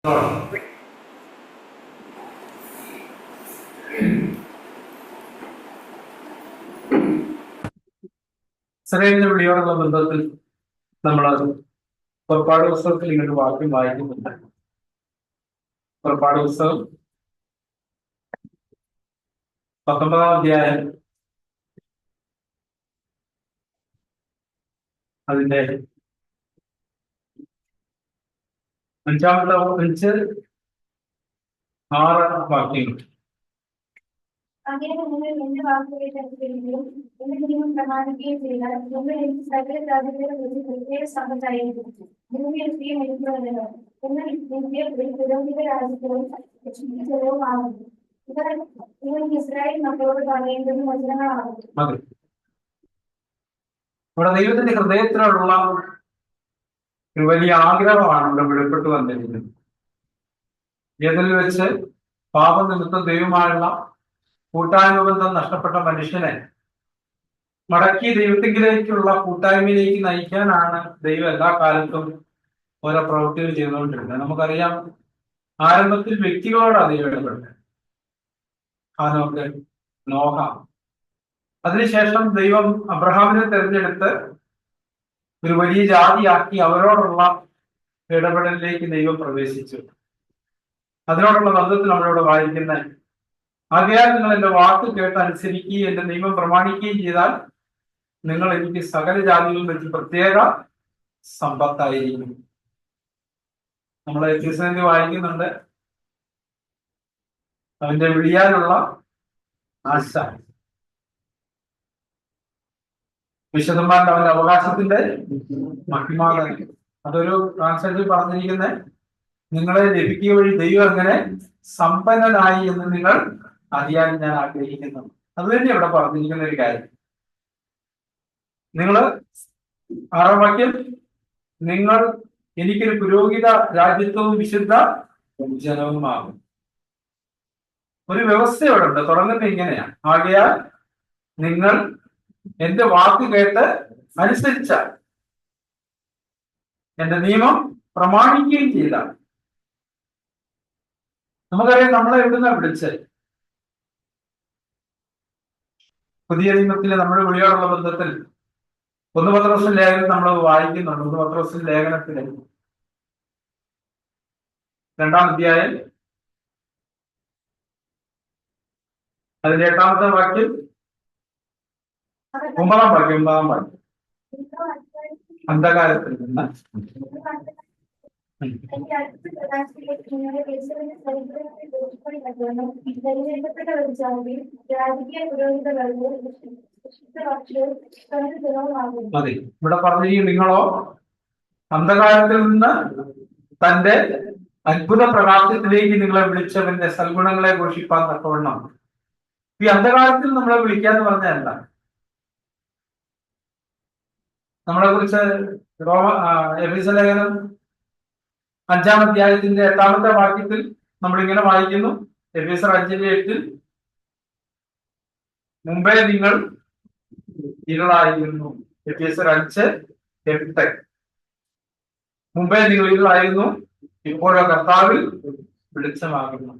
ഇസ്രായേലിന്റെ വിളിയോടുള്ള ബന്ധത്തിൽ നമ്മൾ പുറപ്പാട് പുസ്തകത്തിൽ ഇങ്ങനൊരു വാക്യം വായിക്കുന്നുണ്ട്. പുറപ്പാട് പുസ്തകം 19-ാം അധ്യായം അതിന്റെ 5-6 വാക്യങ്ങൾ. അങ്ങനെ നിങ്ങൾ എന്റെ വാക്കുകളെ അനുസരിക്കുകയും എന്റെ നിയമം പ്രമാണിക്കുകയും ചെയ്താൽ നിങ്ങൾ എനിക്ക് സകല ജാതികളെ കുറിച്ച് പ്രത്യേക സമ്പത്തായിരിക്കും. ഭൂമിയെയും എടുക്കുന്നതല്ലോ എന്നാൽ എനിക്ക് ഒരു പുരോഹിത രാജ്യവും ചെലവും ആകുന്നു. നിങ്ങൾ ഇസ്രായേൽ മക്കളോട് പറയേണ്ടത് വചനങ്ങളാകും. ഇവിടെ ദൈവത്തിന്റെ ഹൃദയത്തിലുള്ള ഒരു വലിയ ആഗ്രഹമാണ് ഇവിടെ വെളിപ്പെട്ട് വന്നിരിക്കുന്നത്. ഇതിൽ വെച്ച് പാപനിമിത്തം ദൈവമായുള്ള കൂട്ടായ്മ ബന്ധം നഷ്ടപ്പെട്ട മനുഷ്യനെ മടക്കി ദൈവത്തിങ്കിലേക്കുള്ള കൂട്ടായ്മയിലേക്ക് നയിക്കാനാണ് ദൈവം എല്ലാ കാലത്തും ഓരോ പ്രവൃത്തികൾ ചെയ്തുകൊണ്ടിരുന്നത്. നമുക്കറിയാം, ആരംഭത്തിൽ വ്യക്തികളോടാണ് ദൈവം ഇടപെട്ടത്. ഹാനോക്ക്, നോഹ. അതിനുശേഷം ദൈവം അബ്രഹാമിനെ തിരഞ്ഞെടുത്ത് ഒരു വലിയ ജാതിയാക്കി അവരോടുള്ള ഇടപെടലിലേക്ക് ദൈവം പ്രവേശിച്ചു. അതിനോടുള്ള ബന്ധത്തിൽ നമ്മളിവിടെ വായിക്കുന്ന ആകയാൽ നിങ്ങൾ എന്റെ വാക്ക് കേട്ട് അനുസരിക്കുകയും എന്റെ നിയമം പ്രമാണിക്കുകയും ചെയ്താൽ നിങ്ങൾ എനിക്ക് സകല ജാതികളിൽ വെച്ച് പ്രത്യേക സമ്പത്തായിരിക്കും. നമ്മൾ എഫെസ്യരിൽ വായിക്കുന്നുണ്ട്, അവന്റെ വിളിയാനുള്ള ആശ, വിശുദ്ധന്മാരുടെ അവന്റെ അവകാശത്തിന്റെ മഹിമാതനം. അതൊരു ട്രാൻസ്ലേറ്ററിൽ പറഞ്ഞിരിക്കുന്നത്, നിങ്ങളെ ലഭിക്കുക വഴി ദൈവം എങ്ങനെ സമ്പന്നനായി എന്ന് നിങ്ങൾ അറിയാൻ ഞാൻ ആഗ്രഹിക്കുന്നു. അത് തന്നെ ഇവിടെ പറഞ്ഞിരിക്കുന്ന ഒരു കാര്യം. നിങ്ങൾ 6-ാം വാക്യം, നിങ്ങൾ എനിക്കൊരു പുരോഹിത രാജ്യത്വവും വിശുദ്ധ ജനവുമാകും. ഒരു വ്യവസ്ഥ ഇവിടെ ഉണ്ട്. തുടങ്ങുന്നത് ഇങ്ങനെയാണ്, ആകയാൽ നിങ്ങൾ എന്റെ വാക്ക് കേട്ട് അനുസരിച്ചാൽ എന്റെ നിയമം പ്രമാണിക്കുകയും ചെയ്താൽ. നമുക്കറിയാം, നമ്മളെ എവിടുന്നാ വിളിച്ചത്? പുതിയ നിയമത്തിലെ നമ്മുടെ വിളിയോടുള്ള ബന്ധത്തിൽ 1 പത്രോസ് ലേഖനം നമ്മൾ വായിക്കുന്നുണ്ട്. 1 പത്രോസ് ലേഖനത്തിലെ 2-ാം അധ്യായം അതിന്റെ 8-ാമത്തെ വാക്യം, 9-ാം വാക്യം, അന്ധകാരത്തിൽ നിന്ന് മതി. ഇവിടെ പറഞ്ഞിരിക്കും, നിങ്ങളോ അന്ധകാരത്തിൽ നിന്ന് തന്റെ അത്ഭുത പ്രകാശത്തിലേക്ക് നിങ്ങളെ വിളിച്ചവന്റെ സൽഗുണങ്ങളെ ഘോഷിപ്പാൻ തക്കവണ്ണം. ഈ അന്ധകാരത്തിൽ നമ്മളെ വിളിക്കാന്ന് പറഞ്ഞാൽ എന്താ? നമ്മളെ കുറിച്ച് എഫെസ്യ ലേഖനം 5-ാം അധ്യായത്തിന്റെ 8-ാമത്തെ വാക്യത്തിൽ നമ്മളിങ്ങനെ വായിക്കുന്നു, എഫെസ്യർ 5:8, മുമ്പേ നിങ്ങൾ ഇരുളായിരുന്നു. എഫെസ്യർ 5:8, മുമ്പേ നിങ്ങൾ ഇരുളായിരുന്നു, ഇപ്പോഴോ കർത്താവിൽ വെളിച്ചമാകുന്നു.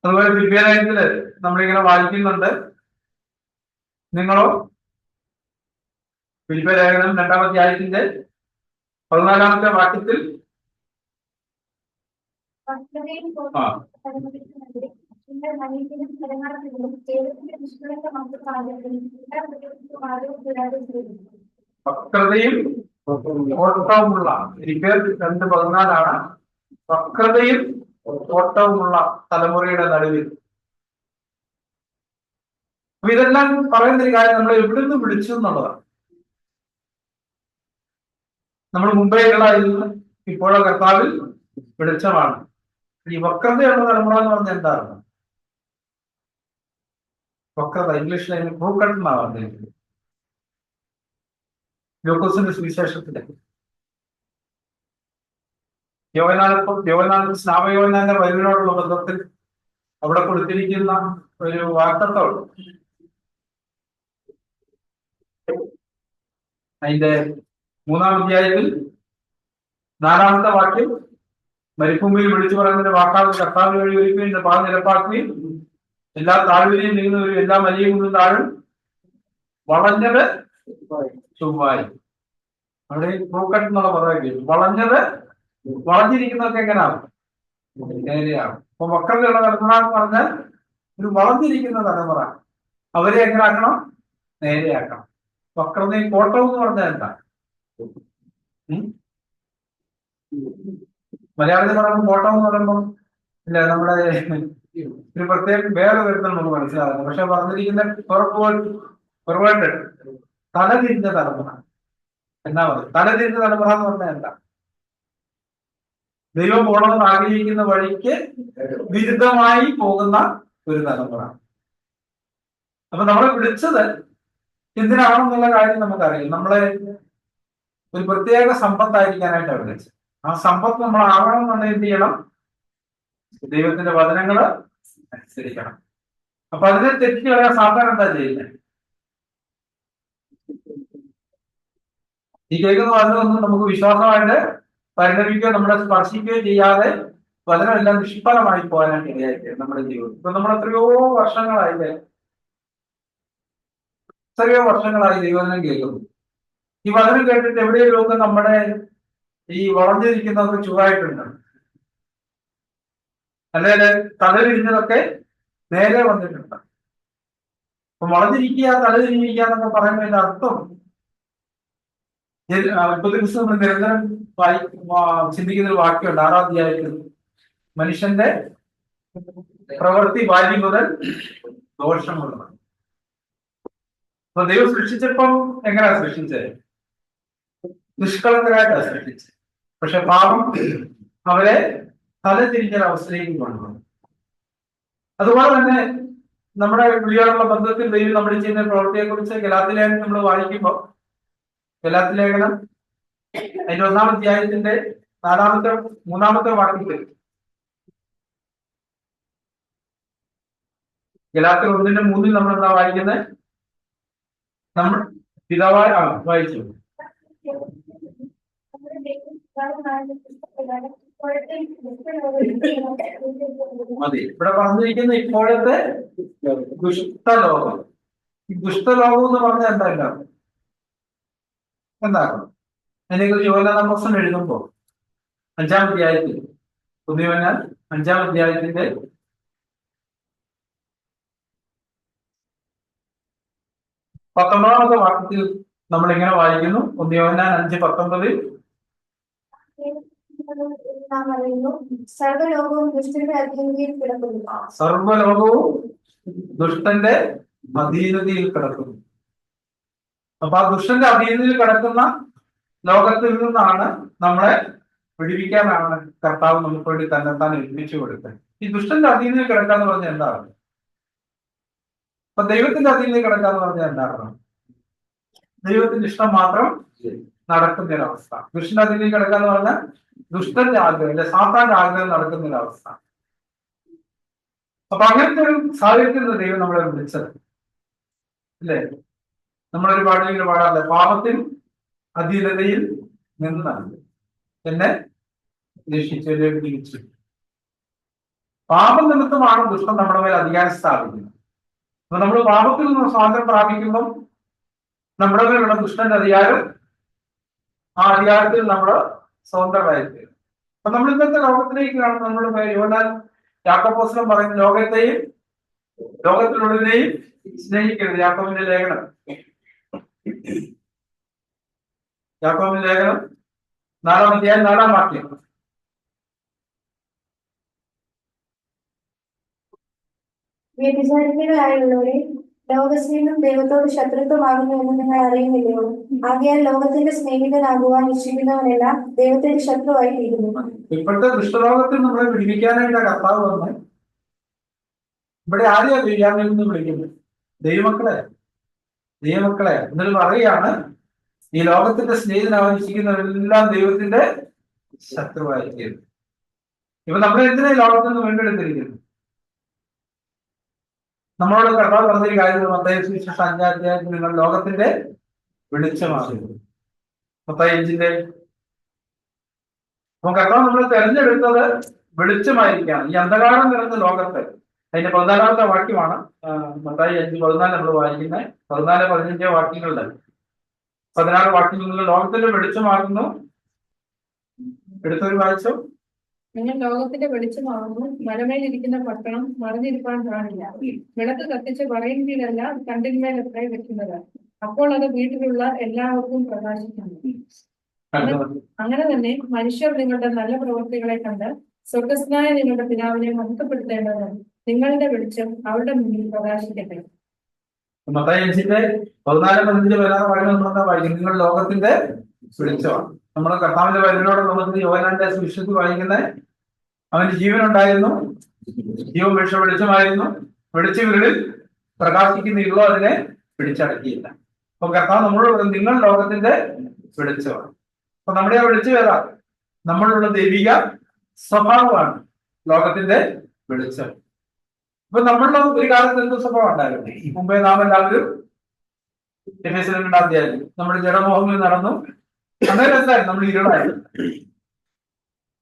അതുപോലെ ഫിലിപ്പിയർലേഖനത്തില് നമ്മളിങ്ങനെ വായിക്കുന്നുണ്ട്, നിങ്ങളോ, ഫിലിപ്പിയർലേഖനം 2-ാം അധ്യായത്തിന്റെ 14-ാമത്തെ വാക്യത്തിൽ, വക്രതയും ഓട്ടവുമുള്ള, 2:14 വക്രതയും ഓട്ടവുമുള്ള തലമുറയുടെ നടുവിൽ. അപ്പൊ ഇതെല്ലാം പറയുന്ന ഒരു കാര്യം, നമ്മൾ എവിടുന്ന് വിളിച്ചു എന്നുള്ളതാണ്. നമ്മൾ മുമ്പേ ഉള്ളതായിരുന്നു, ഇപ്പോഴോ കർത്താവിൽ വെളിച്ചമാണ്. ഈ വക്രതയുള്ള തലമുറ എന്ന് പറഞ്ഞാൽ എന്താണ്? വക്രത ഇംഗ്ലീഷിൽ ബ്രൂക്കൺ എന്നാണ് പറഞ്ഞിരിക്കുന്നത്. ലൂക്കോസിന്റെ സുവിശേഷത്തില് സ്നാപകയോഹന്നാന്റെ വരവിനോടുള്ള ബന്ധത്തിൽ അവിടെ കൊടുത്തിരിക്കുന്ന ഒരു വാക്തത്വം, അതിന്റെ 3-ാം അധ്യായത്തിൽ നാലാമത്തെ വാക്യം, മരുഭൂമിയിൽ വിളിച്ചു പറയുന്നതിന്റെ വാക്കാൽ കർത്താവ് വഴി ഒരുക്കുകയും പാത നിരപ്പാക്കുകയും എല്ലാ താഴ്വരയും നീങ്ങുന്നവരും എല്ലാ മലയും കൊണ്ടും താഴും, വളഞ്ഞത് ചൊവ്വായി. അവിടെ ക്രൂക്കട്ട് എന്നുള്ള പദം വളഞ്ഞത്, വളഞ്ഞിരിക്കുന്നതൊക്കെ എങ്ങനെയാണ്? നേരെയാണ്. അപ്പൊ വക്രതയുള്ള തലമുറ എന്ന് പറഞ്ഞാൽ ഒരു വളഞ്ഞിരിക്കുന്ന തലമുറ, അവരെ എങ്ങനെ ആക്കണം? നേരെയാക്കണം. വക്രതയും കോട്ടവും എന്ന് പറഞ്ഞാൽ എന്താ? മലയാളത്തിൽ പറയുമ്പോൾ കോട്ടം എന്ന് പറയുമ്പോൾ ഇല്ല, നമ്മുടെ ഒരു പ്രത്യേക വേറെ തരത്തിൽ നമുക്ക് മനസ്സിലാകുന്നത്. പക്ഷെ പറഞ്ഞിരിക്കുന്ന പുറകോട്ട് തലതിരിഞ്ഞ തലമുറ എന്നാ പറയുക. തലതിരിഞ്ഞ തലമുറ എന്ന് പറഞ്ഞാൽ എന്താ? ദൈവം പോകണമെന്ന് ആഗ്രഹിക്കുന്ന വഴിക്ക് വിരുദ്ധമായി പോകുന്ന ഒരു തലമുറ. അപ്പൊ നമ്മളെ വിളിച്ചത് എന്തിനാണെന്നുള്ള കാര്യം നമുക്കറിയാം. നമ്മളെ ഒരു പ്രത്യേക സമ്പത്തായിരിക്കാനായിട്ടാണ് വിളിച്ചത്. ആ സമ്പത്ത് നമ്മൾ ആവണമെന്നുണ്ടെങ്കിൽ എന്ത് ചെയ്യണം? ദൈവത്തിന്റെ വചനങ്ങള് അനുസരിക്കണം. അപ്പൊ അതിനെ തെറ്റി കളയാൻ സാധാരണ എന്താ ചെയ്യുന്നത്? ഈ കേൾക്കുന്ന വചനമൊന്നും നമുക്ക് വിശ്വാസമായിട്ട് പരിണമിക്കുകയോ നമ്മളെ സ്പർശിക്കുകയോ ചെയ്യാതെ വചനമെല്ലാം നിഷ്ഫലമായി പോകാനായിട്ട് ഇടയായിട്ട് നമ്മുടെ ജീവിതം. ഇപ്പൊ നമ്മൾ എത്രയോ വർഷങ്ങളായി ദൈവവചനം കേൾക്കുന്നു. ഈ വചനം കേട്ടിട്ട് എവിടെയൊക്കെ നമ്മുടെ ഈ വളഞ്ഞിരിക്കുന്നതൊക്കെ ചുവായിട്ടുണ്ട്, അല്ലെങ്കിൽ തലതിരിഞ്ഞതൊക്കെ നേരെ വന്നിട്ടുണ്ട്. അപ്പൊ വളഞ്ഞിരിക്കുക, തലതിരിഞ്ഞിരിക്കുക എന്നൊക്കെ പറയുമ്പോൾ അതിന്റെ അർത്ഥം ഇപ്പൊ ദിവസം നമ്മൾ നിരന്തരം ചിന്തിക്കുന്ന ഒരു വാക്യമുണ്ട് 6-ാം അധ്യായത്തിൽ, മനുഷ്യന്റെ പ്രവൃത്തി ബാല്യം മുതൽ ദോഷമുള്ളത്. അപ്പൊ ദൈവം സൃഷ്ടിച്ചപ്പം എങ്ങനെയാ സൃഷ്ടിച്ചത്? നിഷ്കളങ്കരായിട്ടാണ് സൃഷ്ടിച്ചത്. പക്ഷെ പാപം അവരെ തലതിരിഞ്ഞൊരവസ്ഥയിലേക്ക് കൊണ്ടുവന്നു. അതുപോലെ തന്നെ നമ്മുടെ വിളിയോടുള്ള ബന്ധത്തിൽ ദൈവം നമ്മൾ ചെയ്യുന്ന പ്രവൃത്തിയെ കുറിച്ച് ഗലാത്യ ലേഖനം നമ്മൾ വായിക്കുമ്പോൾ, ഗലാത്യ ലേഖനം അതിന്റെ 1-ാം അധ്യായത്തിന്റെ 3-ാമത്തെ വാക്യത്തിൽ, ഗലാത്യർ 1:3 നമ്മൾ എന്താ വായിക്കുന്നത്? നമ്മൾ പിതാവായ വായിച്ചു മതി. ഇവിടെ പറഞ്ഞിരിക്കുന്ന ഇപ്പോഴത്തെ ദുഷ്ടലോകം. ഈ ദുഷ്ടലോകം എന്ന് പറഞ്ഞാൽ എന്താ? എന്താക്കണം? അതിനെക്കുറിച്ച് യോഹന്നാൻ അപ്പോസ്തലൻ എഴുതുമ്പോൾ 5-ാം അധ്യായത്തിൽ, 5-ാം അധ്യായത്തിന്റെ 19-ാമത്തെ വാക്യത്തിൽ നമ്മൾ ഇങ്ങനെ വായിക്കുന്നു. 1 യോഹന്നാൻ 5:19, സർവ്വലോകവും ദുഷ്ടന്റെ അധീനതയിൽ കിടക്കുന്നു. സർവ്വലോകവും ദുഷ്ടന്റെ അധീനതയിൽ കിടക്കുന്നു. അപ്പൊ ആ ദുഷ്ടന്റെ അധീനതയിൽ കിടക്കുന്ന ലോകത്തിൽ നിന്നാണ് നമ്മളെ വിടിവിക്കാനാണ് കർത്താവ് നമുക്ക് വേണ്ടി തന്നെത്താൻ ഏൽപ്പിച്ചു കൊടുത്തത്. ഈ ദുഷ്ടന്റെ അധീനതയിൽ കിടക്കാന്ന് പറഞ്ഞാൽ എന്താണ്? അപ്പൊ ദൈവത്തിന്റെ അധീനതയിൽ കിടക്കാന്ന് പറഞ്ഞാൽ എന്താണ്? ദൈവത്തിന്റെ ഇഷ്ടം മാത്രം നടക്കുന്ന ഒരവസ്ഥ. ദുഷ്ടന്റെ അധീനതയിൽ കിടക്കാന്ന് പറഞ്ഞാൽ ദുഷ്ടന്റെ ആഗ്രഹം, അല്ലെ സാത്താന്റെ ആഗ്രഹം നടക്കുന്ന ഒരവസ്ഥ. അപ്പൊ അങ്ങനത്തെ ഒരു സാഹചര്യത്തിൽ ദൈവം നമ്മളെ വിളിച്ചത് അല്ലേ? നമ്മളൊരു പാടിങ്ങനെ പാടാറില്ല, പാപത്തിൽ അധീനതയിൽ നിന്നാണ് എന്നെ രക്ഷിച്ചു, എന്നെ വിടിവിച്ചു. പാപം നിമിത്തമാണ് ദുഷ്ടം നമ്മുടെ മേൽ അധികാരം സ്ഥാപിക്കുന്നത്. അപ്പൊ നമ്മൾ പാപത്തിൽ നിന്ന് സ്വാതന്ത്ര്യം പ്രാപിക്കുമ്പം നമ്മുടെ മേലുള്ള ദുഷ്ടന്റെ അധികാരം, ആ അധികാരത്തിൽ നമ്മൾ സ്വതന്ത്രമായിരിക്കും. അപ്പൊ നമ്മൾ ഇന്നത്തെ ലോകത്തിലേക്ക് കാണുന്ന നമ്മുടെ യോഹന്നാൻ യാക്കോബോസ്തലൻ പറയുന്ന ലോകത്തെയും ലോകത്തിലുള്ളതിനെയും സ്നേഹിക്കരുത്. യാക്കോബിന്റെ ലേഖനം 4-ാം അധ്യായം 4-ാം വാക്യം. വ്യഭിചാരികളായുള്ളവരെ, ലോകസ്നേഹം ദൈവത്തോട് ശത്രുത്വമാകുന്നു എന്ന് നിങ്ങൾ അറിയുന്നില്ലയോ? ആകയാൽ ലോകത്തിന്റെ സ്നേഹിതനാകുവാൻ ഇച്ഛിക്കുന്നവനെല്ലാം ദൈവത്തിന്റെ ശത്രുവായി തീരുന്നു. ഇപ്പോഴത്തെ ദുഷ്ടലോകത്തിൽ നമ്മളെ വിടിവിക്കാനായിട്ടാണ് കർത്താവ് വന്നത്. ഇവിടെ ആരെയാ വിളിയാമെന്ന് വിളിക്കുന്നത്? ദൈവമക്കളെ എന്നിട്ട് പറയുകയാണ്, ഈ ലോകത്തിന്റെ സ്നേഹിതനാവാൻ ഇച്ഛിക്കുന്നവരെല്ലാം ദൈവത്തിന്റെ ശത്രുവായി തീരുന്നു. ഇപ്പൊ നമ്മളെ എന്തിനാ ലോകത്തിൽ നിന്ന് വീണ്ടെടുത്തിരിക്കുന്നു? നമ്മളോട് കർത്താവ് പറഞ്ഞൊരു കാര്യം, മത്തായി സുവിശേഷം 5-ാം അധ്യായത്തിൽ നിങ്ങൾ ലോകത്തിന്റെ വെളിച്ചമാകുന്നു. മത്തായി 5-ന്റെ അപ്പൊ കർത്താവ് നമ്മൾ തെരഞ്ഞെടുത്തത് വെളിച്ചമായിരിക്കുകയാണ് ഈ അന്ധകാരം നിറഞ്ഞ ലോകത്ത്. അതിന്റെ 14-ാമത്തെ വാക്യമാണ് മത്തായി 5:14 നമ്മൾ വായിക്കുന്നത്. 14-15 വാക്യങ്ങളുടെ 16 വാക്യങ്ങളിൽ ലോകത്തിന്റെ വെളിച്ചമാകുന്നു. എടുത്തൊരു വായിച്ചോ. നിങ്ങൾ ലോകത്തിന്റെ വെളിച്ചമാകുന്നു. മലമേലിരിക്കുന്ന പട്ടണം മറിഞ്ഞിരിക്കാൻ കാണില്ല. വിളക്ക് കത്തിച്ച് പറയുന്നതിലല്ല കണ്ടിന്മേൽ എത്ര വെക്കുന്നത്, അപ്പോൾ അത് വീട്ടിലുള്ള എല്ലാവർക്കും പ്രകാശിക്കുന്നു. അങ്ങനെ തന്നെ മനുഷ്യർ നിങ്ങളുടെ നല്ല പ്രവൃത്തികളെ കണ്ട് സ്വർഗസ്നായ നിങ്ങളുടെ പിതാവിനെ മഹത്വപ്പെടുത്തേണ്ടത് നിങ്ങളുടെ വെളിച്ചം അവരുടെ മുന്നിൽ പ്രകാശിക്കട്ടെ. മത്തായി 5:14-15 വരാതെ വായിക്കുന്നത് നിങ്ങൾ ലോകത്തിന്റെ വെളിച്ചമാണ്. നമ്മുടെ കർത്താവിന്റെ വരവിനോട് നമുക്ക് യോഹന്നാന്റെ സുവിശേഷത്തിൽ വായിക്കുന്നത് അവന് ജീവൻ ഉണ്ടായിരുന്നു, ജീവൻ വെളിച്ചമായിരുന്നു, വെളിച്ചവരിൽ പ്രകാശിക്കുന്ന ഇരുളോ അതിനെ പിടിച്ചടക്കിയില്ല. അപ്പൊ കർത്താവ് നമ്മളോട് നിങ്ങൾ ലോകത്തിന്റെ വെളിച്ചമാണ്. അപ്പൊ നമ്മുടെ ആ വെളിച്ചം ഏതാ? നമ്മളുള്ള ദൈവിക സ്വഭാവമാണ് ലോകത്തിന്റെ വെളിച്ചം. അപ്പൊ നമ്മളുടെ ഒരു കാലത്ത് എന്ത് സ്വഭാവം ഉണ്ടായിരുന്നു? മുമ്പേ നാം എല്ലാവരും നമ്മുടെ ജഡമോഹങ്ങളിൽ നടന്നു. അങ്ങനെ രസമായിരുന്നു, നമ്മൾ ഇരുളായിരുന്നു.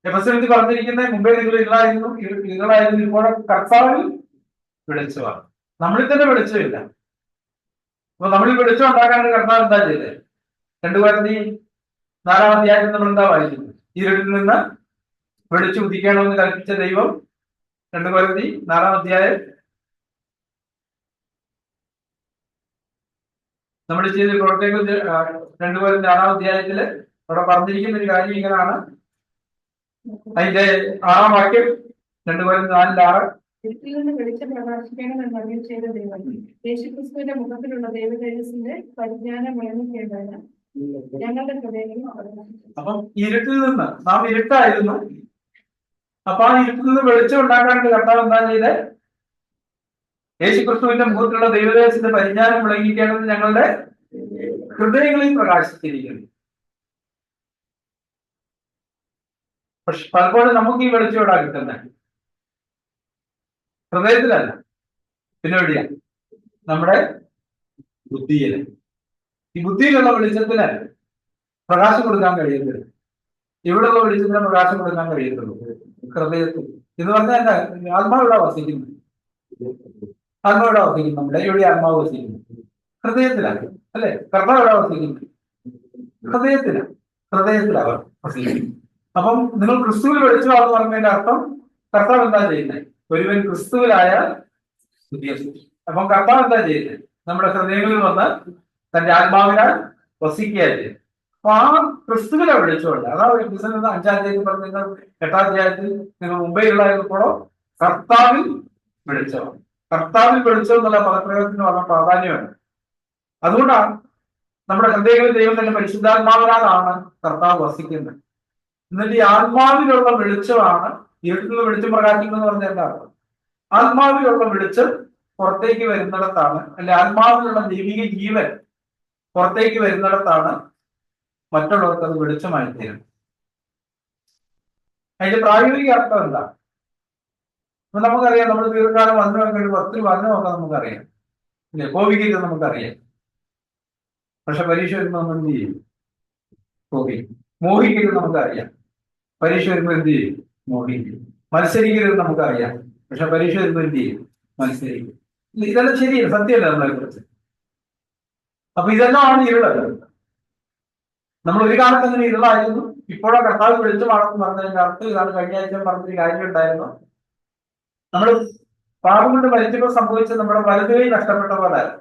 എഫെസ്യരിൽ പറഞ്ഞിരിക്കുന്നത് മുമ്പേ നിങ്ങൾ ഇരുളായിരുന്നു, ഇപ്പോൾ കർത്താവിൽ വെളിച്ചമാണ്. നമ്മളിൽ തന്നെ വെളിച്ചമില്ല. അപ്പൊ നമ്മളിൽ വെളിച്ചം ഉണ്ടാക്കാനാണ് കർത്താവ് എന്താ ചെയ്തത്? 2 Corinthians 4 നമ്മൾ എന്താ വായിക്കുന്നത്? ഇരുട്ടിൽ നിന്ന് വെളിച്ചം ഉദിക്കണമെന്ന് കൽപ്പിച്ച ദൈവം 2 Corinthians 4 നമ്മൾ ചെയ്ത പ്രവർത്തികൾ 2 Corinthians 6 അവിടെ പറഞ്ഞിരിക്കുന്ന ഒരു കാര്യം ഇങ്ങനെയാണ്. അതിന്റെ 6-ാം വാക്യം 2 Corinthians 4:6 ഇരുട്ടിൽ നിന്ന് വെളിച്ചം പ്രകാശിക്കണമെന്ന് അരുളി ചെയ്ത ദൈവം യേശുക്രിസ്തുവിന്റെ മുഖത്തിലുള്ള ദൈവതേജസ്സിന്റെ പരിജ്ഞാനം വിളങ്ങിക്കേണ്ടതിന് ഞങ്ങളുടെ ഹൃദയങ്ങളും പ്രകാശിച്ചു. അപ്പം ഇരുട്ടിൽ നിന്ന് നാം ഇരുട്ടായിരുന്നു. അപ്പൊ ആ ഇരുട്ടിൽ നിന്ന് വെളിച്ചം ഉണ്ടാക്കാനായിട്ട് കർത്താവ് എന്താ ചെയ്തത്? യേശുക്രിസ്തുവിന്റെ മുഖത്തിലുള്ള ദൈവതേജസ്സിന്റെ പരിജ്ഞാനം വിളങ്ങിക്കേണ്ടത് ഞങ്ങളുടെ ഹൃദയങ്ങളിൽ പ്രകാശിച്ചിരിക്കുന്നു. പക്ഷെ പലപ്പോഴും നമുക്ക് ഈ വെളിച്ചം ഇവിടെ കിട്ടുന്നത് ഹൃദയത്തിലല്ല, പിന്നെ എവിടെയാ? നമ്മുടെ ബുദ്ധിയില്. ഈ ബുദ്ധിയിലുള്ള വെളിച്ചത്തിന് പ്രകാശം കൊടുക്കാൻ കഴിയത്തില്ല. ഇവിടെയുള്ള വെളിച്ചത്തിന് പ്രകാശം കൊടുക്കാൻ കഴിയത്തുള്ളൂ ഹൃദയത്തിൽ. ഇത് പറഞ്ഞാൽ എന്താ? ആത്മാവ് ഇവിടെ വസിക്കുന്നു. ആത്മാവ് ഇവിടെ വസിക്കുന്നു. നമ്മുടെ എവിടെ ആത്മാവ് വസിക്കുന്നു? ഹൃദയത്തിലാണ്, അല്ലെ? കർത്താവ് ഇവിടെ വസിക്കുന്നു ഹൃദയത്തിലാണ് വസിക്കുന്നു. അപ്പം നിങ്ങൾ ക്രിസ്തുവിൽ വെളിച്ചമാണെന്ന് പറഞ്ഞതിന്റെ അർത്ഥം കർത്താവ് എന്താ ചെയ്യുന്നത്? ഒരുവൻ ക്രിസ്തുവിലായാൽ പുതിയ സൃഷ്ടി. അപ്പം കർത്താവ് എന്താ ചെയ്യുന്നത്? നമ്മുടെ ഹൃദയങ്ങളിൽ വന്ന് തന്റെ ആത്മാവിനാൽ വസിക്കുകയായി. അപ്പൊ ആ ക്രിസ്തുവിലെ വെളിച്ചമുണ്ട്. അതാ 5-ാം അധ്യായത്തിൽ പറഞ്ഞ 8-ാം അധ്യായത്തിൽ നിങ്ങൾ മുംബൈയിലുള്ളപ്പോഴോ കർത്താവിൽ വെളിച്ചമാണ്. കർത്താവിൽ വെളിച്ചം എന്നുള്ള പദപ്രയോഗത്തിന് വളരെ പ്രാധാന്യമാണ്. അതുകൊണ്ടാണ് നമ്മുടെ ഹൃദയങ്ങളിൽ ദൈവം തന്നെ പരിശുദ്ധാത്മാവിനാലാണ് കർത്താവ് വസിക്കുന്നത്. എന്നിട്ട് ഈ ആത്മാവിലുള്ള വെളിച്ചമാണ് ഇരുട്ടിൽ വെളിച്ചം പ്രകാശിക്കുന്നത് പറഞ്ഞ എന്താ അർത്ഥം? ആത്മാവിലുള്ള വെളിച്ചം പുറത്തേക്ക് വരുന്നിടത്താണ്, അല്ലെ ആത്മാവിലുള്ള ദൈവിക ജീവൻ പുറത്തേക്ക് വരുന്നിടത്താണ് മറ്റുള്ളവർക്ക് അത് വെളിച്ചമായി തീരുന്നത്. അതിന്റെ പ്രായോഗിക അർത്ഥം എന്താ? അപ്പൊ നമുക്കറിയാം, നമ്മൾ ദീർഘകാലം വന്നു നോക്കി 10 വർണ്ണമൊക്കെ നമുക്കറിയാം, ഇല്ലേ? കോപിക്കൊക്കെ നമുക്കറിയാം. പക്ഷെ പരീക്ഷ വരുമ്പോൾ നമ്മൾ എന്ത് ചെയ്യും? കോപിക്കും. മോഹിക്കരുത് നമുക്കറിയാം, പരീക്ഷ വരുമ്പോൾ എന്ത് ചെയ്യും? മോഹിക്കും. മത്സരിക്കരുത് നമുക്കറിയാം, പക്ഷെ പരീക്ഷ വരുമ്പോൾ എന്ത് ചെയ്യും? മത്സരിക്കും. ഇതെല്ലാം ശരിയല്ല, സത്യമല്ല നമ്മളെ കുറിച്ച്. അപ്പൊ ഇതെല്ലാം ആണ് ഇരുളത്. നമ്മൾ ഒരു കാലത്ത് അങ്ങനെ ഇരുളായിരുന്നു, ഇപ്പോഴോ കർത്താവ് വെളിച്ചമാണെന്ന് പറഞ്ഞതിന്റെ അർത്ഥം ഇതാണ്. കഴിഞ്ഞ ആഴ്ച പറഞ്ഞൊരു കാര്യം ഉണ്ടായിരുന്നു. നമ്മൾ പാപം കൊണ്ട് മരിച്ചപ്പോൾ സംഭവിച്ചത് നമ്മുടെ വലതു കൈ നഷ്ടപ്പെട്ട പോലെ ആയിരുന്നു.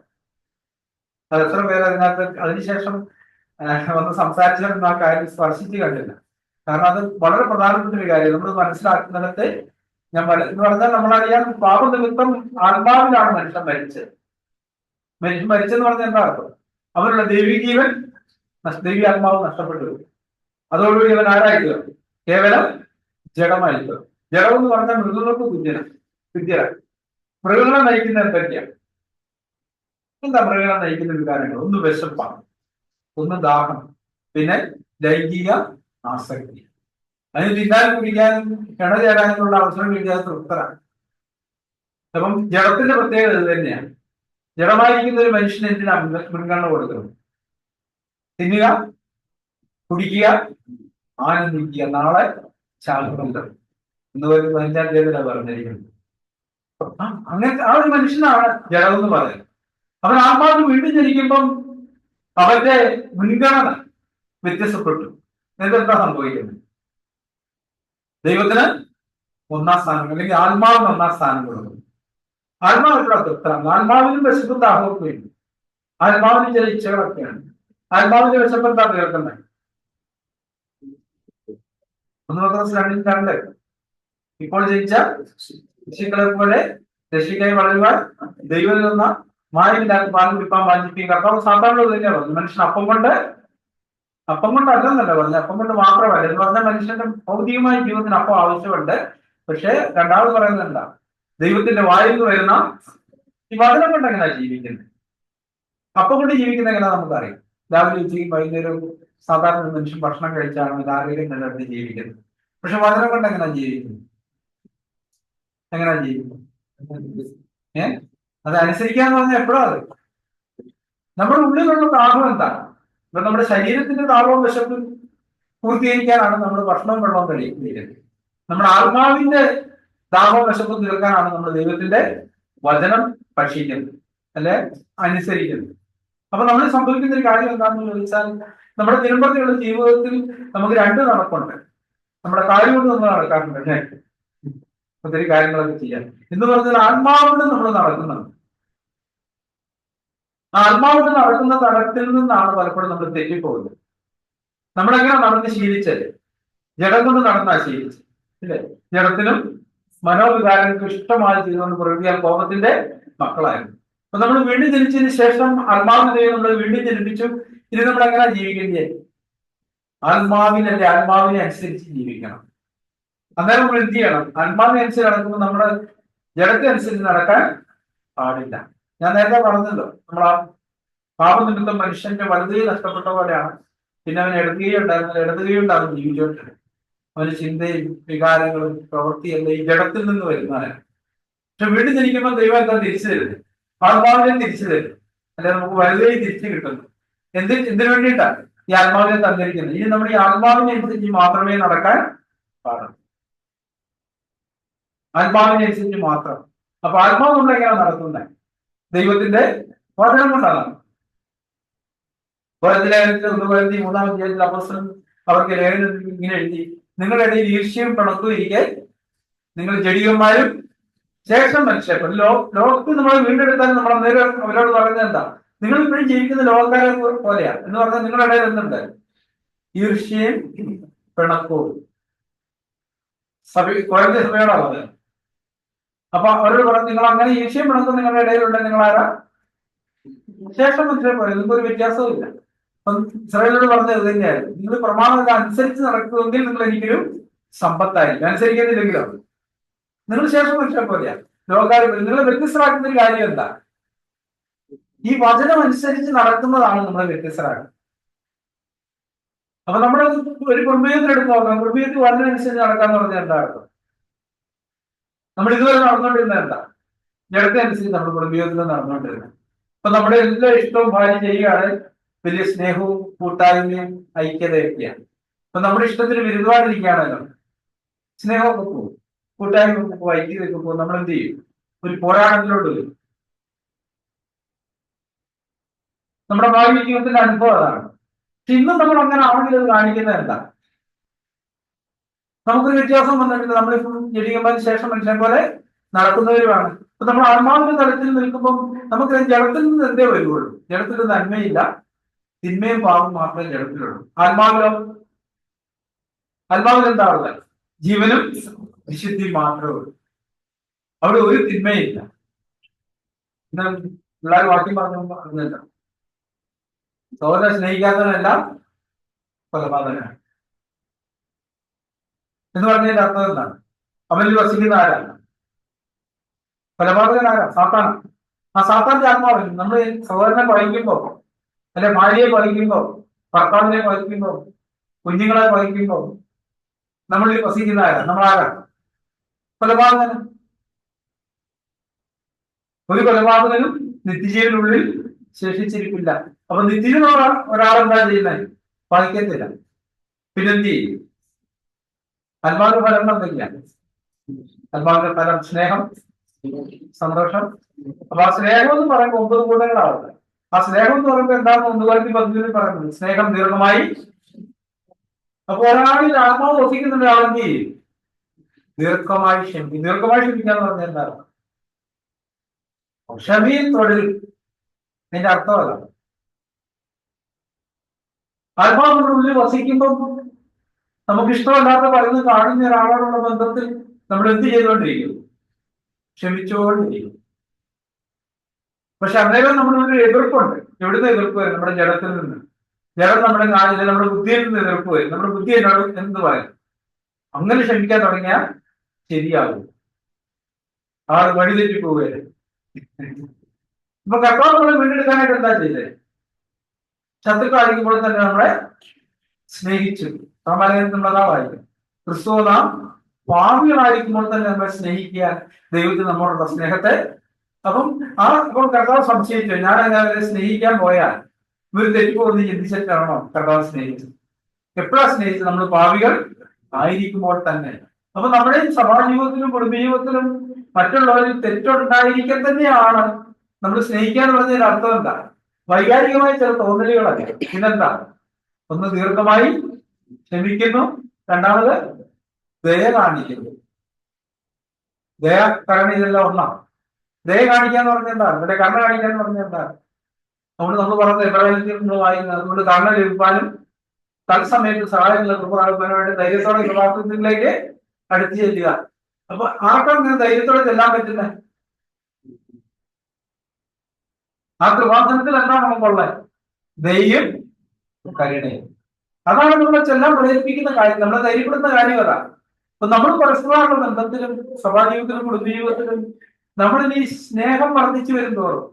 അത് എത്ര പേര് അതിനകത്ത് അതിനുശേഷം വന്ന് സംസാരിച്ചതെന്ന് ആ കാര്യം സ്പർശിച്ച് കണ്ടില്ല. കാരണം അത് വളരെ പ്രധാനപ്പെട്ട ഒരു കാര്യം നമ്മൾ മനസ്സിലാക്കുന്നിടത്ത് ഞാൻ എന്ന് പറഞ്ഞാൽ നമ്മളറിയാം, പാപ നിമിത്തം ആത്മാവിലാണ് മനുഷ്യൻ മരിച്ചത്. മരിച്ചെന്ന് പറഞ്ഞാൽ എന്താ അർത്ഥം? അവനുള്ള ദൈവികീവൻ ദൈവീആത്മാവ് നഷ്ടപ്പെട്ടു. അതോടുകൂടി അവൻ ആരായിക്കുക? കേവലം ജഡമായിരിക്കുക. ജഡം എന്ന് പറഞ്ഞാൽ മൃഗങ്ങൾക്ക് തുല്യരാണ്. മൃഗങ്ങളെ നയിക്കുന്ന എന്തൊക്കെയാണ്? എന്താ മൃഗങ്ങളെ നയിക്കുന്ന ഒരു കാര്യങ്ങൾ? ഒന്ന് വിശപ്പാണ്, ഒന്ന് ദാഹം, പിന്നെ ലൈംഗിക ആസക്തി. അതിന് തിന്നാനും കുടിക്കാനും കിണ ചേരാനുള്ള അവസരം കിട്ടിയാൽ തൃപ്തരാണ്. അപ്പം ജഡത്തിന്റെ പ്രത്യേകത ഇത് തന്നെയാണ്. ജഡമായിരിക്കുന്ന ഒരു മനുഷ്യന് എന്തിനാ മുൻഗണന കൊടുക്കുന്നത്? തിന്നുക, കുടിക്കുക, ആനന്ദിക്കുക, നാളെ ശാകുന്തളം എന്ന് പറയുന്നത് 15-ാം തീയതിയിലാണ് പറഞ്ഞിരിക്കുന്നത്. അങ്ങനത്തെ ആ ഒരു മനുഷ്യനാണ് ജഡം എന്ന് പറയുന്നത്. അവൻ ആത്മാവ് വീണ്ടും ജനിക്കുമ്പം അവന്റെ മുൻഗണന വ്യത്യസ്തപ്പെട്ടു. എന്തെന്താ സംഭവിക്കുന്നത്? ദൈവത്തിന് 1-ാം സ്ഥാനം, അല്ലെങ്കിൽ ആത്മാവിന് 1-ാം സ്ഥാനം കൊടുക്കും. ആത്മാവിനുള്ള തൃപ്താണ്. ആത്മാവിനും വിശപ്പും ദാഹമൊക്കെ ഉണ്ട്. ആത്മാവിന് ചില ഇച്ഛകളൊക്കെയാണ്. ആത്മാവിന്റെ വിശപ്പ് എന്താ കേൾക്കുന്നത്? 1 ഇപ്പോൾ ജയിച്ച ശിശുക്കളെ പോലെ രക്ഷിക്കായി വളരുവാൻ ദൈവം നിന്ന മായമില്ലാത്ത പാലം കുടിപ്പാൻ വാഞ്ചിപ്പിക്കും. കർത്താവ് സാധാരണ തന്നെയാണ് പറഞ്ഞു. മനുഷ്യൻ അപ്പം കൊണ്ടല്ലെന്നല്ല പറഞ്ഞു, അപ്പം കൊണ്ട് മാത്രമല്ല എന്ന് പറഞ്ഞാൽ മനുഷ്യന്റെ ഭൗതികമായ ജീവിതത്തിന് അപ്പം ആവശ്യമുണ്ട്. പക്ഷെ രണ്ടാമത് പറയുന്നത് എന്താ? ദൈവത്തിന്റെ വായിൽ നിന്ന് വരുന്ന ഈ വചനം കൊണ്ട് എങ്ങനെയാ ജീവിക്കുന്നത്? അപ്പം കൊണ്ട് ജീവിക്കുന്നത് എങ്ങനെയാ നമുക്കറിയാം. രാവിലെ ഉച്ചയും വൈകുന്നേരവും സാധാരണ മനുഷ്യൻ ഭക്ഷണം കഴിച്ചാണ് ആരോഗ്യം നിലനിർത്തി ജീവിക്കുന്നത്. പക്ഷെ വചനം കൊണ്ട് എങ്ങനെയാ ജീവിക്കുന്നത്? അത് അനുസരിക്കാന്ന് പറഞ്ഞാൽ എപ്പോഴാ അത്? നമ്മുടെ ഉള്ളിലുള്ള ദാഹം എന്താണ്? ഇപ്പൊ നമ്മുടെ ശരീരത്തിന്റെ ദാഹവും വിശപ്പും പൂർത്തീകരിക്കാനാണ് നമ്മൾ ഭക്ഷണവും വെള്ളവും കഴിക്കുന്നത്. നമ്മുടെ ആത്മാവിന്റെ ദാഹവും വിശപ്പും തീർക്കാനാണ് നമ്മൾ ദൈവത്തിന്റെ വചനം ഭക്ഷിക്കുന്നത്, അല്ലെ അനുസരിക്കുന്നത്. അപ്പൊ നമ്മൾ സംഭവിക്കുന്ന ഒരു കാര്യം എന്താണെന്ന് ചോദിച്ചാൽ, നമ്മുടെ ദിനംപ്രതിയുള്ള ജീവിതത്തിൽ നമുക്ക് 2 നടപ്പുണ്ട്. നമ്മുടെ കാര്യം കൊണ്ട് നമ്മൾ നടക്കാറുണ്ട്, അല്ലേ? ഒത്തിരി കാര്യങ്ങളൊക്കെ ചെയ്യാൻ എന്ന് പറഞ്ഞാൽ ആത്മാവിന് നമ്മൾ നടക്കുന്നുണ്ട്. ആ ആത്മാവിന് നടക്കുന്ന തലത്തിൽ നിന്നാണ് പലപ്പോഴും നമ്മൾ തെറ്റിപ്പോകുന്നത്. നമ്മളെങ്ങനെ നടന്ന് ശീലിച്ചത്? ജഡം കൊണ്ട് നടന്നാ ശീലിച്ചത്, ഇല്ലേ? ജഡത്തിനും മനോവികാരങ്ങൾക്കും ഇഷ്ടമായി ചെയ്തുകൊണ്ട് പ്രകൃതിയാൽ കോപത്തിന്റെ മക്കളായിരുന്നു. അപ്പൊ നമ്മൾ വീണ്ടും ജനിച്ചതിന് ശേഷം ആത്മാവിനെ നമ്മൾ വീണ്ടും ജനിപ്പിച്ചു. ഇത് നമ്മൾ എങ്ങനെ ജീവിക്കേണ്ടേ? ആത്മാവിനെ അനുസരിച്ച് ജീവിക്കണം. അന്നേരം നമ്മൾ എന്ത് ചെയ്യണം? ആത്മാവിനെ അനുസരിച്ച് നടക്കുമ്പോൾ നമ്മുടെ ജഡത്തെ അനുസരിച്ച് നടക്കാൻ പാടില്ല. ഞാൻ നേരത്തെ പറഞ്ഞല്ലോ, നമ്മൾ ആ പാപനിമിത്തം മനുഷ്യന്റെ വലുതേ നഷ്ടപ്പെട്ട പോലെയാണ്. പിന്നെ അവൻ ഇടതുകൈയുണ്ടാകും ജീവിച്ചോട്ടുണ്ട്. അവന് ചിന്തയും വികാരങ്ങളും പ്രവൃത്തിയെല്ലാം ഈ ജഡത്തിൽ നിന്ന് വരുന്നതാണ്. പക്ഷെ വീണ്ടും ജനിക്കുമ്പോൾ ദൈവം എന്താ തിരിച്ചു തരുന്നത്? ആത്മാവിനെ തിരിച്ചു തരും. അല്ലെ നമുക്ക് വലുതേ തിരിച്ചു കിട്ടുന്നു. എന്തിനു വേണ്ടിയിട്ടാണ് ഈ ആത്മാവിനെ തന്നിരിക്കുന്നത്? ഇനി നമ്മുടെ ഈ ആത്മാവിനെ അനുസരിച്ച് മാത്രമേ നടക്കാൻ പാടുള്ളൂ. ആത്മാവിനെ അനുസരിച്ച് മാത്രം. അപ്പൊ ആത്മാവ് കൊണ്ട് എങ്ങനെയാണ് നടക്കുന്നത്? ദൈവത്തിന്റെ വചനം കൊണ്ടാണ്. ലേഖനത്തിൽ 1-3-ാം അധ്യായത്തിൽ അപ്പോസ്തലൻ അവർക്ക് ലേഖനത്തിൽ ഇങ്ങനെ എഴുതി: നിങ്ങളുടെ ഇടയിൽ ഈർഷ്യയും പിണക്കവും ഇരിക്കെ നിങ്ങൾ ജഡികന്മാരും ശേഷം മനുഷ്യരും. ലോകത്തിൽ നമ്മൾ വീണ്ടെടുത്താൽ നമ്മൾ അന്നേരം അവരോട് പറയുന്നത് എന്താ? നിങ്ങൾ ഇപ്പോഴും ജീവിക്കുന്ന ലോകക്കാരെ പോലെയാ എന്ന് പറഞ്ഞാൽ നിങ്ങളുടെ ഇടയിൽ എന്തുണ്ട്? ഈർഷ്യയും പിണക്കവും. കുറഞ്ഞ സഭയോടാണ് അത്. അപ്പൊ അവരോട് പറഞ്ഞു, നിങ്ങൾ അങ്ങനെ ഈർഷ്യയും പിണക്കവും നിങ്ങളുടെ ഇടയിലുണ്ട്. നിങ്ങൾ ആരാ? ശേഷം മനുഷ്യരെ പോലെ. നിങ്ങൾക്കൊരു വ്യത്യാസവും ഇല്ല. അപ്പം ഇസ്രായേലിനോട് പറഞ്ഞത് ഇത് തന്നെയായിരുന്നു. നിങ്ങൾ പ്രമാണങ്ങൾ അനുസരിച്ച് നടക്കുമെങ്കിൽ നിങ്ങൾ എനിക്കൊരു സമ്പത്തായിരിക്കും. അനുസരിക്കുന്നില്ലെങ്കിലോ നിങ്ങൾ ശേഷം മനുഷ്യരെ പോലെയാ, ലോകക്കാരെ പോലെ. നിങ്ങളെ വ്യത്യസ്തരാക്കുന്ന ഒരു കാര്യം എന്താ? ഈ വചനം അനുസരിച്ച് നടക്കുന്നതാണ് നമ്മളെ വ്യത്യസ്തരാക്കുന്നത്. അപ്പൊ നമ്മൾ ഒരു കുടുംബത്തിൽ എടുത്ത് നോക്കാം. കുടുംബത്തിൽ വചനം അനുസരിച്ച് നടക്കാന്ന് പറഞ്ഞാൽ എന്താ അർത്ഥം? നമ്മൾ ഇതുവരെ നടന്നുകൊണ്ടിരുന്നത് എന്താ? ജഡത്തെ അനുസരിച്ച് നമ്മൾ കുടുംബത്തിൽ നടന്നുകൊണ്ടിരുന്നത്. അപ്പൊ നമ്മുടെ എല്ലാ ഇഷ്ടവും ഭാര്യ ചെയ്യുകയാണ്. വലിയ സ്നേഹവും കൂട്ടായ്മയും ഐക്യതയൊക്കെയാണ്. അപ്പൊ നമ്മുടെ ഇഷ്ടത്തിന് വിരുദ്ധമായിട്ടിരിക്കുകയാണല്ലോ. സ്നേഹമൊക്കെ പോകും, കൂട്ടായ്മയൊക്കെ പോകും, ഐക്യതയൊക്കെ പോകും. നമ്മൾ എന്ത് ചെയ്യും? ഒരു പോരാട്ടത്തിലോട്ട് വരും. നമ്മുടെ ഭാവി ജീവിതത്തിന്റെ അനുഭവം അതാണ്. പക്ഷെ ഇന്നും നമ്മൾ അങ്ങനെ ആണെങ്കിൽ അത് കാണിക്കുന്നത് എന്താ? നമുക്കൊരു വ്യത്യാസം വന്നിട്ടില്ല. നമ്മളിപ്പം ജഡികന്മാർക്ക് ശേഷം മനുഷ്യൻ പോലെ നടക്കുന്നവരുമാണ്. അപ്പൊ നമ്മൾ ആത്മാവിന്റെ തലത്തിൽ നിൽക്കുമ്പോൾ നമുക്ക് ജഡത്തിൽ നിന്ന് എന്തേ വരുള്ളൂ? ജഡത്തിൽ നന്മയില്ല, തിന്മയും പാവം മാത്രമേ ജഡത്തിലുള്ളൂ. ആത്മാവിൽ എന്താ ഉള്ളത്? ജീവനും വിശുദ്ധിയും മാത്രമേ ഉള്ളൂ. അവിടെ ഒരു തിന്മയില്ല. പിള്ളേർ വാക്യം പറഞ്ഞു അറിഞ്ഞില്ല. സഹോദരനെ സ്നേഹിക്കാത്തവനെല്ലാം കൊലപാതകനാണ് എന്ന് പറഞ്ഞതിന്റെ അർത്ഥം എന്താണ്? അവനിൽ വസിക്കുന്ന ആരാണ്? കൊലപാതകൻ ആരാ? സാത്താനാണ്. ആ സാത്താന്റെ ആത്മാവിൽ നമ്മൾ സഹോദരനെ പഴിക്കുമ്പോ, അല്ലെ ഭാര്യയെ പഴിക്കുമ്പോ, ഭർത്താവിനെ പഴിക്കുമ്പോ, കുഞ്ഞുങ്ങളെ പഴിക്കുമ്പോ നമ്മളിൽ വസിക്കുന്ന ആരാ? നമ്മളാരാണ്? കൊലപാതകനും. ഒരു കൊലപാതകനും നിത്യജീവനുള്ളിൽ ശേഷിച്ചിരിക്കില്ല. അപ്പൊ നിത്യജീവനുള്ള ഒരാളെന്താ ചെയ്യുന്നത്? പഴിക്കത്തില്ല. പിന്നെന്ത് ചെയ്യും? ആത്മാവിന്റെ ഫലം എന്തൊക്കെയാണ്? ആത്മാവിന്റെ ഫലം സ്നേഹം, സന്തോഷം. അപ്പൊ ആ സ്നേഹം എന്ന് പറയുമ്പോൾ 9 ഗുണങ്ങളാവുന്നത്. ആ സ്നേഹം എന്ന് പറയുമ്പോൾ എന്താണ്? 1:10 പറയുന്നത് സ്നേഹം ദീർഘമായി. അപ്പൊ ഒരാളിൽ ആത്മാവ് വസിക്കുന്ന ഒരാളെങ്കിൽ ദീർഘമായി ക്ഷമിക്കും. ദീർഘമായി ക്ഷമിക്കാന്ന് പറഞ്ഞാൽ എന്താണ്? ക്ഷമയിൽ തുടരും. അതിന്റെ അർത്ഥമല്ല. ആത്മാവ് നമ്മുടെ ഉള്ളിൽ വസിക്കുമ്പോൾ നമുക്ക് ഇഷ്ടമല്ലാത്ത പലതും കാണുന്ന ഒരാളോടുള്ള ബന്ധത്തിൽ നമ്മൾ എന്ത് ചെയ്തുകൊണ്ടിരിക്കും? ക്ഷമിച്ചുകൊണ്ടിരിക്കും. പക്ഷെ അന്നേരം നമ്മുടെ എതിർപ്പുണ്ട്. എവിടുന്ന് എതിർപ്പ് വരും? നമ്മുടെ ജഡത്തിൽ നിന്ന്. ജഡം നമ്മുടെ കാലിൽ, നമ്മുടെ ബുദ്ധിയിൽ നിന്ന് എതിർപ്പ് വരും. നമ്മുടെ ബുദ്ധി എന്നോട് എന്ത് പറയും? അങ്ങനെ ക്ഷമിക്കാൻ തുടങ്ങിയാൽ ശരിയാകും. ആൾ വഴിതെറ്റി പോവുകയാണ്. ഇപ്പൊ കർത്താവ് നമ്മളെ വീണ്ടെടുക്കാനായിട്ട് എന്താ ചെയ്തത്? ശത്രുക്കളായിരിക്കുമ്പോൾ തന്നെ നമ്മളെ സ്നേഹിച്ചു. സാമാന്യം നമ്മളതാ വായിക്കും. ക്രിസ്തു നാം പാപികളായിരിക്കുമ്പോൾ തന്നെ നമ്മളെ സ്നേഹിക്കാൻ ദൈവത്തിന് നമ്മളോടുള്ള സ്നേഹത്തെ. അപ്പോൾ കർത്താവ് സംശയിച്ചു, ഞാൻ അങ്ങനെ സ്നേഹിക്കാൻ പോയാൽ ഇവർ തെറ്റിപ്പോകുന്ന ചിന്തിച്ചിട്ടാണോ കർത്താവ് സ്നേഹിച്ചത്? എപ്പോഴാ സ്നേഹിച്ചത്? നമ്മൾ പാപികൾ ആയിരിക്കുമ്പോൾ തന്നെ. അപ്പൊ നമ്മുടെ സഭാജീവിതത്തിലും കുടുംബജീവിതത്തിലും മറ്റുള്ളവരിൽ തെറ്റുണ്ടായിരിക്കാൻ തന്നെയാണ് നമ്മൾ സ്നേഹിക്കാന്ന് പറഞ്ഞതിന്റെ അർത്ഥം എന്താ? വൈകാരികമായി ചില തോന്നലുകളൊക്കെ. പിന്നെന്താ? ഒന്ന് ദീർഘമായി ക്ഷമിക്കുന്നു, രണ്ടാമത് ദയ കാണിക്കുന്നു. ദയ, കരുണ, ഇതെല്ലാം ഒന്നാണ്. ദയ കാണിക്കാന്ന് പറഞ്ഞാൽ എന്താണ്? ഇവിടെ കരുണ കാണിക്കാന്ന് പറഞ്ഞാൽ എന്താണ്? നമ്മൾ പറഞ്ഞത് എബ്രാഹിത്തിൽ നമ്മൾ വായിക്കുന്നത്. അതുകൊണ്ട് കരുണ ലഭിക്കാനും തത്സമയത്ത് സഹായങ്ങൾ കൃപാനുമായിട്ട് ധൈര്യത്തോടെ കൃപാസനത്തിലേക്ക് അടുത്ത് ചെല്ലുക. അപ്പൊ ആർക്കും അങ്ങനെ ധൈര്യത്തോടെ ചെല്ലാൻ പറ്റില്ല. ആ കൃപാസനത്തിൽ എന്താണ് നമുക്കുള്ളത്? ദയയും കരുണയും. അതാണ് നമ്മളെ ചെല്ലാൻ പ്രേരിപ്പിക്കുന്ന കാര്യം, നമ്മളെ ധൈര്യപ്പെടുന്ന കാര്യം അതാണ്. അപ്പൊ നമ്മൾ പരസ്പരമുള്ള ബന്ധത്തിലും സഭാജീവിതത്തിലും കുടുംബജീവിതത്തിലും നമ്മളിനി സ്നേഹം വർദ്ധിച്ചു വരുന്നതോറും,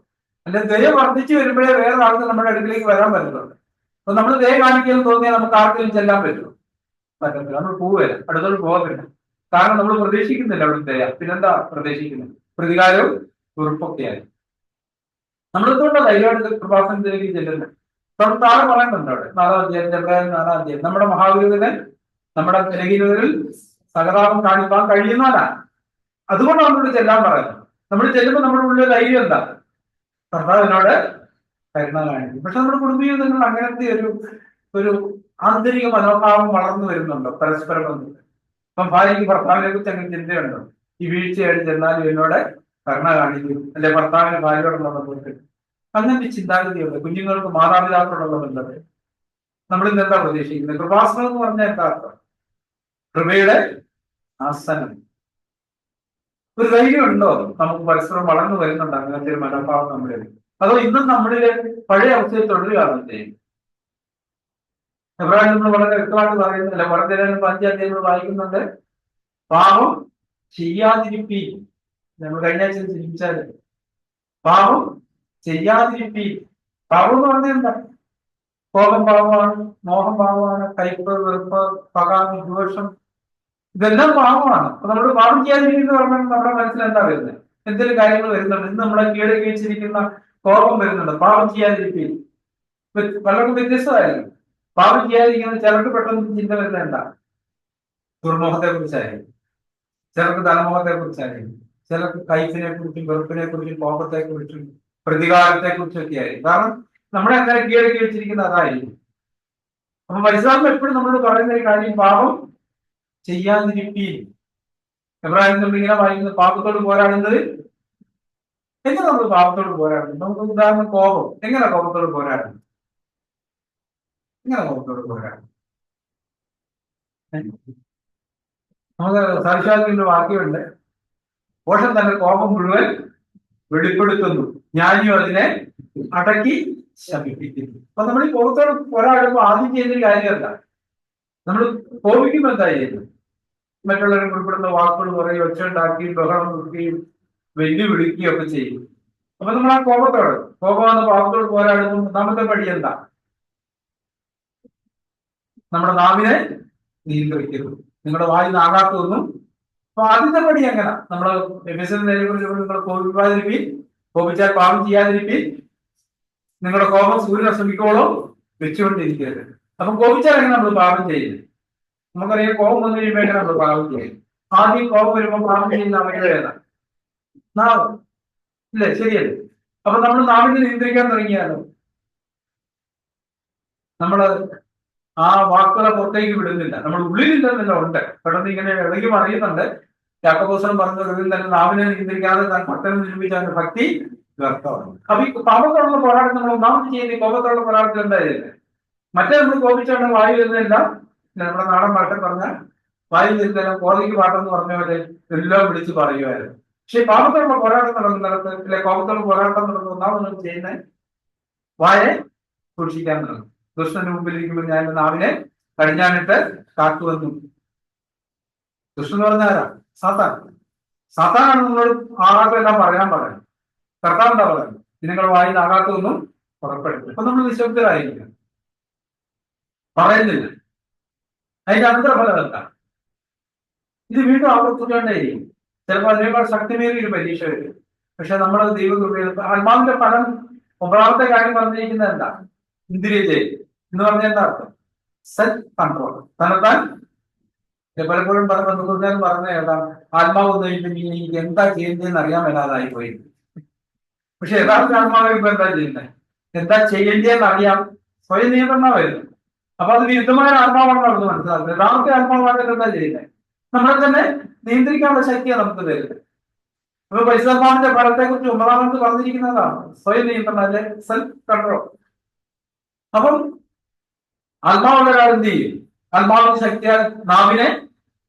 അല്ലെ ദയ വർദ്ധിച്ചു വരുമ്പോഴേ വേറെ ആൾക്ക് നമ്മുടെ അടുക്കിലേക്ക് വരാൻ പറ്റുന്നുണ്ട്. അപ്പൊ നമ്മൾ ദയ കാണിക്കാൻ തോന്നിയാൽ നമുക്ക് ആർക്കെങ്കിലും ചെല്ലാൻ പറ്റുമോ? പറ്റത്തില്ല. നമ്മൾ പോവുകയില്ല, അടുത്തോട്ട് പോകത്തില്ല. കാരണം നമ്മൾ പ്രതീക്ഷിക്കുന്നില്ല അവിടെ ദയ. പിന്നെന്താ പ്രതീക്ഷിക്കുന്നത്? പ്രതികാരവും ഉറപ്പൊക്കെയായി. നമ്മളെന്തുകൊണ്ടാണ് ധൈര്യമായിട്ട് കൃപാസനത്തിലേക്ക് ചെല്ലുന്നത്? അപ്പം താഴെ പറയുന്നുണ്ട് അവിടെ 4-ാം അധ്യായം, 4-ാം അധ്യായം. നമ്മുടെ മഹാഗുരുവിനെ നമ്മുടെ ബലഹീനതകളിൽ സഹതാപം കാണിക്കാൻ കഴിയുന്നവനാണ്. അതുകൊണ്ട് നമ്മളോട് ചെല്ലാൻ പറയുന്നത്. നമ്മൾ ചെല്ലുമ്പോൾ നമ്മുടെ ഉള്ളിൽ ധൈര്യം എന്താ? കർത്താവിനോട് കരുണ കാണിക്കും. പക്ഷെ നമ്മുടെ കുടുംബജീവിതങ്ങളിൽ അങ്ങനത്തെ ഒരു ആന്തരിക മനോഭാവം വളർന്നു വരുന്നുണ്ടോ? പരസ്പര ബന്ധത്തിൽ. അപ്പം ഭാര്യയ്ക്ക് ഭർത്താവിനെ കുറിച്ച് അങ്ങനെ ചിന്തയുണ്ടോ? ഈ വീഴ്ചയായിട്ട് ചെന്നാലും എന്നോട് കരുണ കാണിക്കും, അല്ലെ ഭർത്താവിന്റെ ഭാര്യയോടുള്ള ബന്ധത്തിൽ അങ്ങനത്തെ ചിന്താഗതിയുണ്ട്. കുഞ്ഞുങ്ങൾക്ക് മാതാപിതാക്കളോടുള്ള ബന്ധത്തിൽ നമ്മൾ ഇന്ന് എന്താ പ്രതീക്ഷിക്കുന്നത്? കൃപാസനം എന്ന് പറഞ്ഞാൽ എന്താ അർത്ഥം? കൃപയുടെ ആസനം. ഒരു ധൈര്യം ഉണ്ടോ? നമുക്ക് പരസ്പരം വളർന്നു വരുന്നുണ്ട് അങ്ങനത്തെ ഒരു മനോഭാവം നമ്മുടെ? അതോ ഇന്നും നമ്മളിലെ പഴയ അവസ്ഥയിൽ തുടരുകയാണ് ചെയ്യുന്നത്? എബ്രാഹിം നമ്മൾ വളരെ വ്യക്തമായിട്ട് പറയുന്നില്ല. വളരെ 5-ാം അധ്യായം വായിക്കുന്നുണ്ട്. പാപം ചെയ്യാതിരിപ്പി. നമ്മൾ കഴിഞ്ഞ ആഴ്ച ചിന്തിച്ചാല് പാപം ചെയ്യാതിരിപ്പി. പാപം എന്ന് പറഞ്ഞാൽ എന്താ? കോപം പാപമാണ്, മോഹം പാപമാണ്, കയ്പ്, വെറുപ്പ്, പക, വിദ്വേഷം, ഇതെല്ലാം പാപമാണ്. അപ്പൊ നമ്മൾ പാപം ചെയ്യാതിരിക്കുന്ന പറഞ്ഞാൽ നമ്മുടെ മനസ്സിൽ എന്താ വരുന്നത്? എന്തെങ്കിലും കാര്യങ്ങൾ വരുന്നുണ്ട്. ഇന്ന് നമ്മളെ കീഴടക്കി വെച്ചിരിക്കുന്ന കോപം വരുന്നുണ്ട്. പാപം ചെയ്യാതിരിക്കും. പലർക്കും വ്യത്യസ്തമായിരിക്കും. പാപം ചെയ്യാതിരിക്കുന്ന ചിലർക്ക് പെട്ടെന്ന് ചിന്ത വരുന്നത് എന്താ? ദുർമുഖത്തെ കുറിച്ചായിരിക്കും, ചിലർക്ക് ധനമുഖത്തെ കുറിച്ചായിരിക്കും, ചിലർക്ക് കയ്പിനെ കുറിച്ചും വെറുപ്പിനെ കുറിച്ചും കോപത്തെ കുറിച്ചും പ്രതികാരത്തെ കുറിച്ചും ഒക്കെ ആയിരിക്കും. കാരണം നമ്മളെ അങ്ങനെ കീഴടക്കി വെച്ചിരിക്കുന്ന അതായിരിക്കും. അപ്പൊ പരിശുദ്ധാത്മ എപ്പോഴും നമ്മളോട് പറയുന്ന ഒരു കാര്യം പാപം ചെയ്യാതിരിപ്പീൻ. എബ്രാഹിം ഇങ്ങനെ വായിക്കുന്നത് പാപത്തോട് പോരാടുന്നത്. എങ്ങനെ നമ്മൾ പാപത്തോട് പോരാടുന്നത്? നമുക്ക് ഉദാഹരണം കോപം. എങ്ങനെ കോപത്തോട് പോരാടുന്നത്? എങ്ങനെ കോപത്തോട് പോരാടും? നമുക്ക് സാക്ഷാത്തൊരു വാക്യമുണ്ട്. ദോഷം തന്റെ കോപം മുഴുവൻ വെളിപ്പെടുത്തുന്നു, ജ്ഞാനിയും അതിനെ അടക്കി ശമിപ്പിക്കുന്നു. അപ്പൊ നമ്മൾ ഈ കോപത്തോട് പോരാടുമ്പോൾ ആദ്യം ചെയ്യുന്ന കാര്യമല്ല. നമ്മൾ കോപിക്കുമ്പോൾ എന്താ ചെയ്യുന്നത്? മറ്റുള്ളവരെ ഉൾപ്പെടുന്ന വാക്കുകൾ പറയും, ഒച്ചയുണ്ടാക്കുകയും ബഹളം വെക്കുകയും വെല്ലുവിളിക്കുകയും ഒക്കെ ചെയ്യും. അപ്പൊ നമ്മൾ ആ കോപമാണ് പാപത്തോട് പോരാടുമ്പോൾ ഒന്നാമത്തെ പടി എന്താ? നമ്മുടെ നാവിനെ നിയന്ത്രിക്കുന്നു. നിങ്ങളുടെ വായി നാകാത്തൊന്നും. അപ്പൊ ആദ്യത്തെ പടി എങ്ങനെ? നമ്മള് നിങ്ങൾ കോപിക്കാതിരിപ്പീൻ, കോപിച്ചാൽ പാപം ചെയ്യാതിരിപ്പീൻ, നിങ്ങളുടെ കോപം സൂര്യനെ ശ്രമിക്കോളം വെച്ചുകൊണ്ടിരിക്കരുത്. അപ്പൊ കോപിച്ചാൽ എങ്ങനെ നമ്മൾ പാപം ചെയ്യുന്നത്? നമുക്കറിയാം കോപം വന്നു കഴിയുമ്പോൾ എങ്ങനെ നമ്മൾ പാപം ചെയ്യും? ആദ്യം കോപം വരുമ്പോൾ പാപം ചെയ്യുന്ന അവരുടെ ഏതാണ്? നാവ്. ഇല്ലേ? ശരിയല്ലേ? അപ്പൊ നമ്മൾ നാവിനെ നിയന്ത്രിക്കാൻ തുടങ്ങിയാലോ നമ്മള് ആ വാക്കുകളെ പുറത്തേക്ക് വിടുന്നില്ല. നമ്മൾ ഉള്ളിലില്ലെന്നല്ല ഉണ്ട്, പെട്ടെന്ന് ഇങ്ങനെ എവിടേക്കും അറിയുന്നുണ്ട്. യാക്കോബോസൻ പറഞ്ഞ ഇതിൽ തന്നെ നാവിനെ നിയന്ത്രിക്കാതെ താൻ ഭക്തനെ നിർമ്മിച്ച അവന്റെ ഭക്തി വ്യർത്ഥമാണ്. അപ്പൊ ഈ പാപത്തോടുള്ള പോരാട്ടം നമ്മൾ ഒന്നാമത് ചെയ്യുന്ന ഈ കോപത്തോടുള്ള പോരാട്ടത്തിൽ എന്താ ചെയ്യുന്നത്? മറ്റേ നമ്മൾ കോപിച്ചാണ് വായു വരുന്നതെല്ലാം നമ്മുടെ നാടൻ ഭാഷ പറഞ്ഞ വായു വരുന്നതെല്ലാം കോതയ്ക്ക് പാട്ടെന്ന് പറഞ്ഞ പോലെ എല്ലാം വിളിച്ച് പറയുമായിരുന്നു. പക്ഷെ പാപത്തോടുള്ള പോരാട്ടം നടക്കുന്നിടത്ത് അല്ലെ കോപത്തോടുള്ള പോരാട്ടം നടക്കുന്ന ഒന്നാമത് ചെയ്യുന്നത് വായെ സൂക്ഷിക്കാൻ തുടങ്ങും. കൃഷ്ണന്റെ മുമ്പിൽ ഇരിക്കുമ്പോൾ ഞാൻ നാവിനെ കടിഞ്ഞാണിട്ട് കാത്തുവന്നു. കൃഷ്ണൻ എന്ന് പറഞ്ഞ ആരാ? സാത്താൻ. സാത്താനാണ് നിങ്ങളോട് ആകാത്തതെല്ലാം പറയാൻ പറയുന്നത്. കർത്താവ് എന്താ പറയുന്നത്? നിങ്ങൾ വായിൽ ആകാത്തതൊന്നും പുറപ്പെടുത്തും. അപ്പൊ നമ്മൾ നിശബ്ദരായിരിക്കും, പറയുന്നില്ല. അതിന്റെ അന്തർഫലം എന്താ? ഇത് വീണ്ടും ആവർത്തിക്കേണ്ടേയിരിക്കും. ചിലപ്പോൾ അതിനേക്കാൾ ശക്തിമേറിയ ഒരു പരീക്ഷ വരും. പക്ഷെ നമ്മൾ ദൈവകൃപയിൽ ആത്മാവിന്റെ ഫലം ഒന്നാമത്തെ കാര്യം പറഞ്ഞിരിക്കുന്നത് എന്താ? ഇന്ദ്രിയ ജയം എന്ന് പറഞ്ഞാൽ എന്താ അർത്ഥം? Self control. തന്നെത്താൻ പലപ്പോഴും പറഞ്ഞ ഏതാ ആത്മാവ് വന്നു കഴിഞ്ഞിട്ടുണ്ടെങ്കിൽ എനിക്ക് എന്താ ചെയ്യേണ്ടതെന്ന് അറിയാൻ മേലാതായി പോയി. പക്ഷെ യഥാർത്ഥ ആത്മാവ് ഇപ്പൊ എന്താ ചെയ്യുന്നത്? എന്താ ചെയ്യേണ്ടതെന്ന് അറിയാം, സ്വയം നിയന്ത്രണം വരുന്നു. അപ്പൊ അത് വിരുദ്ധമായ ആത്മാവാണെന്ന് നമുക്ക് മനസ്സിലാക്കുന്നത്. യഥാർത്ഥ ആത്മാവായിട്ട് എന്താ ചെയ്യുന്നത്? നമ്മളെ തന്നെ നിയന്ത്രിക്കാനുള്ള ശക്തിയാണ് നമുക്ക് തരുന്നത്. അപ്പൊ പരിശുദ്ധാത്മാവിന്റെ ഫലത്തെ കുറിച്ച് 9 പറഞ്ഞിരിക്കുന്നതാണ് സ്വയം നിയന്ത്രണം, അല്ലെ സെൽഫ് കൺട്രോൾ. അപ്പം ആത്മാവുള്ള ഒരാൾ എന്ത് ചെയ്യും? ആത്മാവിന്റെ ശക്തിയാൽ നാവിനെ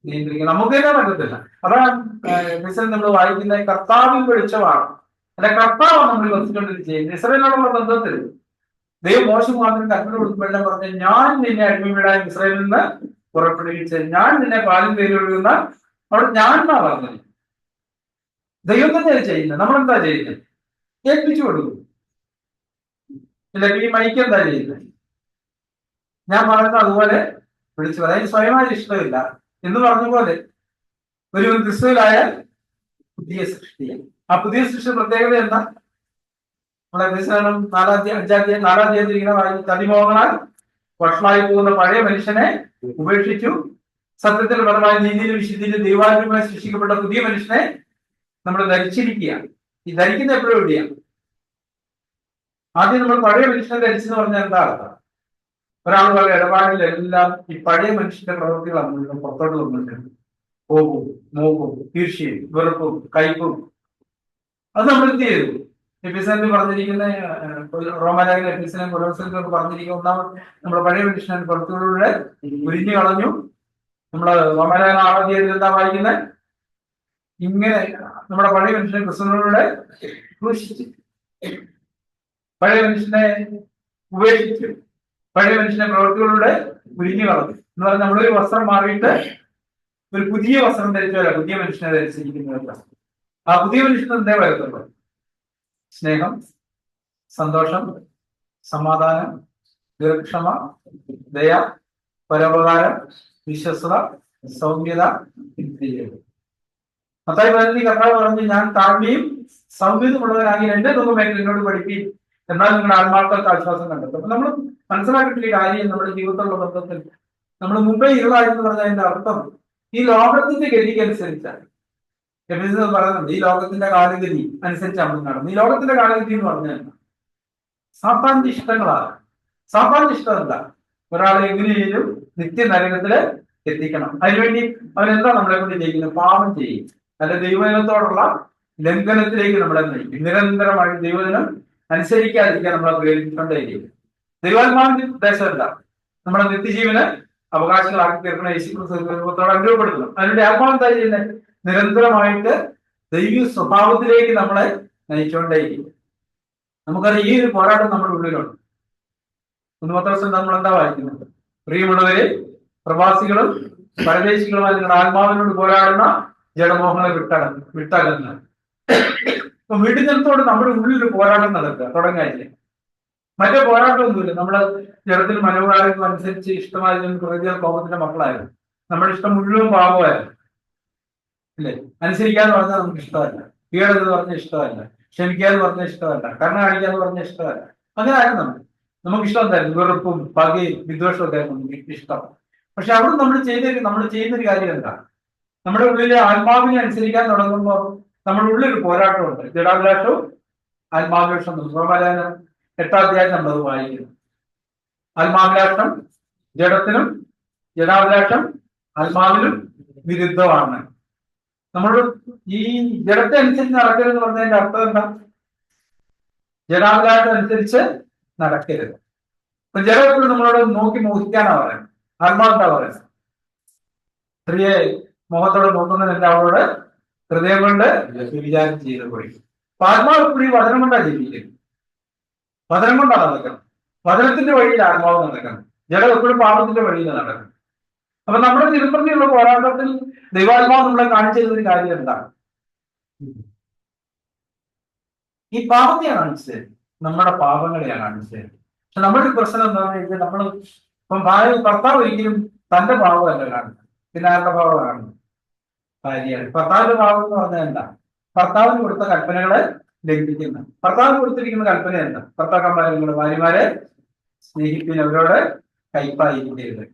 നിയന്ത്രിക്കുക. നമുക്ക് തന്നെ പറ്റത്തില്ല. അതാണ് നമ്മൾ വായിക്കുന്ന കർത്താവിൽ വെളിച്ചമാണ്, അല്ലെ കർത്താവാണ് നമ്മൾ വസിച്ചുകൊണ്ടിരിക്കുന്നത് ചെയ്യുന്നത്. ഇസ്രായേലിനോടുള്ള ബന്ധത്തിൽ ദൈവം മോശം മാത്രം കൽപ്പന കൊടുക്കുമ്പോഴെല്ലാം പറഞ്ഞ ഞാൻ നിന്നെ അടിമവിടാൻ ഇസ്രായേലിൽ നിന്ന് പുറപ്പെടുവിച്ച് ഞാൻ നിന്നെ പാലും പേര് ഒഴുകുന്ന അവിടെ ഞാൻ എന്നാ പറഞ്ഞത്. ദൈവം തന്നെയാണ് ചെയ്യുന്നത്. നമ്മളെന്താ ചെയ്യുന്നത്? ഏൽപ്പിച്ചു കൊടുക്കും. ഇല്ല ഈ മൈക്ക് എന്താ ചെയ്യുന്നത്? ഞാൻ പറയുന്നത് അതുപോലെ വിളിച്ചു പറയാം. അതിന് സ്വയമായി ഇഷ്ടമില്ല എന്ന് പറഞ്ഞ പോലെ ഒരു ക്രിസ്തുവിലായാൽ പുതിയ സൃഷ്ടിയാണ്. ആ പുതിയ സൃഷ്ടി പ്രത്യേകത എന്താ? നമ്മളെ ക്രിസ്ത്യാനം 4 തതിമോഹങ്ങളാൽ വഷളായി പോകുന്ന പഴയ മനുഷ്യനെ ഉപേക്ഷിച്ചു സത്യത്തിൽ പരമായ നീതിയിലും വിശുദ്ധിയിലും ദൈവാത്മകമായി സൃഷ്ടിക്കപ്പെട്ട പുതിയ മനുഷ്യനെ നമ്മൾ ധരിച്ചിരിക്കുകയാണ്. ഈ ധരിക്കുന്ന എപ്പോഴും എവിടെയാണ്? ആദ്യം നമ്മൾ പഴയ മനുഷ്യനെ ധരിച്ചെന്ന് പറഞ്ഞാൽ എന്താ അർത്ഥം? ഒരാളുടെ ഇടപാടിലെല്ലാം ഈ പഴയ മനുഷ്യന്റെ പ്രവൃത്തികളാണ് പുറത്തോട്ട് വന്നിട്ടുണ്ട്. കോപവും മോഹവും ഈർഷ്യയും വെറുപ്പും കയ്പും അത് നമ്മൾ എന്ത് ചെയ്തു? എപ്പിസോഡിൽ പറഞ്ഞിരിക്കുന്ന റോമാലേഖന എപ്പിസോഡിനെ കൊലോസ്യർക്ക് പറഞ്ഞിരിക്കുന്ന ഒന്നാമത് നമ്മുടെ പഴയ മനുഷ്യനെ പുറത്തുകളിലൂടെ ഉരിഞ്ഞു കളഞ്ഞു. നമ്മള് റോമാലേഖന 6 അധ്യായത്തിൽ എന്താ വായിക്കുന്നത്? ഇങ്ങനെ നമ്മുടെ പഴയ മനുഷ്യനെ ക്രിസ്തുവിലൂടെ ക്രൂശിച്ചു, പഴയ മനുഷ്യനെ ഉപേക്ഷിച്ചു, പഴയ മനുഷ്യനെ പ്രവൃത്തികളിലൂടെ ഉരിഞ്ഞു കളഞ്ഞു എന്ന് പറഞ്ഞാൽ നമ്മളൊരു വസ്ത്രം മാറിയിട്ട് ഒരു പുതിയ വസ്ത്രം ധരിച്ചവരാ പുതിയ മനുഷ്യനെ ധരിച്ചിരിക്കുന്നവരാ. ആ പുതിയ മനുഷ്യൻ എന്തേ വരത്തുള്ളൂ? സ്നേഹം, സന്തോഷം, സമാധാനം, ദീർഘക്ഷമ, ദയ, പരോപകാരം, വിശ്വസ്തത, സൗമ്യത, മത്തായി 15 കർത്താവ് പറഞ്ഞു ഞാൻ താഴ്മയും സൗമ്യതയുള്ളവരാകി എന്റെ ദുഃഖമേഖല എന്നോട് പഠിപ്പിക്കും, എന്നാൽ നിങ്ങളുടെ ആത്മാക്കൾക്ക് ആശ്വാസം കണ്ടെത്തും. അപ്പൊ നമ്മൾ മനസ്സിലാക്കിയിട്ടുള്ള കാര്യം നമ്മുടെ ജീവിതത്തിലുള്ള ബന്ധത്തിൽ നമ്മൾ മുമ്പേ ഇരുളായിരുന്നു പറഞ്ഞാൽ അതിന്റെ അർത്ഥം ഈ ലോകത്തിന്റെ ഗതിക്ക് അനുസരിച്ചാണ്. പറയുന്നുണ്ട് ഈ ലോകത്തിന്റെ കാലഗതി അനുസരിച്ചാണ് നമ്മൾ നടന്നത്. ഈ ലോകത്തിന്റെ കാലഗതി എന്ന് പറഞ്ഞാൽ സാത്താന്റെ ഇഷ്ടങ്ങളാണ്. സാത്താന്റെ ഇഷ്ടം എന്താ? ഒരാളെ എങ്ങനെയും നിത്യ നരകത്തില് എത്തിക്കണം. അതിനുവേണ്ടി അവനെന്താ നമ്മളെ കൊണ്ട് ചെയ്യുന്നത്? പാപം ചെയ്യും, അല്ല ദൈവജനത്തോടുള്ള ലംഘനത്തിലേക്ക് നമ്മളെ നയിക്കും. നിരന്തരമായി ദൈവജനം അനുസരിക്കാതിരിക്കാൻ നമ്മളെ പ്രേരിപ്പിച്ചുകൊണ്ടേയിരിക്കും. ദൈവാത്മാവിന്റെ ഉദ്ദേശം എന്താ? നമ്മളെ നിത്യജീവന് അവകാശങ്ങളാക്കി തീർക്കുന്ന യേശുക്രിസ്തുവിനോട് അനുഭവപ്പെടുത്തണം. അതിനുവേണ്ടി ആത്മാവ് എന്താ ചെയ്യുന്നത്? നിരന്തരമായിട്ട് ദൈവ സ്വഭാവത്തിലേക്ക് നമ്മളെ നയിച്ചുകൊണ്ടേയിരിക്കും. നമുക്കറിയാം ഈ ഒരു പോരാട്ടം നമ്മുടെ ഉള്ളിലുണ്ട്. 1 പത്രോസിൽ നമ്മൾ എന്താ വായിക്കുന്നത്? പ്രിയമുള്ളവരെ, പ്രവാസികളും പരദേശികളുമായി നിങ്ങളുടെ ആത്മാവിനോട് പോരാടുന്ന ജഡമോഹങ്ങളെ വിട്ടകന്ന്. അപ്പൊ വീട്ടിനത്തോട് നമ്മുടെ ഉള്ളിലൊരു പോരാട്ടം നടക്കുക തുടങ്ങായില്ലേ? മറ്റേ പോരാട്ടമൊന്നുമില്ല. നമ്മള് ജഡത്തിൽ മനോഭാവം അനുസരിച്ച് ഇഷ്ടമായിരുന്നു കുറേ കോപത്തിന്റെ മക്കളായിരുന്നു. നമ്മുടെ ഇഷ്ടം മുഴുവൻ പാപമായിരുന്നു, അല്ലേ? അനുസരിക്കാന്ന് പറഞ്ഞാൽ നമുക്ക് ഇഷ്ടമല്ല, കീഴടന്ന് പറഞ്ഞ ഇഷ്ടമല്ല, ക്ഷമിക്കാന്ന് പറഞ്ഞ ഇഷ്ടമല്ല, കരുണ കാണിക്കാന്ന് പറഞ്ഞ ഇഷ്ടമല്ല. അങ്ങനെ ആയിരുന്നു നമുക്ക് ഇഷ്ടം എന്തായിരുന്നു? വെറുപ്പും പകയും വിദ്വേഷവും ഒക്കെ ആയിരുന്നു നമുക്ക് ഇഷ്ടം. പക്ഷെ അവിടെ നമ്മൾ ചെയ്യുന്ന ഒരു കാര്യം എന്താ? നമ്മുടെ ഉള്ളിലെ ആത്മാവിനെ അനുസരിക്കാൻ തുടങ്ങുമ്പോൾ നമ്മുടെ ഉള്ളിൽ പോരാട്ടമുണ്ട്. ജഡാഭിലാഷവും ആത്മാഭിലാഷം. റോമാലേഖനം 8-ാം അധ്യായം നമ്മളത് വായിക്കുന്നു. ആത്മാഭിലാഷം ജഡത്തിനും ജഡാഭിലാഷം ആത്മാവിനും വിരുദ്ധമാണ്. നമ്മൾ ഈ ജഡത്തെ അനുസരിച്ച് നടക്കരുതെന്ന് പറഞ്ഞതിന്റെ അർത്ഥം എന്താ? ജഡാഭിലാഷം അനുസരിച്ച് നടക്കരുത്. അപ്പൊ ജഡത്തിൽ നമ്മളോട് നോക്കി മോഹിക്കാനാ പറയുന്നത്. ആത്മാവെന്താ പറയുന്നത്? സ്ത്രീയെ മുഖത്തോടെ നോക്കുന്നതിന്റെ അവളോട് ഹൃദയം കൊണ്ട് വിചാരം ചെയ്ത് പോയി. അപ്പൊ ആത്മാവ് എപ്പോഴും ഈ വചനം കൊണ്ടാ ജീവിക്കുന്നത്. വചനം കൊണ്ടാ നടക്കണം. വചനത്തിന്റെ വഴിയിൽ ആത്മാവ് നടക്കണം. ജഡം എപ്പോഴും പാപത്തിന്റെ വഴിയിൽ നടക്കണം. അപ്പൊ നമ്മുടെ തിരുപ്പതിയുള്ള പോരാട്ടത്തിൽ ദൈവാത്മാവ് നമ്മളെ കാണിച്ചു തരുന്ന കാര്യം എന്താണ്? ഈ പാപത്തെയാണ് കാണിച്ചത്, നമ്മുടെ പാപങ്ങളെയാണ് കാണിച്ചത്. പക്ഷെ നമ്മുടെ ഒരു പ്രശ്നം എന്താണെന്ന് വെച്ചാൽ നമ്മൾ ഇപ്പം ഭർത്താവ് ഒരിക്കലും തന്റെ പാവമല്ല കാണുന്നത്. പിന്നെ ആരുടെ പാവം കാണുന്നത്? ഭാര്യയാണ്. ഭർത്താവിന്റെ പാവം എന്ന് പറഞ്ഞാൽ എന്താ? ഭർത്താവിന് കൊടുത്ത കൽപ്പനകളെ ലംഘിക്കുന്ന. ഭർത്താവിന് കൊടുത്തിരിക്കുന്ന കൽപ്പന എന്താ? ഭർത്താക്കന്മാരെ നിങ്ങളുടെ ഭാര്യമാരെ സ്നേഹിപ്പിന്, അവരോട് കയ്പായിരിക്കരുത്.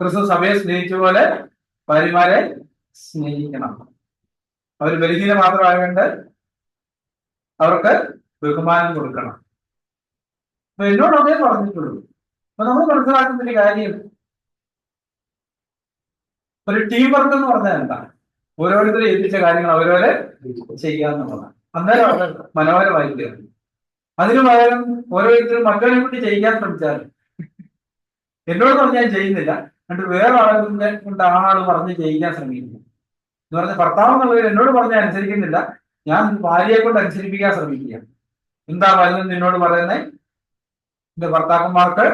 ക്രിസ്തു സഭയെ സ്നേഹിച്ച പോലെ ഭാര്യമാരെ സ്നേഹിക്കണം. അവർ ബലഹീന മാത്രമായതുകൊണ്ട് അവർക്ക് ബഹുമാനം കൊടുക്കണം. അപ്പൊ എന്നോട് അതേ പറഞ്ഞിട്ടുള്ളൂ. അപ്പൊ നമ്മൾ മനസ്സിലാക്കുന്ന ഒരു കാര്യം, ഒരു ടീം വർക്ക് എന്ന് പറഞ്ഞാൽ എന്താ? ഓരോരുത്തരെ ഏൽപ്പിച്ച കാര്യങ്ങൾ അവരവരെ ചെയ്യാന്നുള്ളതാണ്. അന്നേരം അവർ മനോഹരമായിരിക്കുക. അതിനു പകരം ഓരോരുത്തരും മറ്റവരെ കൂടി ചെയ്യാൻ ശ്രമിച്ചാൽ, എന്നോട് പറഞ്ഞാൽ ചെയ്യുന്നില്ല, എന്നിട്ട് വേറെ ആളുകളെ കൊണ്ട് ആ ആള് പറഞ്ഞ് ചെയ്യിക്കാൻ ശ്രമിക്കുന്നു എന്ന് പറഞ്ഞ ഭർത്താവ് എന്നുള്ളവർ എന്നോട് പറഞ്ഞാൽ അനുസരിക്കുന്നില്ല, ഞാൻ ഭാര്യയെ കൊണ്ട് അനുസരിപ്പിക്കാൻ ശ്രമിക്കുക. എന്താ ഭാര്യ നിന്നോട് പറയുന്നത്? എന്റെ ഭർത്താക്കന്മാർക്ക്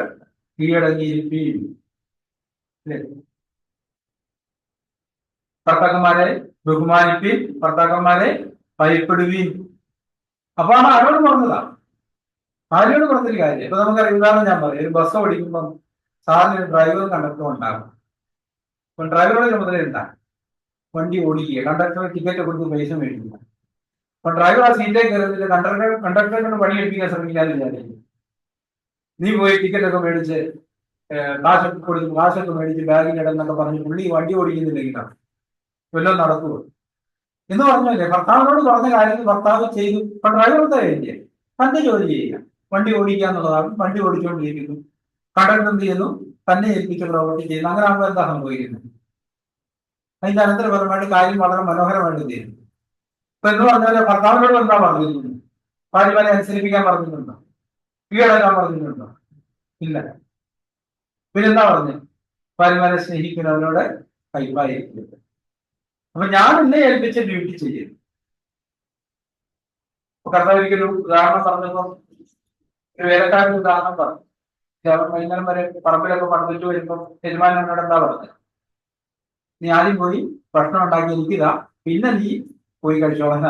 കീഴടങ്ങിയിരിക്കും. ഭർത്താക്കന്മാരെ ബഹുമാനിപ്പീൻ, ഭർത്താക്കന്മാരെ ഭയപ്പെടുവീൻ. അപ്പൊ ആണ് ആരോട് പറഞ്ഞതാ? ഭാര്യയോട് പറഞ്ഞൊരു കാര്യം. ഇപ്പൊ നമുക്കറിയാം, ഉദാഹരണം ഞാൻ പറയാം. ഒരു ബസ് ഓടിക്കുമ്പം സാറിന് ഡ്രൈവറും കണ്ടക്ടറും ഉണ്ടാകും. അപ്പൊ ഡ്രൈവറുടെ ചുമതല എന്താ? വണ്ടി ഓടിക്കുക. കണ്ടക്ടർ ടിക്കറ്റ് കൊടുത്ത് പൈസ മേടിക്കുക. അപ്പൊ ഡ്രൈവർ ആ സീറ്റിലേക്ക് കയറുന്നില്ല, കണ്ടക്ടറെ കൊണ്ട് പണി എടുപ്പിക്കാൻ ശ്രമിക്കാതെ വിചാരിക്കും. നീ പോയി ടിക്കറ്റ് ഒക്കെ മേടിച്ച് കാശൊക്കെ മേടിച്ച് ബാഗിലിടന്നൊക്കെ പറഞ്ഞ് പുള്ളി വണ്ടി ഓടിക്കുന്നില്ലെങ്കിലാണ് വല്ലതും നടക്കുമോ എന്ന് പറഞ്ഞല്ലേ? ഭർത്താവിനോട് പറഞ്ഞ കാര്യത്തിൽ ഭർത്താവ് ചെയ്തു. അപ്പൊ ഡ്രൈവറുടെ കാര്യം തന്റെ ജോലി ചെയ്യുക, വണ്ടി ഓടിക്കുക എന്നുള്ളതാണ്. വണ്ടി ഓടിച്ചുകൊണ്ടിരിക്കുന്നു. കണ്ടക്ടർ എന്ത് ചെയ്യുന്നു? തന്നെ ഏൽപ്പിച്ച പ്രവൃത്തി ചെയ്യുന്നു. അങ്ങനെ ആകുമ്പോൾ എന്താ സംഭവിക്കുന്നത്? അതിന്റെ അനന്തരപരമായിട്ട് കാര്യം വളരെ മനോഹരമായിട്ട് ചെയ്യുന്നു. ഇപ്പൊ എന്ന് പറഞ്ഞാല് ഭർത്താവിനോട് എന്താ പറഞ്ഞിരുന്നു? ഭാര്യമാരെ അനുസരിപ്പിക്കാൻ പറഞ്ഞിട്ടുണ്ടോ? കീഴടക്കാൻ പറഞ്ഞിട്ടുണ്ടോ? ഇല്ല. പിന്നെന്താ പറഞ്ഞു? ഭാര്യമാരെ സ്നേഹിക്കുന്നവരോട് കൈപ്പായിരിക്കുന്നത്. അപ്പൊ ഞാൻ എന്നെ ഏൽപ്പിച്ച ഡ്യൂട്ടി ചെയ്യുന്നു. കർത്താവ് ഒരിക്കലും ഉദാഹരണം പറഞ്ഞപ്പം ഒരു വേലക്കാരൻ ഉദാഹരണം പറഞ്ഞു. വൈകുന്നേരം വരെ പറമ്പിലൊക്കെ പണിതിട്ട് വരുമ്പം യജമാനൻ എന്നോട് എന്താ പറഞ്ഞത്? നീ ആദ്യം പോയി ഭക്ഷണം ഉണ്ടാക്കി എനിക്കിതാ, പിന്നെ നീ പോയി കഴിച്ചോളാൻ.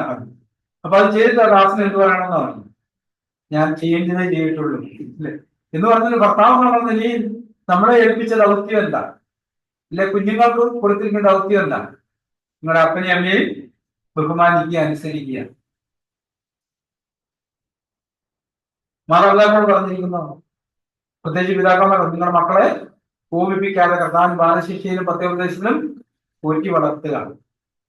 അപ്പൊ അത് ചെയ്തിട്ട് ദാസന് എന്ത് പറയണമെന്ന് പറഞ്ഞു? ഞാൻ ചെയ്യേണ്ടതേ ചെയ്തിട്ടുള്ളൂ ഇല്ലേ എന്ന് പറഞ്ഞൊരു ഭർത്താവ് എന്നുള്ള നിലയിൽ നമ്മളെ ഏൽപ്പിച്ച ദൗത്യം എന്താ? ഇല്ലെ കുഞ്ഞുങ്ങൾക്ക് കൊടുത്തിരിക്കുന്ന ദൗത്യം എന്താ? നിങ്ങളുടെ അപ്പനെയും അമ്മയെയും ബഹുമാനിക്കുക, അനുസരിക്കുക. മാതാപിതാക്കളോട് പറഞ്ഞിരിക്കുന്നു, പ്രത്യേകിച്ച് പിതാക്കന്മാർ, നിങ്ങളുടെ മക്കളെ കോപിപ്പിക്കാതെ കർത്താൻ ബാലശിക്ഷയിലും പത്യോപദേശത്തിലും ഒരുക്കി വളർത്തുക.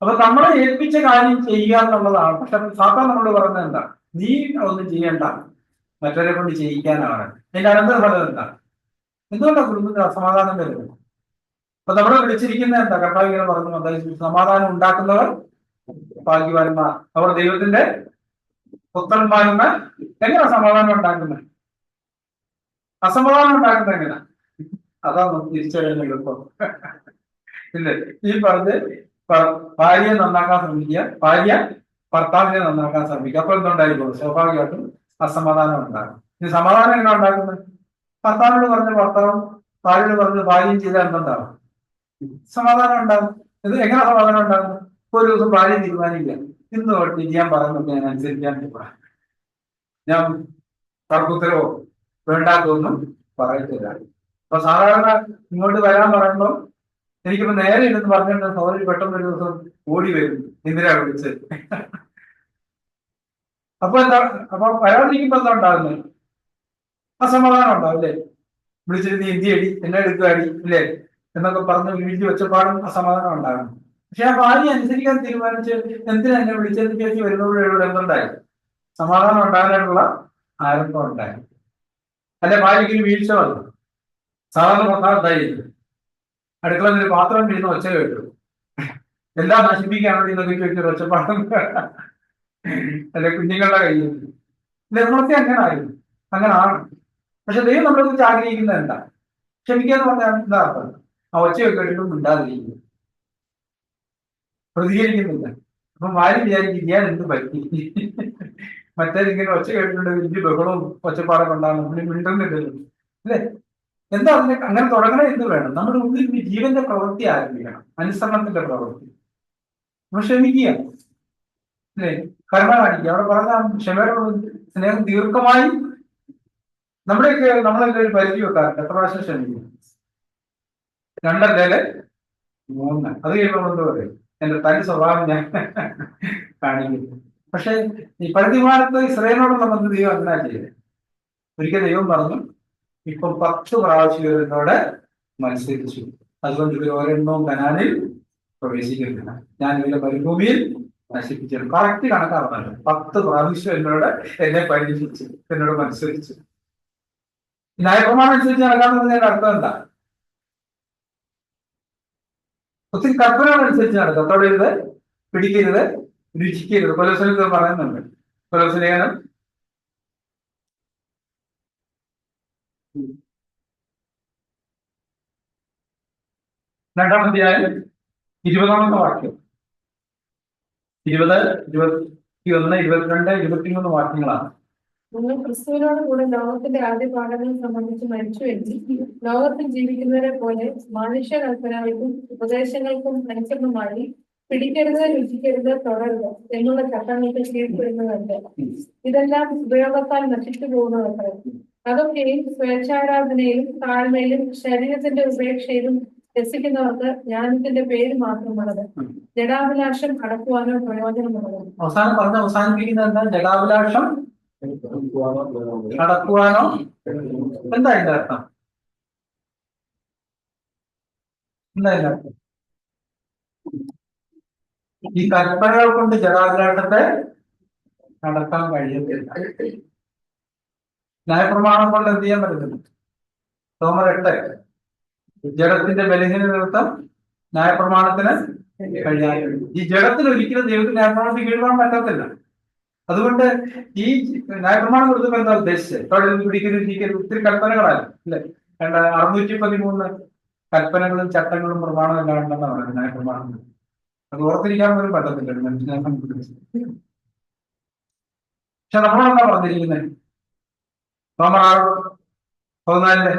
അപ്പൊ നമ്മളെ ഏൽപ്പിച്ച കാര്യം ചെയ്യുക എന്നുള്ളതാണ്. പക്ഷെ സാധാരണ നമ്മളോട് പറയുന്നത് എന്താ? നീ ഒന്നും ചെയ്യണ്ട, മറ്റവരെ കൊണ്ട് ചെയ്യിക്കാനാണ്. അതിന്റെ അനന്തരഫലം എന്താ? എന്തുകൊണ്ടാണ് കുടുംബത്തിൽ അസമാധാനം വരുന്നത്? അപ്പൊ നമ്മളെ വിളിച്ചിരിക്കുന്ന എന്താ? കർത്താവ് ഇങ്ങനെ പറഞ്ഞു, സമാധാനം ഉണ്ടാക്കുന്നവർ ഭാഗ്യവാന്മാർ, അവർ ദൈവത്തിന്റെ പുത്രന്മാരെന്ന്. എങ്ങനെ സമാധാനം ഉണ്ടാക്കുന്നത്? അസമാധാനം ഉണ്ടാക്കുന്നത് എങ്ങനെ? അതാ നമുക്ക് തിരിച്ചറിയാൻ എളുപ്പം ഇല്ലേ? ഈ പറഞ്ഞ് ഭാര്യയെ നന്നാക്കാൻ ശ്രമിക്കുക, ഭാര്യ ഭർത്താവിനെ നന്നാക്കാൻ ശ്രമിക്കുക. അപ്പൊ എന്തുണ്ടായിരിക്കും? സ്വാഭാവികമായിട്ടും അസമാധാനം ഉണ്ടാകും. ഇനി സമാധാനം എങ്ങനെ ഉണ്ടാക്കുന്നത്? ഭർത്താവിനോട് പറഞ്ഞ ഭർത്താവും ഭാര്യയോട് പറഞ്ഞ് ഭാര്യയും ചെയ്താൽ എന്തുണ്ടാവും? സമാധാനം ഉണ്ടാകും. ഇത് എങ്ങനെ സമാധാനം ഉണ്ടാകും? ഒരു ദിവസം ഭാര്യ തീരുമാനിക്കുക, ഇന്ന് തൊട്ട് ഞാൻ പറയുന്നൊക്കെ ഞാൻ അനുസരിക്കാൻ പോകാം, ഞാൻ തർക്കുത്തരവോ വേണ്ടാത്തൊന്നും പറയത്തില്ല. അപ്പൊ സാധാരണ ഇങ്ങോട്ട് വരാൻ പറയുമ്പോൾ എനിക്കിപ്പോ നേരെ ഇല്ലെന്ന് പറഞ്ഞിട്ട് സൗകര്യം പെട്ടെന്ന് ഒരു ദിവസം ഓടി വരും, എന്തിനാ വിളിച്ച്. അപ്പൊ എന്താ? അപ്പൊ വരാതിരിക്കുമ്പോ എന്താ ഉണ്ടാകുന്നത്? അസമാധാനം ഉണ്ടാവും അല്ലേ? വിളിച്ചിട്ട് നീ എന്തി അടി, എന്നെ എടുക്കുകയടി ഇല്ലേ എന്നൊക്കെ പറഞ്ഞ് വീഴ്ച വെച്ചപ്പാടും അസമാധാനം ഉണ്ടാകും. പക്ഷെ ആ ഭാര്യ അനുസരിക്കാൻ തീരുമാനിച്ച് എന്തിനാ എന്നെ വിളിച്ചെന്ന് ചോദിച്ച് വരുന്നവരോട് എന്തുണ്ടായി? സമാധാനം ഉണ്ടാകാനുള്ള ആരംഭം ഉണ്ടായി. അല്ലെ ഭാര്യയ്ക്ക് വീഴ്ച വന്നു. സാധാരണ ഭർത്താവ് ഉണ്ടായിരുന്നു, അടുക്കളയിൽ ഒരു പാത്രം വീഴുന്ന ഒച്ച കേട്ടു, എല്ലാം നശിപ്പിക്കാൻ വേണ്ടി എന്നൊക്കെ ചോദിച്ചൊരു ഒച്ചപ്പാടും അല്ലെ കുഞ്ഞുങ്ങളുടെ കയ്യിൽ. നമ്മളൊക്കെ അങ്ങനെ ആയിരുന്നു, അങ്ങനെ ആണ്. പക്ഷെ ദൈവം നമ്മളെ കുറിച്ച് ആഗ്രഹിക്കുന്നത് എന്താ? ക്ഷമിക്കാന്ന് പറഞ്ഞാൽ എന്താ അർത്ഥം? ആ ഒച്ചയൊക്കെ കേട്ടിട്ടും മിണ്ടാതിരിക്കുന്നു, പ്രതികരിക്കുന്നില്ല. അപ്പൊ ഭാര്യ വിചാരിക്കും ഞാൻ എന്ത് പറ്റി, മറ്റേതിങ്ങനെ ഒച്ച കേട്ടിട്ടുണ്ട് വലിയ ബഹളവും ഒച്ചപ്പാടൊക്കെ ഉണ്ടാകും, നമ്മൾ മിണ്ടുന്നില്ലല്ലോ അല്ലേ? എന്താ അതിനെ അങ്ങനെ തുടങ്ങണേ എന്ത് വേണം? നമ്മുടെ ഉള്ളിൽ ഒരു ജീവന്റെ പ്രവൃത്തി ആരംഭിക്കണം, അനുസരണത്തിന്റെ പ്രവൃത്തി. നമ്മൾ ക്ഷമിക്കുക അല്ലേ, കരുണ കാണിക്കുക. അവിടെ പറഞ്ഞ ക്ഷമയോട് സ്നേഹം ദീർഘമായി. നമ്മളൊക്കെ ഒരു പരിധി വെക്കാറുണ്ട്, എത്ര പ്രാവശ്യം ക്ഷമിക്കും? 2 3. അത് കഴിയുമ്പോൾ എന്താ പറയും? എന്റെ തനി സ്വഭാവം ഞാൻ കാണിക്കുന്നു. പക്ഷെ ഈ പ്രതിമാനത്ത് ഇസ്രായേലിനോടുള്ള ബന്ധം ദൈവം എന്താ ചെയ്തത്? ഒരിക്കൽ ദൈവം പറഞ്ഞു, ഇപ്പൊ 10 പ്രാവശ്യം എന്നോട് മത്സരിച്ചു, അതുകൊണ്ട് ഇവർ ഒരെണ്ണവും കനാനിൽ പ്രവേശിക്കുന്നില്ല, ഞാൻ ഇവരെ മരുഭൂമിയിൽ നശിപ്പിച്ചു. കറക്റ്റ് കണക്കാണല്ലോ. 10 പ്രാവശ്യം എന്നെ പരീക്ഷിച്ചു, എന്നോട് മത്സരിച്ചു. ന്യായപ്രമാണം അനുസരിച്ച് നടക്കാന്ന് പറഞ്ഞതിന്റെ അർത്ഥം എന്താ? ഒത്തിരി കൽപ്പനകൾ അനുസരിച്ച് നടക്കുക. തൊടരുത്, പിടിക്കരുത്, രുചിക്കരുത്. കൊലോസ്യനിൽ പറയുന്നുണ്ട്. കൊലോസ്യലേഖനം 2-ാം അധ്യായം 20-ാമത്തെ വാക്യം. 20, 21, 22, 23 വാക്യങ്ങളാണ്. നിങ്ങൾ ക്രിസ്തുവിനോട് കൂടെ ലോകത്തിന്റെ ആദ്യ പാഠങ്ങളെ സംബന്ധിച്ച് മരിച്ചുവെങ്കിൽ ലോകത്തിൽ ജീവിക്കുന്നവരെ പോലെ മനുഷ്യ കൽപ്പനകൾക്കും ഉപദേശങ്ങൾക്കും അനുസരണമായി പിടിക്കരുത്, രുചിക്കരുത്, തൊടരുത് എന്നുള്ള ചട്ടങ്ങൾക്ക് കീഴ്പ്പെടുന്നതല്ല. ഇതെല്ലാം ഉപയോഗത്താൽ നശിച്ചു പോകുന്നതല്ല. അതൊക്കെയും സ്വേച്ഛാരാധനയിലും താഴ്മയിലും ശരീരത്തിന്റെ ഉപേക്ഷയിലും രസിക്കുന്നവർക്ക് ജ്ഞാനത്തിന്റെ പേര് മാത്രമുള്ളത്. ജഡാഭിലാഷം അടക്കുവാനോ പ്രയോജനമുള്ളത്. അവസാനിപ്പിക്കുന്നത് എന്താ? ജഡാഭിലാഷം അടക്കുവാനോ? എന്താ അതിന്റെ അർത്ഥം? എന്താ അതിന്റെ അർത്ഥം? ഈ കൽപ്പനകൾ കൊണ്ട് ജഡാഭിലാഷത്തെ നടത്താൻ കഴിയത്തില്ല. ന്യായപ്രമാണം കൊണ്ട് എന്ത് ചെയ്യാൻ പറ്റുന്നില്ല. റോമർ 8, ജഡത്തിന്റെ ബലഹീന നിമിത്തം ന്യായപ്രമാണത്തിന് കഴിയാറില്ല. ഈ ജഡത്തിന് ഒരിക്കലും ദൈവത്തിന് ന്യായപ്രമാണത്തിൽ കീഴ്പ്പെടാൻ പറ്റത്തില്ല. അതുകൊണ്ട് ഈ ന്യായപ്രമാണം കൊടുത്തപ്പോ എന്താ ഉദ്ദേശിച്ചത്? തൊഴിൽ പിടിക്കരുത്, ഒത്തിരി കൽപ്പനകളാണ് അല്ലെ? 613 കൽപ്പനകളും ചട്ടങ്ങളും പ്രമാണവും എല്ലാം ഉണ്ടെന്നാണ് പറയുന്നത് ന്യായപ്രമാണം. അത് ഓർത്തിരിക്കാൻ പോലും പറ്റത്തില്ല മനുഷ്യനെ സംബന്ധിച്ച്. പക്ഷെ നമ്മളെന്താ പറഞ്ഞിരിക്കുന്നത്? റോമർ 6:14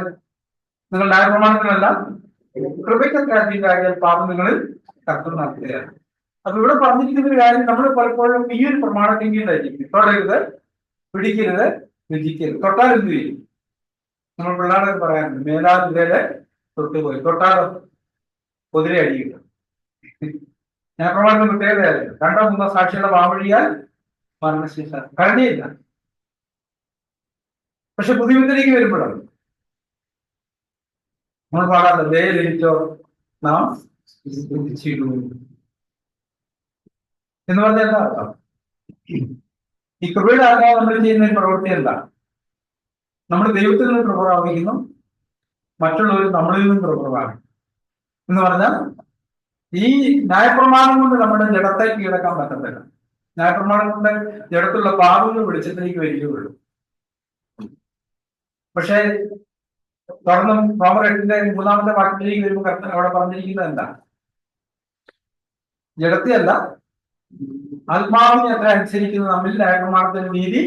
നിങ്ങൾ ന്യായപ്രമാണത്തിനല്ല കൃപയ്ക്കാക്കിയ പാപം നിങ്ങളിൽ കർത്തം നടത്തുകയാണ്. അപ്പൊ ഇവിടെ പറഞ്ഞിരിക്കുന്ന ഒരു കാര്യം, നമ്മൾ പലപ്പോഴും ഈ ഒരു പ്രമാണത്തിൽ കീഴിലായിരിക്കും. തൊടരുത്, പിടിക്കരുത്, രുചിക്കരുത്. തൊട്ടാൽ എന്ത് ചെയ്യും? നമ്മൾ പിള്ളേരെ പറയാറുണ്ട്, മേലാതിരെ തൊട്ടുപോയി, തൊട്ടാലോ കുതിര അടിയില്ല. ഞാൻ പ്രമാണത്തിന് പ്രത്യേകതയായിരുന്നു. 2 3 സാക്ഷികളുടെ വാമൊഴിയാൽ മരണശിക്ഷ കഴിഞ്ഞില്ല. പക്ഷെ പുതിയത്തിലേക്ക് വരുമ്പോഴാണ് നമ്മൾ പാടാത്ത വേലിച്ചോ നാം എന്ന് പറഞ്ഞാൽ എന്താ അർത്ഥം? ഈ കൃപയുടെ ആത്മാവ് നമ്മൾ ചെയ്യുന്ന ഒരു പ്രവൃത്തി എന്താ? നമ്മൾ ദൈവത്തിൽ നിന്ന് കൃപ പ്രാപിക്കുന്നു, മറ്റുള്ളവർ നമ്മളിൽ നിന്നും കൃപ പ്രാപിക്കും. എന്ന് പറഞ്ഞാൽ ഈ ന്യായപ്രമാണം കൊണ്ട് നമ്മുടെ ജഡത്തെ കീഴടക്കാൻ പറ്റത്തില്ല. ന്യായപ്രമാണം കൊണ്ട് ജഡത്തുള്ള പാപങ്ങൾ വെളിച്ചത്തിലേക്ക് വരികയുള്ളൂ. പക്ഷേ തുടർന്നും റോമർ 8-ന്റെ 3-ാമത്തെ വാക്യത്തിലേക്ക് വരുമ്പോൾ കർത്താൻ അവിടെ പറഞ്ഞിരിക്കുന്നത് എന്താ? ജഡത്തെയല്ല, ആത്മാവിനെ അത്ര അനുസരിക്കുന്ന നമ്മിൽ ന്യായപ്രമാണത്തിന്റെ നീതി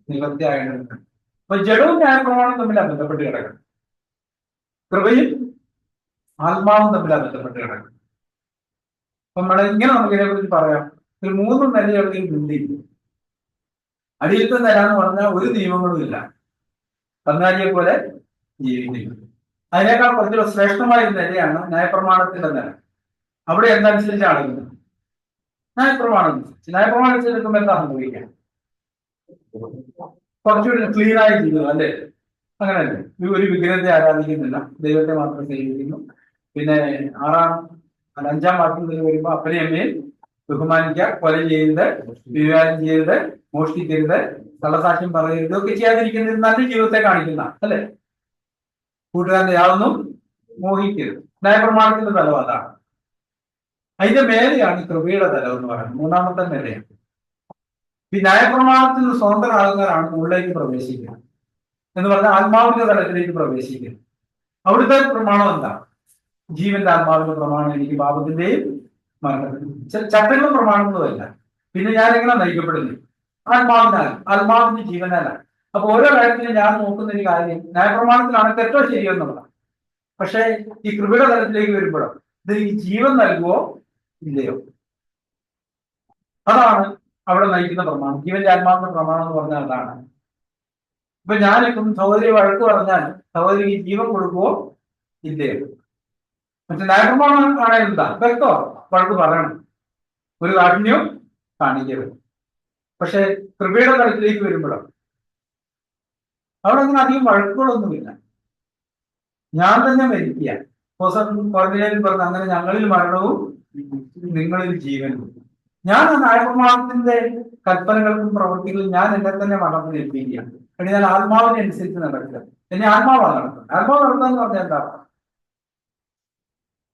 നിവൃത്തിയായിട്ടുണ്ട്. അപ്പൊ ജഡവും ന്യായപ്രമാണവും തമ്മിലാണ് ബന്ധപ്പെട്ട് കിടക്കുന്നത്. കൃപയും ആത്മാവും തമ്മിലാണ് ബന്ധപ്പെട്ട് കിടക്കുന്നത്. അപ്പൊ ഇങ്ങനെ നമുക്ക് ഇതിനെക്കുറിച്ച് പറയാം. ഒരു 3 നിലയുള്ള ബിൽഡിംഗ്. അടിയിലത്തെ നില എന്ന് പറഞ്ഞാൽ ഒരു നിയമങ്ങളും ഇല്ല, കന്നാലിയെ പോലെ ജീവിക്കുന്നു. അതിനേക്കാൾ കുറച്ചുകൂടെ ശ്രേഷ്ഠമായ ഒരു നിലയാണ് ന്യായപ്രമാണത്തിന്റെ നില. അവിടെ എന്തനുസരിച്ചാണ് ന്യായപ്രമാണം അനുസരിച്ച് എന്താ സംഭവിക്കാം? കുറച്ചുകൂടി ക്ലീനായി ജീവിതം അല്ലേ? അങ്ങനെയല്ലേ? ഒരു വിഗ്രഹത്തെ ആരാധിക്കുന്നില്ല, ദൈവത്തെ മാത്രം സേവിക്കുന്നു. പിന്നെ അഞ്ചാം വാക്യത്തിൽ വരുമ്പോൾ അപ്പനെയും അമ്മയും ബഹുമാനിക്കുക, കൊല ചെയ്യരുത്, വിവാഹം ചെയ്യരുത്, മോഷ്ടിക്കരുത്, കള്ളസാക്ഷ്യം പറയരുത്, ഒക്കെ ചെയ്യാതിരിക്കുന്നത് നല്ല ജീവിതത്തെ കാണിക്കുന്ന അല്ലെ? കൂട്ടുകാരന്റെ യാതൊന്നും മോഹിക്കരുത്. ന്യായപ്രമാണത്തിന്റെ തലം അതാണ്. അതിന്റെ മേലെയാണ് കൃപയുടെ തലം എന്ന് പറയുന്നത്, മൂന്നാമത്തെ നിലയാണ്. ഈ ന്യായപ്രമാണത്തിൽ നിന്ന് സ്വതന്ത്രരാകുന്നവരാണ് ഉള്ളിലേക്ക് പ്രവേശിക്കുക എന്ന് പറഞ്ഞാൽ ആത്മാവിന്റെ തലത്തിലേക്ക് പ്രവേശിക്കുക. അവിടുത്തെ പ്രമാണം എന്താ? ജീവന്റെ ആത്മാവിന്റെ പ്രമാണം എനിക്ക് പാപത്തിന്റെയും മരണത്തിന്റെയും ചട്ടങ്ങളും പ്രമാണങ്ങളുമല്ല. പിന്നെ ഞാൻ എങ്ങനെ നയിക്കപ്പെടുന്നു? ആത്മാവിന്റെ ജീവനാലാണ്. അപ്പൊ ഓരോ കാര്യത്തിലും ഞാൻ നോക്കുന്ന ഒരു കാര്യം ന്യായപ്രമാണത്തിലാണ് തെറ്റോ ശരിയോ എന്നുള്ളതാണ്. പക്ഷെ ഈ കൃപയുടെ തലത്തിലേക്ക് വരുമ്പോഴോ ഇത് ഈ ജീവൻ നൽകുവോ ഇല്ലയോ, അതാണ് അവിടെ നയിക്കുന്ന പ്രമാണം. ജീവന്റെ ആത്മാവിന്റെ പ്രമാണം എന്ന് പറഞ്ഞാൽ അതാണ്. ഇപ്പൊ ഞാനിപ്പം സഹോദരി വഴക്ക് പറഞ്ഞാൽ സഹോദരിക്ക് ജീവൻ കൊടുക്കുവോ ഇല്ലയോ? മറ്റേ ന്യായപ്രമാണം കാണാൻ എന്താ വ്യക്തോ വഴക്ക് പറയണം, ഒരു കാഠിന്യവും കാണിക്കരുത്. പക്ഷെ കൃപയുടെ തലത്തിലേക്ക് വരുമ്പോഴോ അവിടെ അങ്ങനെ അധികം വഴക്കുകളൊന്നുമില്ല. ഞാൻ തന്നെ മരിക്കുക, പറഞ്ഞ അങ്ങനെ ഞങ്ങളിൽ മരണവും നിങ്ങളിൽ ജീവനും. ഞാൻ ആ ന്യായപ്രമാണത്തിന്റെ കൽപ്പനകൾക്കും പ്രവൃത്തികളും ഞാൻ എന്നെ തന്നെ മരണത്തിൽ ഏൽപ്പിക്കുകയാണ്. പിന്നെ ഞാൻ ആത്മാവിനെ അനുസരിച്ച് നടക്കുക. എന്നെ ആത്മാവാണ് നടക്കുന്നത്. ആത്മാവ് നടക്കുക എന്ന് പറഞ്ഞാൽ എന്താ?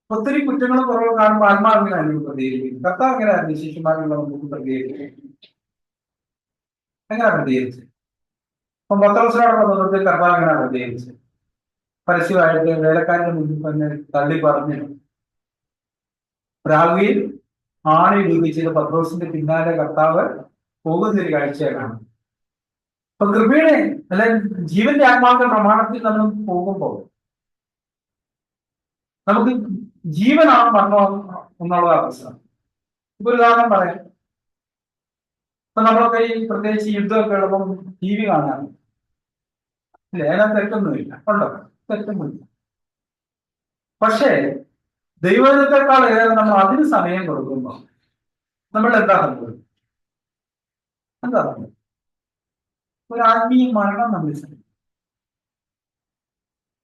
ഒത്തിരി കുറ്റങ്ങളും കുറവ് കാണുമ്പോൾ ആത്മാവിനെ അനുഭവം പ്രതികരിക്കും. കർത്താവ് എങ്ങനെയായിരുന്നു ശിശുമാരുടെ മുമ്പ് പ്രതികരിക്കും? എങ്ങനെ പ്രതികരിച്ചത്? ഇപ്പം പത്രോസിനോടുള്ള ബന്ധത്തിൽ കർത്താവ് എങ്ങനെയാണ് പ്രതികരിച്ചത്? പരസ്യമായിട്ട് വേലക്കാരുടെ മുമ്പിൽ തന്നെ തള്ളി പറഞ്ഞു പ്രാഗിയിൽ ആണി ഇടിപ്പിച്ചത് പത്രോസിന്റെ പിന്നാലെ കർത്താവ് പോകുന്നൊരു കാഴ്ചയാണ്. അപ്പൊ കൃപയുടെ അല്ലെ ജീവന്റെ ആത്മാവിന്റെ പ്രമാണത്തിൽ നമ്മൾ പോകുമ്പോൾ നമുക്ക് ജീവനാണ് മരണം എന്നുള്ളത് പ്രശ്നം. ഇപ്പൊ ഒരു ഉദാഹരണം പറയാം. ഇപ്പൊ നമ്മളൊക്കെ ഈ പ്രത്യേകിച്ച് യുദ്ധമൊക്കെ ഉള്ളപ്പം TV കാണാറ് ഇല്ല, അതിനകത്ത് തെറ്റൊന്നുമില്ല, ഉണ്ടോ? തെറ്റൊന്നുമില്ല. പക്ഷേ ദൈവത്തെക്കാൾ ഏറെ നമ്മൾ അതിന് സമയം കൊടുക്കുമ്പോൾ നമ്മൾ എന്താ സംഭവിക്കും? ഒരു ആത്മീയ മരണം നമ്മൾ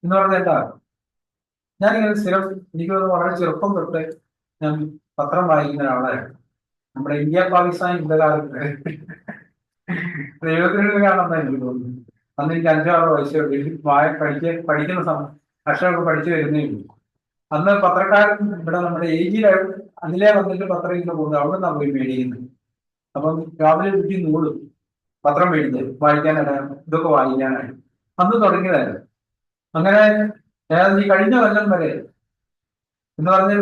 എന്ന് പറഞ്ഞാൽ എന്താ? ഞാനിങ്ങനെ സ്ഥിരം എനിക്ക് വളരെ ചെറുപ്പം തൊട്ട് ഞാൻ പത്രം വായിക്കുന്ന ഒരാളാണ്. നമ്മുടെ ഇന്ത്യ പാകിസ്ഥാൻ യുദ്ധകാലത്ത് ദൈവത്തിന് കാണുന്ന എനിക്ക് തോന്നുന്നു. അന്ന് എനിക്ക് 5-6 വയസ്സേ പഠിക്കുന്ന സമയം അക്ഷരമൊക്കെ പഠിച്ചു വരുന്നേ ഉള്ളൂ. അന്ന് പത്രക്കാരൻ ഇവിടെ നമ്മുടെ ഏജിയിലായിട്ട് അതിലേ വന്നിട്ട് പത്രം ഇങ്ങനെ പോകുന്നത്, അവിടെ നിന്നാണ് പോയി മേടിക്കുന്നത്. അപ്പം രാവിലെ വീട്ടിൽ നിന്ന് ഓടും പത്രം മേടിച്ച് വായിക്കാനായിട്ട്, ഇതൊക്കെ വായിക്കാനായിട്ട്. അന്ന് തുടങ്ങിയതായിരുന്നു. അങ്ങനെ ഈ കഴിഞ്ഞ കൊല്ലം വരെ എന്ന് പറഞ്ഞ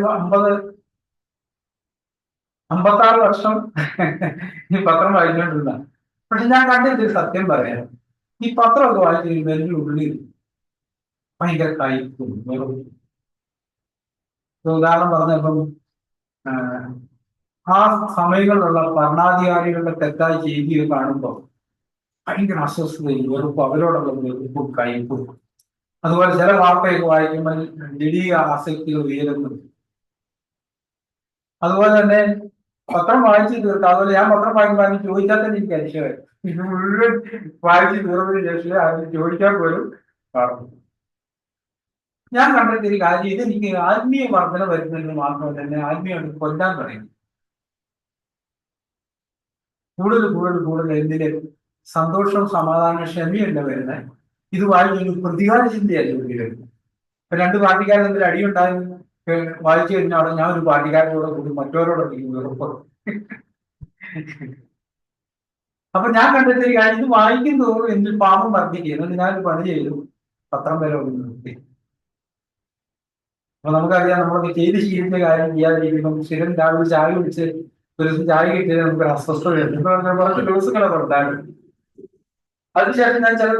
56 വർഷം ഈ പത്രം വായിച്ചുകൊണ്ടിരുന്ന. പക്ഷെ ഞാൻ കണ്ടിട്ട് സത്യം പറയാം, ഈ പത്രമൊക്കെ വായിച്ചു കഴിയുമ്പോൾ എൻ്റെ ഉള്ളിൽ ഭയങ്കര കയ്പും വെറും. ഉദാഹരണം പറഞ്ഞപ്പം ആ സമയങ്ങളിലുള്ള ഭരണാധികാരികളുടെ തെറ്റായ ചെയ്തികൾ കാണുമ്പോൾ ഭയങ്കര അസ്വസ്ഥതയും വെറുപ്പും, അവരോടുള്ള വെറുപ്പും കയ്പും. അതുപോലെ ചില വാർത്തയൊക്കെ വായിക്കുമ്പോൾ ജഡീയ ആസക്തികൾ ഉയരുന്നു. അതുപോലെ തന്നെ പത്രം വായിച്ചു തീർക്കാം. അതുപോലെ ഞാൻ പത്രം വായിക്കുമ്പോൾ അതിന് ചോദിച്ചാൽ തന്നെ എനിക്ക് അതിശയമായി. ഇത് മുഴുവൻ വായിച്ചു തീർന്നതിന് ശേഷം അതിന് ചോദിക്കാൻ പോലും കാണും. ഞാൻ കണ്ടെത്തിയൊരു കാര്യം, ഇതെനിക്ക് ആത്മീയ വർധന വരുന്നതിന് മാത്രമല്ല എന്നെ ആത്മീയമായിട്ട് കൊല്ലാൻ തുടങ്ങി. കൂടുതൽ എന്തിന് സന്തോഷവും സമാധാനവും ക്ഷമയല്ല വരുന്നത്. ഇത് വായിക്കുന്ന പ്രതികാര ചിന്തയല്ല വരുന്നത്. ഇപ്പൊ 2 പാർട്ടിക്കാരൻ എന്തെങ്കിലും അടിയുണ്ടായി വായിച്ചു കഴിഞ്ഞാൽ അവിടെ ഞാൻ ഒരു പാർട്ടിക്കാരനോടെ കൂടി മറ്റവരോടൊക്കെ വെറുപ്പ്. അപ്പൊ ഞാൻ കണ്ടെത്തിയ കാര്യം, ഇത് വായിക്കും തോറും എന്നിൽ പാപം വർദ്ധിക്കുക. എന്നിട്ട് ഞാനൊരു പണി ചെയ്തു, പത്രം വരെ ഒന്ന് നിർത്തി. അപ്പൊ നമുക്കറിയാം, നമ്മളൊക്കെ ചെയ്ത് ശീലിച്ച കാര്യം ചെയ്യാതിരിക്കുമ്പോൾ സ്ഥിരം രാവിലെ ചായ കുടിച്ച് ഒരു ദിവസം ചായ കിട്ടിയത് നമുക്ക് അസ്വസ്ഥത കുറച്ച് ദിവസങ്ങളൊക്കെ ഉണ്ടായിരുന്നു. അതിനുശേഷം ഞാൻ ചില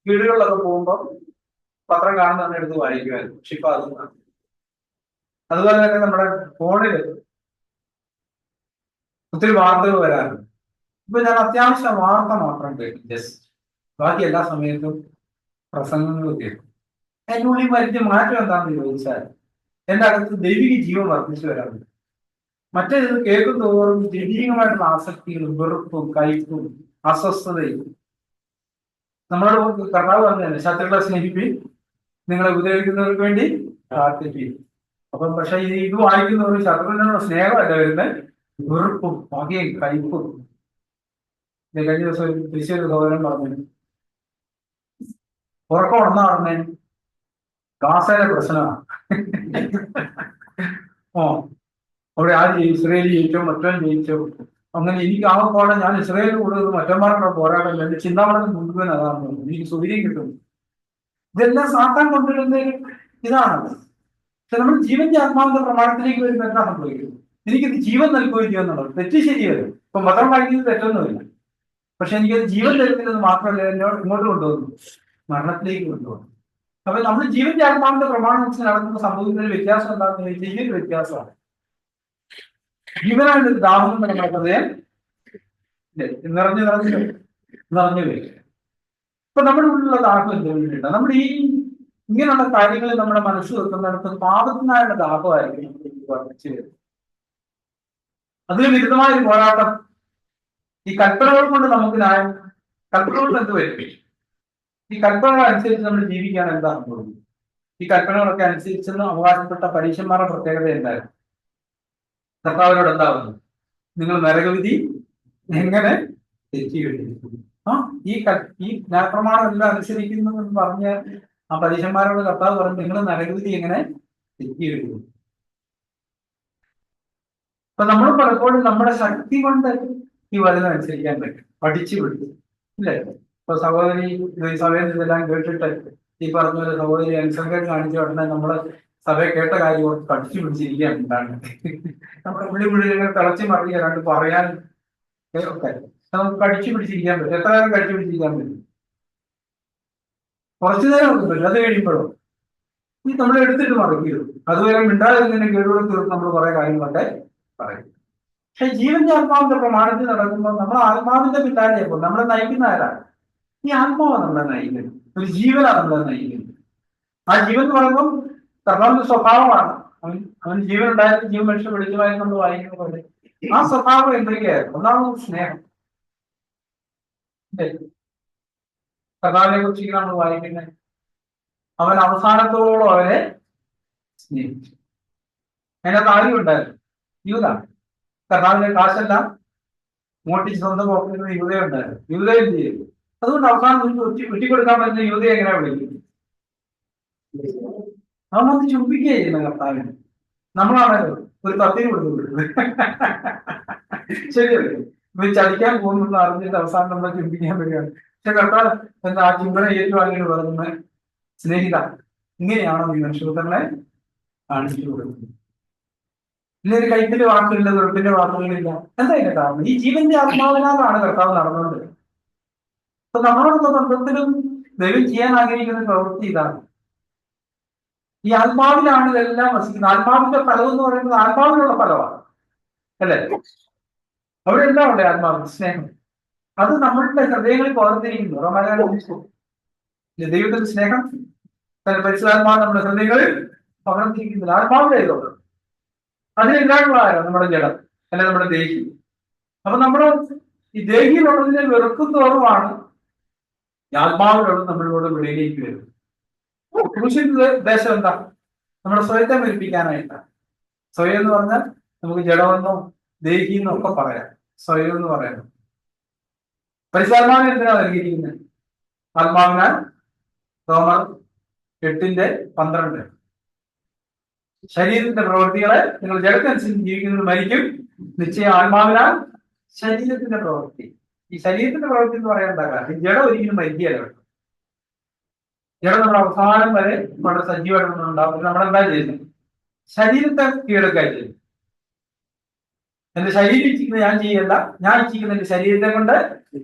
വീടുകളിലൊക്കെ പോകുമ്പോൾ പത്രം കാണുന്ന എടുത്ത് വായിക്കുമായിരുന്നു. പക്ഷെ ഇപ്പൊ അതൊന്നും. അതുപോലെ തന്നെ നമ്മുടെ ഫോണില് ഒത്തിരി വാർത്തകൾ വരാറുണ്ട്. ഇപ്പൊ ഞാൻ അത്യാവശ്യം വാർത്ത മാത്രം കേൾക്കും, ജസ്റ്റ്. ബാക്കി എല്ലാ സമയത്തും പ്രസംഗങ്ങൾ കേൾക്കും. അതിനുള്ളിൽ വരുത്തിയ മാറ്റം എന്താണെന്ന് ചോദിച്ചാൽ എന്റെ അകത്ത് ദൈവിക ജീവൻ വർദ്ധിച്ചു വരാറുണ്ട്. മറ്റേത് കേൾക്കും തോറും ദൈവികമായിട്ടുള്ള ആസക്തികളും വെറുപ്പും കയ്പും അസ്വസ്ഥതയും നമ്മളോട് കർത്താവ് പറഞ്ഞതന്നെ, ശത്രുക്കളെ സ്നേഹിപ്പിൻ, നിങ്ങളെ ഉപദ്രവിക്കുന്നവർക്ക് വേണ്ടി പ്രാർത്ഥിപ്പിൻ. അപ്പം പക്ഷെ ഇത് വായിക്കുന്നവർ ശത്രുവിനോട് സ്നേഹമല്ല വരുന്നത്, വെറുപ്പും പകയും കയ്പും. കഴിഞ്ഞ ദിവസം ഒരു തൃശ്ശൂർ സഹോദരൻ പറഞ്ഞു, ഉറക്കം ഉണർന്നാ പറഞ്ഞേ ഗാസയിലെ പ്രശ്നമാണ്. അവിടെ ആര് ഇസ്രയേൽ ജയിച്ചോ മറ്റവൻ ജയിച്ചോ, അങ്ങനെ എനിക്ക് ആകെപ്പാടെ ഞാൻ ഇസ്രയേലിൽ കൂടുതൽ മറ്റന്മാരുടെ പോരാട്ടം എന്റെ ചിന്താമണത്തിൽ മുഴുവൻ അതാണ്, എനിക്ക് സൗകര്യം കിട്ടും. ഇതെല്ലാം സാത്താൻ കൊണ്ടുവരുന്ന ഇതാണ്. പക്ഷെ നമ്മൾ ജീവന്റെ ആത്മാവിന്റെ പ്രമാണത്തിലേക്ക് വരുമ്പോൾ എന്താ സംഭവിക്കുന്നത്? എനിക്കിത് ജീവൻ നൽകുകയും ചെയ്യുന്നുള്ളത് തെറ്റ് ശരിയല്ല. ഇപ്പൊ മതം വായിക്കുന്നത് തെറ്റൊന്നുമില്ല, പക്ഷെ എനിക്കത് ജീവൻ തരുന്നത് മാത്രമല്ല എന്നോട് ഇങ്ങോട്ട് കൊണ്ടുവന്നു, മരണത്തിലേക്ക് കൊണ്ടുവന്നു. അപ്പൊ നമ്മൾ ജീവന്റെ ആത്മാവിന്റെ പ്രമാണം വെച്ച് നടത്തുന്ന സംഭവിക്കുന്ന ഒരു വ്യത്യാസം എന്താണെന്ന് ചോദിച്ചാൽ ഈ ഒരു വ്യത്യാസമാണ്. ജീവനായിട്ട് ദാഹം നമ്മുടെ ഹൃദയം നിറഞ്ഞു വരും. ഇപ്പൊ നമ്മുടെ ഉള്ളിലുള്ള ദാഹം എന്തുകൊണ്ടില്ല? നമ്മുടെ ഈ ഇങ്ങനെയുള്ള കാര്യങ്ങളിൽ നമ്മുടെ മനസ്സ് വെക്കുന്നിടത്ത് പാപത്തിനായുള്ള ദാഹമായിരിക്കും നമുക്ക് വർദ്ധിച്ചു വരുന്നത്. അതിന് വിരുദ്ധമായ ഒരു പോരാട്ടം ഈ കൽപ്പനകൾ കൊണ്ട് നമുക്ക് ന്യായം, കൽപ്പനകൾ എന്ത് വരും? ഈ കൽപ്പനകൾ അനുസരിച്ച് നമ്മൾ ജീവിക്കാൻ എന്താ സംഭവിക്കുന്നത്? ഈ കൽപ്പനകളൊക്കെ അനുസരിച്ചെന്ന് അവകാശപ്പെട്ട പരീക്ഷന്മാരുടെ പ്രത്യേകത എന്തായിരുന്നു? കർത്താവിനോട് എന്താവുന്നു? നിങ്ങൾ നരകവിധി എങ്ങനെ തെറ്റിയിട്ടിരിക്കുന്നു? ഈ ന്യായപ്രമാണം എല്ലാം അനുസരിക്കുന്നു എന്ന് പറഞ്ഞ ആ പരീക്ഷന്മാരോട് കർത്താവ് പറഞ്ഞു, നിങ്ങൾ നരകവിധി എങ്ങനെ തെറ്റിയിട്ടിരിക്കുന്നു? അപ്പൊ നമ്മൾ പലപ്പോഴും നമ്മുടെ ശക്തി കൊണ്ട് ഈ വചനം അനുസരിക്കാൻ പറ്റും, പഠിച്ചു പിടിച്ചു, ഇല്ലേ? ഇപ്പൊ സഹോദരി സഭയിൽ ഇതെല്ലാം കേട്ടിട്ട് ഈ പറഞ്ഞ പോലെ സഹോദരി അനുസംഗം കാണിച്ച ഉടനെ നമ്മള് സഭയെ കേട്ട കാര്യം പഠിച്ചു പിടിച്ചിരിക്കാൻ ഉണ്ടാകുന്നത്. നമ്മുടെ ഉള്ളിൽ ഇങ്ങനെ തിളച്ചു മറിയ രണ്ട് പറയാൻ ഒക്കെ നമുക്ക് പഠിച്ചു പിടിച്ചിരിക്കാൻ പറ്റും. എത്ര നേരം കഴിച്ചു പിടിച്ചിരിക്കാൻ പറ്റും? കുറച്ചു നേരം ഒന്നും പറ്റില്ല. അത് കഴിയുമ്പോഴോ ഈ നമ്മൾ എടുത്തിട്ട് മറിക്കരുത്. അതുവരെ മിണ്ടാതിരുന്നതിനെ കേടുകൂടെ തീർത്ത് നമ്മൾ കുറെ കാര്യങ്ങളൊക്കെ പറയും. പക്ഷെ ജീവന്റെ ആത്മാവിന്റെ പ്രമാണത്തിൽ നടക്കുമ്പോൾ നമ്മൾ ആത്മാവിന്റെ പിന്നാലെയപ്പോ നമ്മളെ നയിക്കുന്ന ആരാണ്? ഈ ആത്മാവാണ് നമ്മളെ നയിക്കുന്നത്, ഒരു ജീവനാണ് നമ്മളെ നയിക്കുന്നത്. ആ ജീവൻ എന്ന് പറയുമ്പോൾ കർത്താവിന്റെ സ്വഭാവമാണ്. അവൻ ജീവൻ ഉണ്ടായിട്ട് ജീവൻ മനുഷ്യ വെളിച്ചമായി നമ്മൾ വായിക്കുന്ന പോലെ ആ സ്വഭാവം എന്തൊക്കെയായിരുന്നു? ഒന്നാമത് സ്നേഹം. കർത്താവിനെ കുറിച്ച് നമ്മൾ വായിക്കുന്നത്, അവൻ അവസാനത്തോളം അവരെ സ്നേഹിച്ചു. അതിനകത്ത് ആരും ഉണ്ടായിരുന്നു, യൂദാണ്. കർത്താവിന്റെ കാശെല്ലാം മോട്ടിച്ച് സ്വന്തം പോക്കുന്നത് യൂദയ ഉണ്ടായിരുന്നു. യൂദയ എന്ത് ചെയ്തു? അതുകൊണ്ട് അവസാനം ഒറ്റിക്കൊടുക്കാൻ പറ്റുന്ന യൂദയ എങ്ങനെ വിളിക്കും? അവൻ വന്ന് ചുംബിക്കുക ചെയ്യുന്ന കർത്താവിന്. നമ്മളാണല്ലോ ഒരു തത്തിന് കൊടുക്കുന്നത്. ശരിയല്ലേ? ഇവ ചതിക്കാൻ പോകുന്നത് അറിഞ്ഞിട്ട് അവസാനം നമ്മളെ ചുംബിക്കാൻ വരികയാണ്. പക്ഷെ കർത്താവ് എന്താ ആ ചുംബന ഏറ്റുവാങ്ങിയിട്ട് പറയുന്നത്, സ്നേഹിത ഇങ്ങനെയാണോ നീ മനുഷ്യപുത്രനെ കാണിച്ചു കൊടുക്കുന്നത്? ഇല്ലൊരു കൈപ്പിന്റെ വാക്കുകളില്ല, വെറുപ്പിന്റെ വാക്കുകളില്ല. എന്താ ഇതിന്റെ കാരണം? ഈ ജീവന്റെ ആത്മാവിനാലാണ് കർത്താവ് നടന്നത്. അപ്പൊ നമ്മളോടൊക്കെ ബന്ധത്തിലും ദൈവം ചെയ്യാൻ ആഗ്രഹിക്കുന്ന പ്രവൃത്തി ഇതാണ്. ഈ ആത്മാവിലാണ് ഇതെല്ലാം വസിക്കുന്നത്. ആത്മാവിന്റെ ഫലം എന്ന് പറയുന്നത് ആത്മാവിനുള്ള ഫലമാണ്, അല്ലേ? അവിടെ എന്താ ഉണ്ട്? ആത്മാവിന്റെ സ്നേഹം. അത് നമ്മളുടെ ഹൃദയങ്ങളിൽ പകർന്നിരിക്കുന്നു. ദൈവത്തിന്റെ സ്നേഹം പരിശുദ്ധാത്മാവ് നമ്മുടെ ഹൃദയങ്ങളിൽ പകർന്നിരിക്കുന്നില്ല. ആത്മാവിന്റെ ഇതുണ്ട്. അതിനെല്ലാമുള്ള ആരാണ്? നമ്മുടെ ജഡം, അല്ലെ നമ്മുടെ ദേഹി. അപ്പൊ നമ്മുടെ ഈ ദേഹിയിലുള്ളതിനെ വെറുക്കുന്നതോറുമാണ് ഈ ആത്മാവിലുള്ളത് നമ്മളിലൂടെ വെളിയിലേക്ക് വരുന്നത്. ക്രൂശിന്റെ ഉദ്ദേശം എന്താ? നമ്മുടെ സ്വയത്തെ മരിപ്പിക്കാനായിട്ടാണ്. സ്വയം എന്ന് പറഞ്ഞാൽ നമുക്ക് ജഡമെന്നോ ദേഹിന്നോ ഒക്കെ പറയാം. സ്വയം എന്ന് പറയുന്നത് പരിശുദ്ധാത്മാവിനെ എന്തിനാ നൽകിയിരിക്കുന്നത്? ആത്മാവിനാൽ റോമർ 8:12 ശരീരത്തിന്റെ പ്രവൃത്തികളെ നിങ്ങൾ ജഡത്തനുസരിച്ച് ജീവിക്കുന്നത് മരിക്കും, നിശ്ചയം ആത്മാവിനാൽ ശരീരത്തിന്റെ പ്രവൃത്തി. ഈ ശരീരത്തിന്റെ പ്രവൃത്തി എന്ന് പറയാൻ കാരണം ഈ ജഡം ഒരിക്കലും മരിക്കുകയല്ല. ജഡം നമ്മുടെ അവസാനം വരെ വളരെ സജീവമായിട്ട് ഉണ്ടാവും. നമ്മളെന്താ ചെയ്യുന്നത്? ശരീരത്തെ കീഴടക്കാൻ ചെയ്യും. എന്റെ ശരീരം ഇച്ഛിക്കുന്നത് ഞാൻ ചെയ്യല്ല, ഞാൻ ഇച്ഛിക്കുന്ന എന്റെ ശരീരത്തെ കൊണ്ട്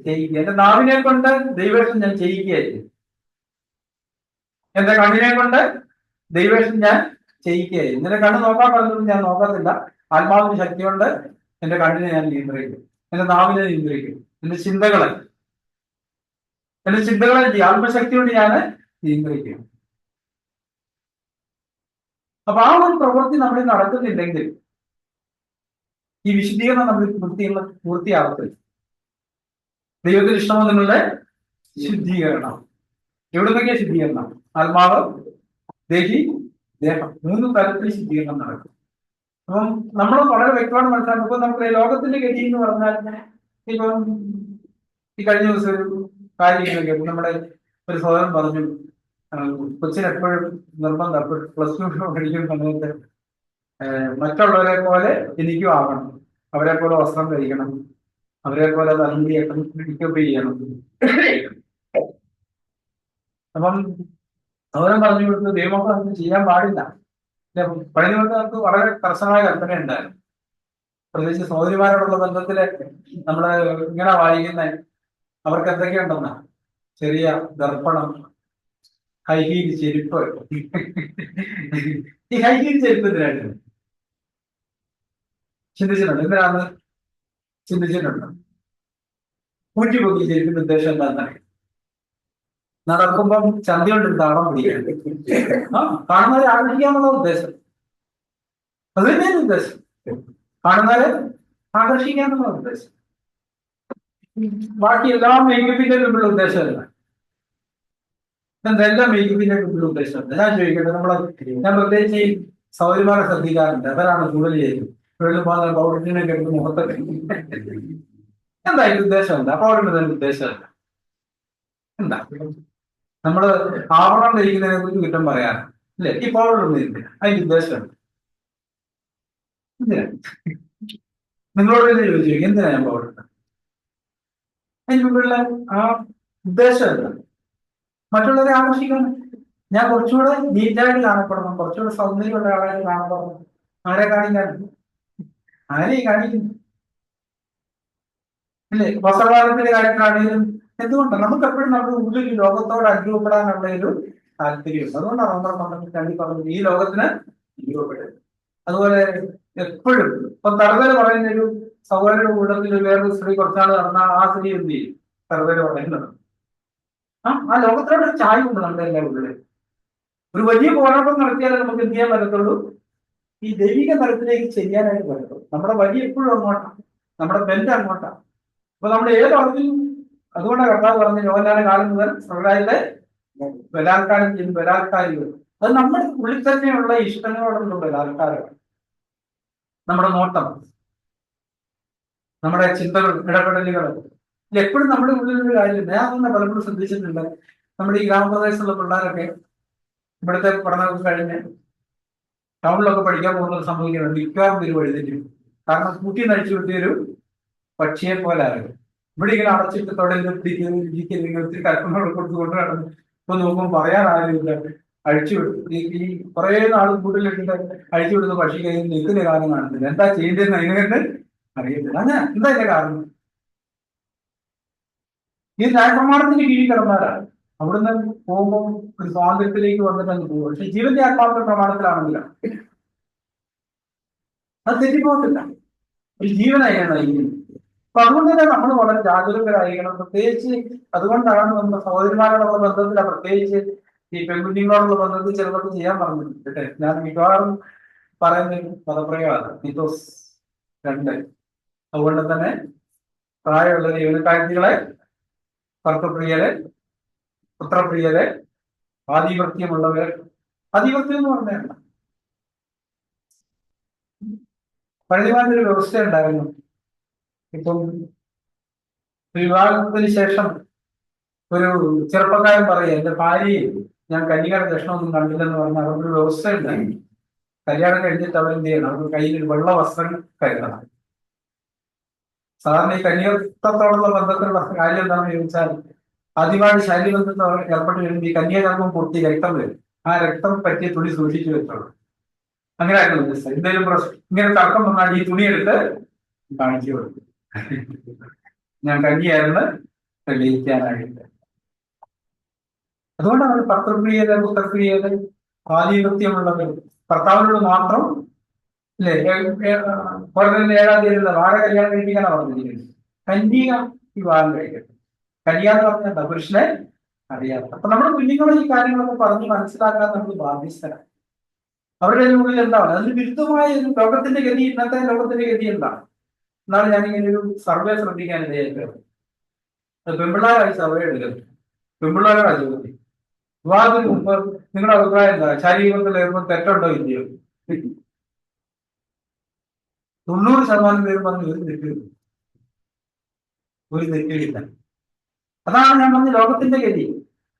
ചെയ്യിക്കുക. എന്റെ നാവിനെ കൊണ്ട് ദൈവേഷം ഞാൻ ചെയ്യിക്കുകയായിരിക്കും. എന്റെ കണ്ണിനെ കൊണ്ട് ദൈവേഷം ഞാൻ ചെയ്യിക്കുകയായിരിക്കും. എന്റെ കണ്ണ് നോക്കാൻ പറഞ്ഞൊന്നും ഞാൻ നോക്കത്തില്ല. ആത്മാവിന്റെ ശക്തി കൊണ്ട് എന്റെ കണ്ണിനെ ഞാൻ നിയന്ത്രിക്കും, എന്റെ നാവിനെ നിയന്ത്രിക്കും, എന്റെ ചിന്തകളെ ആത്മശക്തി കൊണ്ട് ഞാൻ നിയന്ത്രിക്കും. അപ്പൊ ആ ഒരു പ്രവൃത്തി നമ്മളിൽ നടക്കുന്നില്ലെങ്കിൽ ഈ വിശുദ്ധീകരണം നമ്മൾ പൂർത്തിയാവത്തില്ല. ദൈവത്തിന് ഇഷ്ടമോ നിങ്ങളുടെ ശുദ്ധീകരണം. എവിടെ നിന്നൊക്കെയാ ശുദ്ധീകരണം? ആത്മാവ്, ദേഹി, ദേഹം, 3 തരത്തിൽ ശുദ്ധീകരണം നടക്കും. അപ്പം നമ്മൾ വളരെ വ്യക്തമാണ് മനസ്സിലാക്കുന്നത്. ഇപ്പൊ നമുക്ക് ലോകത്തിന്റെ ഗതി എന്ന് പറഞ്ഞാൽ, ഇപ്പം ഈ കഴിഞ്ഞ ദിവസം ഒരു കാര്യം കേട്ടു. നമ്മുടെ ഒരു സഹോദരൻ പറഞ്ഞു, കൊച്ചിന് എപ്പോഴും നിർബന്ധം, +2 പഠിക്കുന്ന സമയത്ത് മറ്റുള്ളവരെ പോലെ എനിക്കും ആവണം, അവരെ പോലെ വസ്ത്രം ധരിക്കണം, അവരെ പോലെ തലമുടി പിടിക്കപ്പ് ചെയ്യണം. അപ്പം സഹോദരൻ പറഞ്ഞു കൊടുത്ത് ദൈവമക്കൾ അതൊന്നും ചെയ്യാൻ പാടില്ല. പഴയ നിയമത്തിൽ വളരെ കർശനമായ കൽപ്പന ഉണ്ടായിരുന്നു. പ്രത്യേകിച്ച് സഹോദരിമാരോടുള്ള ബന്ധത്തില് നമ്മള് ഇങ്ങനെ വായിക്കുന്ന അവർക്ക് എന്തൊക്കെയുണ്ടെന്ന ചെറിയ ദർപ്പണം, ഹൈഹീൽ ചെരുപ്പ്. ഈ ഹൈഹീൽ ചെരുപ്പ് എന്തിനാണ് ചിന്തിച്ചിട്ടുണ്ട്? എന്തിനാണ് ചിന്തിച്ചിട്ടുണ്ട്? ഊറ്റിപ്പൊക്കി ചെരുപ്പിന്റെ ഉദ്ദേശം എന്താണെന്ന് നടക്കുമ്പം ചന്തി കൊണ്ട് താളം പിടിക്കണം, കാണുന്നവരെ ആകർഷിക്കാന്നുള്ള ഉദ്ദേശം. അത് തന്നെയാണ് ഉദ്ദേശം, കാണുന്നവരെ ആകർഷിക്കാന്നുള്ള ഉദ്ദേശം. ബാക്കി എല്ലാം മേക്കപ്പിന്റെ മുമ്പിലുള്ള ഉദ്ദേശമല്ല. എന്തെല്ലാം മേക്കപ്പിന്റെ മുമ്പിലുള്ള ഉദ്ദേശമല്ല. ഞാൻ ചോദിക്കട്ടെ, ഞാൻ പ്രത്യേകിച്ച് ഈ സൗകര്യമാരെ ശ്രദ്ധിക്കാറുണ്ട്. അവരാണ് കൂടുതൽ ചെയ്യുന്നത്. പൗഡറിനെ കേട്ട് മുഖത്തൊക്കെ എന്താ ഇതിന്റെ ഉദ്ദേശം? എന്താ പൗഡറിന്റെ തന്നെ ഉദ്ദേശമല്ല. എന്താ നമ്മള് ആവരണം ധരിക്കുന്നതിനെ കുറിച്ച് കുറ്റം പറയാറ് അല്ലെ? ഈ പൗഡർ ഒന്നും ഇല്ല, അതിന്റെ ഉദ്ദേശം എന്തിനാ? നിങ്ങളോട് തന്നെ ചോദിച്ചു, എന്തിനാ ഞാൻ പൗഡർ? അതിന് മുമ്പുള്ള ആ ഉദ്ദേശം എന്താ? മറ്റുള്ളവരെ ആകർഷിക്കണം. ഞാൻ കുറച്ചുകൂടെ നീറ്റായിട്ട് കാണപ്പെടണം, കുറച്ചുകൂടെ സൗന്ദര്യമുള്ള ആളായിട്ട് കാണപ്പെടണം. ആരെ കാണിക്കാൻ? ആരെയും കാണിക്കുന്നു അല്ലേ? വസ്ത്രധാരണത്തിന്റെ കാര്യത്തിലാണെങ്കിലും എന്തുകൊണ്ടാണ് നമുക്ക് എപ്പോഴും നമ്മുടെ ഉള്ളിൽ ലോകത്തോട് അനുഭവപ്പെടാനുള്ള ഒരു താല്പര്യമുണ്ട്. അതുകൊണ്ടാണ് നമ്മൾ പറഞ്ഞത് ഈ ലോകത്തിന് അനുഭവപ്പെടുന്നത്. അതുപോലെ എപ്പോഴും ഇപ്പൊ തറുതല പറയുന്ന ഒരു സഹോദര കൂട്ടത്തിൽ വേറൊരു സ്ത്രീ കുറച്ചാൾ നടന്നാൽ ആ സ്ത്രീ എന്ത് ചെയ്യും? തറുതല പറയുന്നത് ആ ലോകത്തോടെ ഒരു ചായവുണ്ട് നമ്മുടെ എല്ലാ ഉള്ളിൽ. ഒരു വലിയ പോരാട്ടം നടത്തിയാലേ നമുക്ക് എന്ത് ചെയ്യാൻ പറ്റത്തുള്ളൂ? ഈ ദൈവിക തലത്തിലേക്ക് ചെയ്യാനായിട്ട് പറ്റത്തുള്ളൂ. നമ്മുടെ വഴി എപ്പോഴും അങ്ങോട്ടാണ്, നമ്മുടെ ബെൻഡ് അങ്ങോട്ടാണ്. അപ്പൊ നമ്മൾ ഏത് അറിവിലും, അതുകൊണ്ടാണ് കർത്താവ് പറഞ്ഞ യോഹന്നാന്റെ കാലം മുതൽ ഇസ്രായേലിലെ ബലാത്കാരം ചെയ്യുന്ന ബലാത്കാരികൾ, അത് നമ്മുടെ ഉള്ളിൽ തന്നെയുള്ള ഇഷ്ടങ്ങളോടുള്ള ബലാത്കാരമാണ്. നമ്മുടെ നോട്ടം, നമ്മുടെ ചിന്തകൾ, ഇടപെടലുകൾ, എപ്പോഴും നമ്മുടെ ഉള്ളിലൊരു കാര്യമില്ല. ഞാൻ തന്നെ പലപ്പോഴും ശ്രദ്ധിച്ചിട്ടുണ്ട്. നമ്മുടെ ഈ ഗ്രാമപ്രദേശത്തുള്ള പിള്ളേരൊക്കെ ഇവിടുത്തെ പഠനമൊക്കെ കഴിഞ്ഞ് ടൗണിലൊക്കെ പഠിക്കാൻ പോകുന്നത് സംഭവിക്കുന്നത് മിക്കവാറും ഒരു വഴിതെറ്റും. കാരണം കൂട്ടി നഴിച്ചു വിട്ടിയൊരു പക്ഷിയെ പോലെ ആയിരുന്നു. ഇവിടെ ഇങ്ങനെ അടച്ചിട്ട് തൊടയിൽ പിടിക്കുന്ന ഒത്തിരി കൽപ്പനകൾ കൊടുത്തുകൊണ്ട് നടന്നു. ഇപ്പൊ നോക്കുമ്പോൾ പറയാൻ ആരുമില്ല. അഴിച്ചുവിട്ടു. ഈ കുറെ നാൾ കൂട്ടിലിട്ടിട്ട് അഴിച്ചുവിടുന്ന പക്ഷി കഴിഞ്ഞ് നിൽക്കുന്ന കാര്യം കാണുന്നില്ല. എന്താ ചെയ്യേണ്ടതെന്ന് അതിനെ അറിയത്തില്ല. അങ്ങനെ എന്താ ഇതിന്റെ കാരണം? ഈ ന്യായപ്രമാണത്തിന്റെ കീഴിൽ കിടന്നാലാണ്. അവിടുന്ന് പോകുമ്പോൾ ഒരു സ്വാതന്ത്ര്യത്തിലേക്ക് വന്നിട്ട് അങ്ങ് പോകും. പക്ഷെ ജീവന്റെ ആത്മാവിന്റെ പ്രമാണത്തിലാണെങ്കിലോ അത് തെറ്റിപ്പോകത്തില്ല. ഒരു ജീവനായാണ് നയിക്കുന്നത്. അപ്പൊ അതുകൊണ്ട് തന്നെ നമ്മൾ വളരെ ജാഗരൂകരായിരിക്കണം. പ്രത്യേകിച്ച് അതുകൊണ്ടാണ് നമ്മുടെ സഹോദരിമാരോടുള്ള ബന്ധത്തില, പ്രത്യേകിച്ച് ഈ പെൺകുഞ്ഞുങ്ങളോടുള്ള ബന്ധത്തിൽ ചിലതൊക്കെ ചെയ്യാൻ പറഞ്ഞിട്ടുണ്ട്. ഞാൻ മിക്കവാറും പറയുന്ന പദപ്രയോഗമാണ് തീത്തോസ് 2. അതുകൊണ്ട് തന്നെ പ്രായമുള്ള ജീവനക്കാരികളെ, ഭർത്തപ്രിയരെ, പുത്രപ്രിയരെ, ആധിപത്യമുള്ളവരെ. ആധിപത്യം എന്ന് പറഞ്ഞാൽ പഴയമായൊരു വ്യവസ്ഥ ഉണ്ടായിരുന്നു. ഇപ്പം വിവാഹത്തിന് ശേഷം ഒരു ചെറുപ്പക്കാരൻ പറയുക, എന്റെ ഭാര്യയെ ഞാൻ കന്യകയുടെ ലക്ഷണമൊന്നും കണ്ടില്ലെന്ന് പറഞ്ഞാൽ അവർക്ക് വ്യവസ്ഥ ഉണ്ടായി. കല്യാണം കഴിഞ്ഞിട്ട് അവരെന്ത് ചെയ്യണം? അവർക്ക് കയ്യിൽ ഒരു വെള്ള വസ്ത്രം കരുതണം. സാധാരണ ഈ കന്യകത്വത്തോടുള്ള ബന്ധത്തിലുള്ള കാര്യം എന്താണെന്ന് ചോദിച്ചാൽ, ആദ്യമായിട്ട് ശരീരബന്ധത്തിൽ ഏർപ്പെട്ട് വരുമ്പോൾ ഈ കന്യാകർമ്മം പൊട്ടി രക്തം വരും. ആ രക്തം പറ്റിയ തുണി സൂക്ഷിച്ചു വെച്ചോളൂ. അങ്ങനെ ആയിരുന്നു വ്യവസ്ഥ. എന്തെങ്കിലും പ്രശ്നം ഇങ്ങനെ തർക്കം വന്നാൽ ഈ തുണി എടുത്ത് കാണിച്ചു കൊടുക്കും, ഞാൻ കന്യായിരുന്നു തെളിയിക്കാനായിട്ട്. അതുകൊണ്ടാണ് ഭർത്തൃപ്രിയത, പുത്രപ്രിയത, ആധിപത്യമുള്ളവർ ഭർത്താവിനോട് മാത്രം അല്ലേ? 7 വാര കല്യാണം കഴിപ്പിക്കാനാണ് പറഞ്ഞിരിക്കുന്നത്. കന്യക വിവാഹം കഴിക്കട്ടെ. കന്യ എന്ന് പറഞ്ഞാൽ പുരുഷനെ അറിയാത്ത. അപ്പൊ നമ്മുടെ കുഞ്ഞുങ്ങളെ ഈ കാര്യങ്ങളൊക്കെ പറഞ്ഞ് മനസ്സിലാക്കാൻ നമ്മൾ ബാധ്യസ്ഥരാണ്. അവരുടെ ഉള്ളിൽ എന്താണ് അതിന് വിരുദ്ധമായ ഒരു ലോകത്തിന്റെ ഗതി? ഇന്നത്തെ ലോകത്തിന്റെ ഗതി എന്താണ്? എന്നാണ് ഞാനിങ്ങനെ ഒരു സർവേ ശ്രദ്ധിക്കാനിടയായിട്ട്. പെൺപിള്ളേരായി സർവേ എടുക്കുന്നത്. പെൺപിള്ളേരുടെ ചോദ്യം. വിവാഹത്തിന് മുമ്പ് നിങ്ങളുടെ അഭിപ്രായം എന്താ? ശാരീരികത്തിൽ ഏർപ്പെടുന്ന തെറ്റുണ്ടോ ഇല്ലയോ? 90% പേര് പറഞ്ഞു ഒരു തെറ്റില്ല, ഒരു തെറ്റില്ല. അതാണ് ഞാൻ പറഞ്ഞ ലോകത്തിന്റെ ഗതി.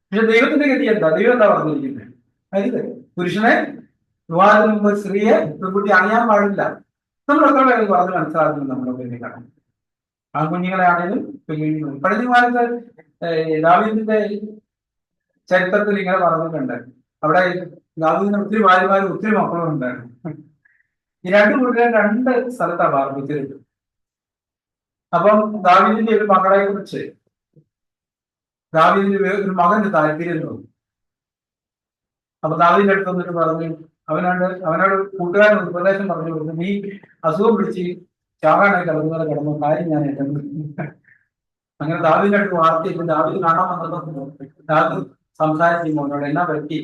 പക്ഷെ ദൈവത്തിന്റെ ഗതി എന്താ? ദൈവം എന്താ പറഞ്ഞിരിക്കുന്നത്? അതായത് പുരുഷനെ വിവാഹത്തിന് മുമ്പ് സ്ത്രീയെ പെൺകുട്ടി അറിയാൻ പാടില്ല. നമ്മൾ എത്ര പേര് പറഞ്ഞ് മനസ്സിലാക്കുന്നത് നമ്മുടെ പെണ്ണിക്കാണ്. ആൺകുഞ്ഞുങ്ങളെ ആണെങ്കിലും പെൺകുഞ്ഞുങ്ങളും. പഴയ കാലത്ത് ദാവീദിന്റെ ചരിത്രത്തിൽ ഇങ്ങനെ പറഞ്ഞിട്ടുണ്ട്. അവിടെ ദാവീദിന് ഒത്തിരി ഭാര്യമാരും ഒത്തിരി മക്കളും ഉണ്ടായിരുന്നു. ഈ രണ്ട് കൂട്ടരും രണ്ട് സ്ഥലത്താണ് പാർപ്പിച്ചത്. അപ്പം ദാവീദിന്റെ ഒരു മകളെ കുറിച്ച് ദാവീദിന് ഒരു മകന് താല്പര്യം തോന്നി. അപ്പൊ ദാവീദിന്റെ അടുത്ത് വന്നിട്ട് പറഞ്ഞു, അവനോട് കൂട്ടുകാരൻ ഉപദേശം പറഞ്ഞു കൊടുത്തു, നീ അസുഖം പിടിച്ച് ചാകാനായിട്ട് അതുപോലെ കിടന്നു, കാര്യം ഞാൻ ഏറ്റെടുത്തു. അങ്ങനെ ദാവീദിന്റെ അടുത്ത് വാർത്തയില്ല. ദാവീദ് കാണാൻ വന്നപ്പോ ദാവീദ് സംസാരിച്ചു മോനോട്, എന്നാ പറ്റി,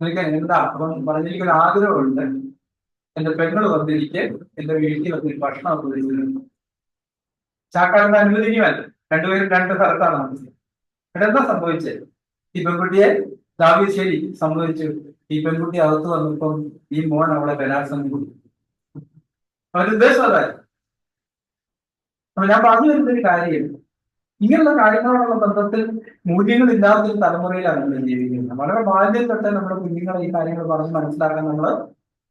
എനിക്ക് എന്താ? അപ്പം പറഞ്ഞിരിക്കുന്ന ആഗ്രഹമുണ്ട്, എന്റെ പെങ്ങൾ വന്നിരിക്കെ എന്റെ വീട്ടിൽ വന്നിട്ട് ഭക്ഷണം ഉപയോഗിച്ചിരുന്നു. ചാക്കാരനെ അനുവദിക്കുമല്ല, രണ്ടുപേരും രണ്ട് സ്ഥലത്താണ് താമസിച്ചത്. എന്താ സംഭവിച്ചത്? ഈ പെൺകുട്ടിയെ ദാവീദ് ശരി സംഭവിച്ചു. ഈ പെൺകുട്ടി അകത്ത് വന്നപ്പം ഈ മോൻ അവളെ ബലാത്സംഗം കൊടുത്തു. അവരുടെ ഉദ്ദേശം അതായിരുന്നു. അപ്പൊ ഞാൻ പറഞ്ഞു വരുന്നൊരു കാര്യം, ഇങ്ങനെയുള്ള കാര്യങ്ങളോടുള്ള ബന്ധത്തിൽ മൂല്യങ്ങളില്ലാത്തൊരു തലമുറയിലാണ് നമ്മൾ ജീവിക്കുന്നത്. വളരെ ബാല്യം തൊട്ട് നമ്മുടെ കുഞ്ഞുങ്ങളെ ഈ കാര്യങ്ങൾ പറഞ്ഞ് മനസ്സിലാക്കാൻ നമ്മൾ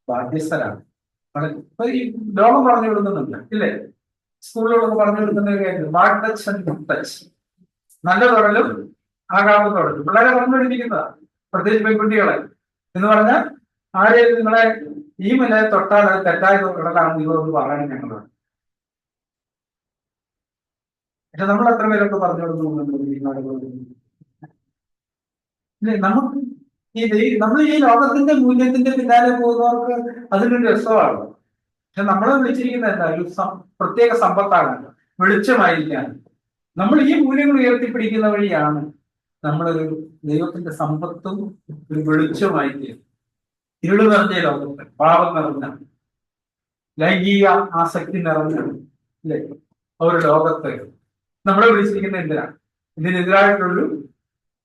ബാധ്യസ്ഥരാണ്. ഇപ്പൊ ഈ ലോകം പറഞ്ഞു കൊടുക്കുന്നുണ്ട് ഇല്ലേ? സ്കൂളുകളൊക്കെ പറഞ്ഞു കൊടുക്കുന്ന ഒരു കാര്യം, bad touch and good touch, നല്ല തുടലും ആകാവുന്ന തുടലും പിള്ളേരെ പറഞ്ഞുകൊണ്ടിരിക്കുന്നതാണ്. പ്രത്യേകിച്ച് പെൺകുട്ടികളെ എന്ന് പറഞ്ഞാൽ ആരെയും നിങ്ങളെ ഈ മുന്നേ തൊട്ടാൽ അത് തെറ്റായ തുടലാണ് നിങ്ങളൊന്ന് പറയണം ഞങ്ങളോട്. പക്ഷെ നമ്മൾ എത്ര പേരൊക്കെ പറഞ്ഞു കൊടുക്കുന്നുണ്ട്? നമുക്ക് നമ്മൾ ഈ ലോകത്തിന്റെ മൂല്യത്തിന്റെ പിന്നാലെ പോകുന്നവർക്ക് അതിനൊരു രസമാണ്. പക്ഷെ നമ്മളെ വിളിച്ചിരിക്കുന്ന എന്താ? ഒരു പ്രത്യേക സമ്പത്താണ്, വെളിച്ചമായിരിക്കാൻ. നമ്മൾ ഈ മൂല്യങ്ങൾ ഉയർത്തിപ്പിടിക്കുന്ന വഴിയാണ് നമ്മളൊരു ദൈവത്തിന്റെ സമ്പത്തും ഒരു വെളിച്ചമായി തീരും. ഇരുള് നിറഞ്ഞ ലോകത്ത്, പാപം നിറഞ്ഞ, ലൈംഗിക ആസക്തി നിറഞ്ഞ അല്ലെ ഒരു ലോകത്ത് നമ്മളെ വിളിച്ചിരിക്കുന്ന എന്തിനാണ്? ഇതിനെതിരായിട്ടുള്ളൊരു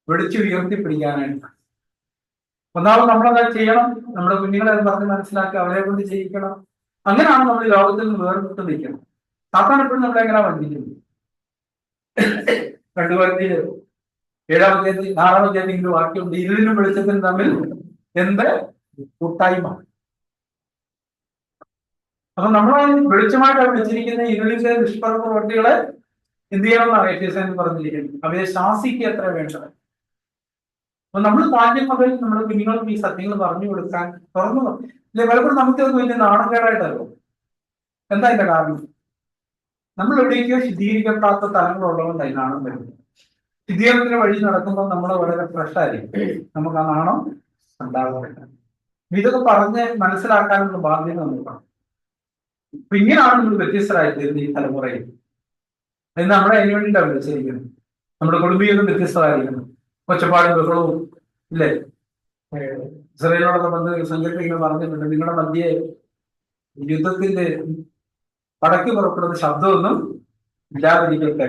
വെളിച്ചം ഉയർത്തിപ്പിടിക്കാനായിട്ട്. ഒന്നാമത് നമ്മളത് ചെയ്യണം, നമ്മുടെ കുഞ്ഞുങ്ങളെ അത് പറഞ്ഞ് മനസ്സിലാക്കി അവരെ കൊണ്ട് ചെയ്യിക്കണം. അങ്ങനെയാണ് നമ്മൾ ഈ ലോകത്തിൽ നിന്ന് വേർപെട്ട് നിൽക്കണം. സാത്താൻ എപ്പോഴും നമ്മളെങ്ങനെ വഞ്ചിക്കുന്നു? 2 Corinthians 7-ാം അധ്യായത്തിൽ 6-ാം അധ്യായത്തിൽ വാക്യമുണ്ട്, ഇരുളിനും വെളിച്ചത്തിനും തമ്മിൽ എന്ത് കൂട്ടായ്മ. അപ്പൊ നമ്മളെ വെളിച്ചമായിട്ടാണ് വിളിച്ചിരിക്കുന്ന ഇരുളിന്റെ നിഷ്പ്രവർത്തികളെ എന്ത് ചെയ്യണമെന്നാണ് എഫേസ്യരിൽ പറഞ്ഞിരിക്കുന്നത്? അവയെ ശാസിക്കുക എത്ര വേണ്ടത്. അപ്പൊ നമ്മൾ ബാല്യം മുതൽ നമ്മുടെ കുഞ്ഞുങ്ങൾക്ക് ഈ സത്യങ്ങൾ പറഞ്ഞു കൊടുക്കാൻ തുറന്നു ഇല്ലേ? പലപ്പോഴും നമുക്കത് വലിയ നാണക്കേടായിട്ടല്ലോ. എന്താ അതിന്റെ കാരണം? നമ്മൾ എവിടേക്കോ ശുദ്ധീകരിക്കപ്പെടാത്ത തലങ്ങളുള്ളതുകൊണ്ട് അതിന് നാണം വരുന്നത്. ശുദ്ധീകരണത്തിന് വഴി നടക്കുമ്പോൾ നമ്മൾ വളരെ ഫ്രഷായിരിക്കും, നമുക്ക് ആ നാണം ഉണ്ടാകാറില്ല. ഇതൊക്കെ പറഞ്ഞ് മനസ്സിലാക്കാനുള്ള ബാധ്യത നമുക്കാണ്. അപ്പൊ ഇങ്ങനെയാണ് നമ്മൾ വ്യത്യസ്തരായി തീരുന്നത് ഈ തലമുറയിൽ. അത് നമ്മളെ അതിന് വേണ്ടിയിട്ടാണ് വിളിച്ചിരിക്കുന്നത്. നമ്മുടെ കുടുംബീയതും വ്യത്യസ്തമായിരിക്കുന്നു. ഒച്ചപ്പാടും ബഹളവും ഇല്ലേ? ഇസ്രായേലിനോടൊക്കെ ബന്ധ സംഘടന പറഞ്ഞിട്ടുണ്ട്, നിങ്ങളുടെ മധ്യേ യുദ്ധത്തിന്റെ പടക്ക് പുറപ്പെടുന്ന ശബ്ദമൊന്നും ഇല്ലാതിരിക്കട്ടെ.